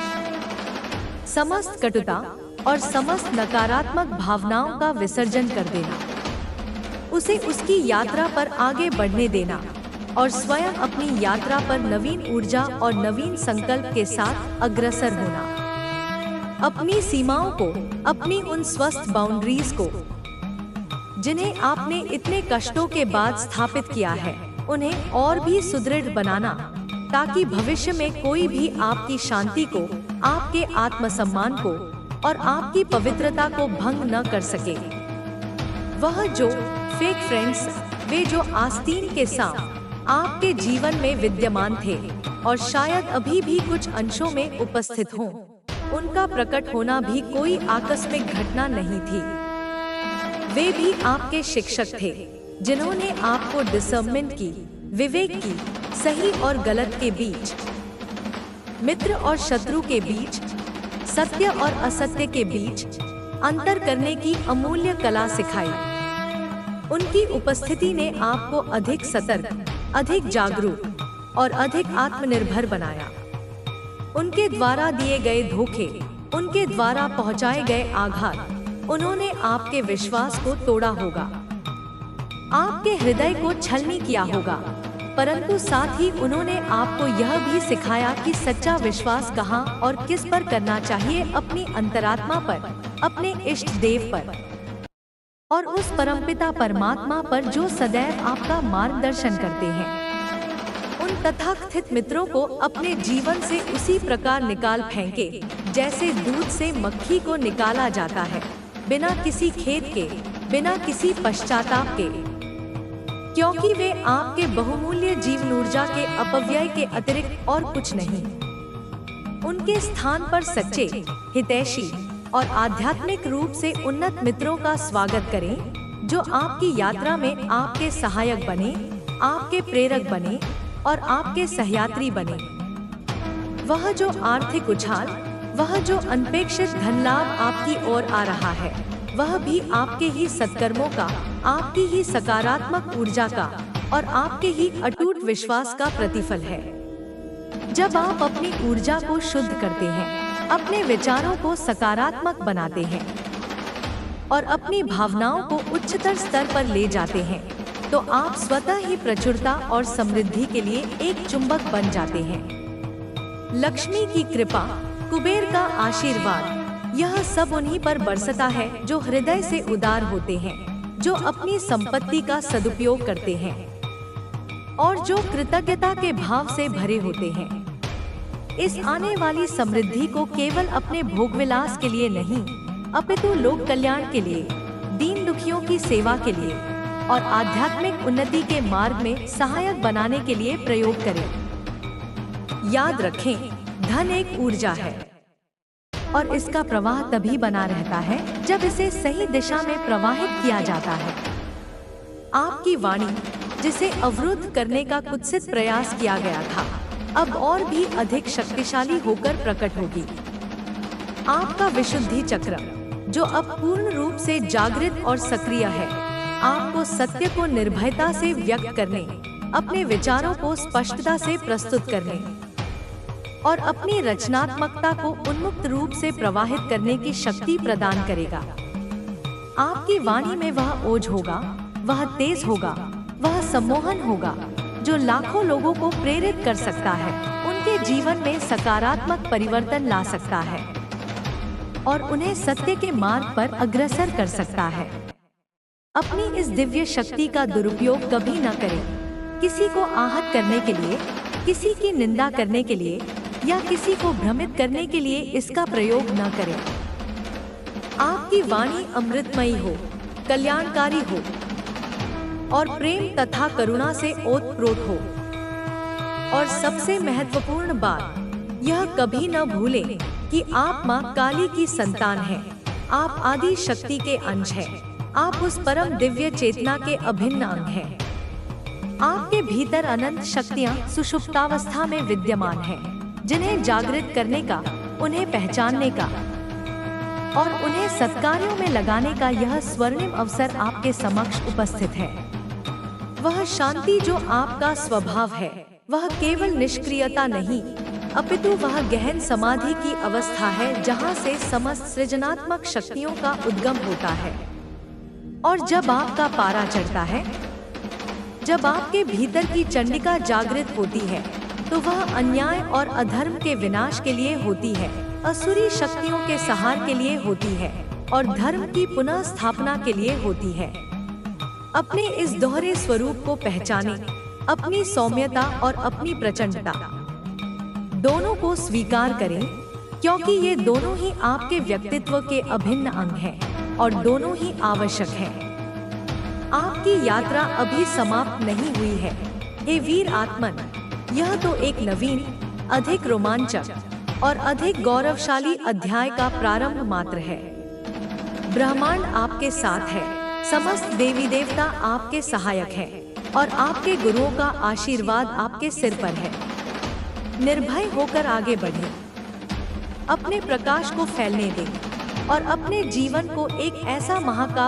समस्त कटुता और समस्त नकारात्मक भावनाओं का विसर्जन कर देना, उसे उसकी यात्रा पर आगे बढ़ने देना और स्वयं अपनी यात्रा पर नवीन ऊर्जा और नवीन संकल्प के साथ अग्रसर होना। अपनी सीमाओं को, अपनी उन स्वस्थ बाउंड्रीज को जिन्हें आपने इतने कष्टों के बाद स्थापित किया है, उन्हें और भी सुदृढ़ बनाना ताकि भविष्य में कोई भी आपकी शांति को, आपके आत्मसम्मान को और आपकी पवित्रता को भंग न कर सके। वह जो फेक फ्रेंड्स, वे जो आस्तीन के सांप आपके जीवन में विद्यमान थे और शायद अभी भी कुछ अंशों में उपस्थित हों, उनका प्रकट होना भी कोई आकस्मिक घटना नहीं थी। वे भी आपके शिक्षक थे जिन्होंने आपको डिसर्नमेंट की, विवेक की, सही और गलत के बीच, मित्र और शत्रु के बीच, सत्य और असत्य के बीच अंतर करने की अमूल्य कला सिखाई। उनकी उपस्थिति ने आपको अधिक सतर्क, अधिक जागरूक और अधिक आत्मनिर्भर बनाया। उनके द्वारा दिए गए धोखे, उनके द्वारा पहुंचाए गए आघात, उन्होंने आपके विश्वास को तोड़ा होगा, आपके हृदय को छलनी किया होगा, परंतु साथ ही उन्होंने आपको यह भी सिखाया कि सच्चा विश्वास कहाँ और किस पर करना चाहिए, अपनी अंतरात्मा पर, अपने इष्ट देव पर और उस परमपिता परमात्मा पर जो सदैव आपका मार्गदर्शन करते हैं। उन तथाकथित मित्रों को अपने जीवन से उसी प्रकार निकाल फेंके जैसे दूध से मक्खी को निकाला जाता है, बिना किसी खेद के, बिना किसी पश्चाताप के, क्योंकि वे आपके बहुमूल्य जीवन ऊर्जा के अपव्यय के अतिरिक्त और कुछ नहीं। उनके स्थान पर सच्चे, हितैषी और आध्यात्मिक रूप से उन्नत मित्रों का स्वागत करें जो आपकी यात्रा में आपके सहायक बने, आपके प्रेरक बने और आपके सहयात्री बने। वह जो आर्थिक उछाल, वह जो अनपेक्षित धन लाभ आपकी ओर आ रहा है, वह भी आपके ही सत्कर्मों का, आपकी ही सकारात्मक ऊर्जा का और आपके ही अटूट विश्वास का प्रतिफल है। जब आप अपनी ऊर्जा को शुद्ध करते हैं, अपने विचारों को सकारात्मक बनाते हैं और अपनी भावनाओं को उच्चतर स्तर पर ले जाते हैं, तो आप स्वतः ही प्रचुरता और समृद्धि के लिए एक चुंबक बन जाते हैं। लक्ष्मी की कृपा, कुबेर का आशीर्वाद, यह सब उन्हीं पर बरसता है जो हृदय से उदार होते हैं, जो अपनी संपत्ति का सदुपयोग करते हैं और जो कृतज्ञता के भाव से भरे होते हैं। इस आने वाली समृद्धि को केवल अपने भोगविलास के लिए नहीं, अपितु लोक कल्याण के लिए, दीन दुखियों की सेवा के लिए और आध्यात्मिक उन्नति के मार्ग में सहायक बनाने के लिए प्रयोग करें। याद रखें, धन एक ऊर्जा है और इसका प्रवाह तभी बना रहता है जब इसे सही दिशा में प्रवाहित किया जाता है। आपकी वाणी, जिसे अवरुद्ध करने का कुत्सित प्रयास किया गया था, अब और भी अधिक शक्तिशाली होकर प्रकट होगी। आपका विशुद्धि चक्र, जो अब पूर्ण रूप से जागृत और सक्रिय है, आपको सत्य को निर्भयता से व्यक्त करने, अपने विचारों को स्पष्टता से प्रस्तुत करने और अपनी रचनात्मकता को उन्मुक्त रूप से प्रवाहित करने की शक्ति प्रदान करेगा। आपकी वाणी में वह ओज होगा, वह तेज होगा, वह सम्मोहन होगा जो लाखों लोगों को प्रेरित कर सकता है, उनके जीवन में सकारात्मक परिवर्तन ला सकता है और उन्हें सत्य के मार्ग पर अग्रसर कर सकता है। अपनी इस दिव्य शक्ति का दुरुपयोग कभी न करें। किसी को आहत करने के लिए, किसी की निंदा करने के लिए या किसी को भ्रमित करने के लिए इसका प्रयोग न करें। आपकी वाणी अमृतमयी हो, कल्याणकारी हो और प्रेम तथा करुणा से ओतप्रोत हो। और सबसे महत्वपूर्ण बात, यह कभी न भूलें कि आप मां काली की संतान हैं। आप आदि शक्ति के अंश हैं। आप उस परम दिव्य चेतना के अभिन्न अंग हैं। आपके भीतर अनंत शक्तियां सुषुप्तावस्था में विद्यमान हैं, जिन्हें जागृत करने का, उन्हें पहचानने का और उन्हें सत्कार्यों में लगाने का यह स्वर्णिम अवसर आपके समक्ष उपस्थित है। वह शांति जो आपका स्वभाव है, वह केवल निष्क्रियता नहीं, अपितु वह गहन समाधि की अवस्था है जहां से समस्त सृजनात्मक शक्तियों का उद्गम होता है। और जब आपका पारा चढ़ता है, जब आपके भीतर की चंडिका जागृत होती है, तो वह अन्याय और अधर्म के विनाश के लिए होती है, असुरी शक्तियों के सहार के लिए होती है और धर्म की पुनः स्थापना के लिए होती है। अपने इस दोहरे स्वरूप को पहचानें, अपनी सौम्यता और अपनी प्रचंडता दोनों को स्वीकार करें, क्योंकि ये दोनों ही आपके व्यक्तित्व के अभिन्न अंग हैं और दोनों ही आवश्यक हैं। आपकी यात्रा अभी समाप्त नहीं हुई है, हे वीर आत्मन। यह तो एक नवीन, अधिक रोमांचक और अधिक गौरवशाली अध्याय का प्रारंभ मात्र है। ब्रह्मांड आपके साथ है, समस्त देवी देवता आपके सहायक हैं और आपके गुरुओं का आशीर्वाद आपके सिर पर है। निर्भय होकर आगे बढ़ें, अपने प्रकाश को फैलने दें और अपने जीवन को एक ऐसा महाकाव्य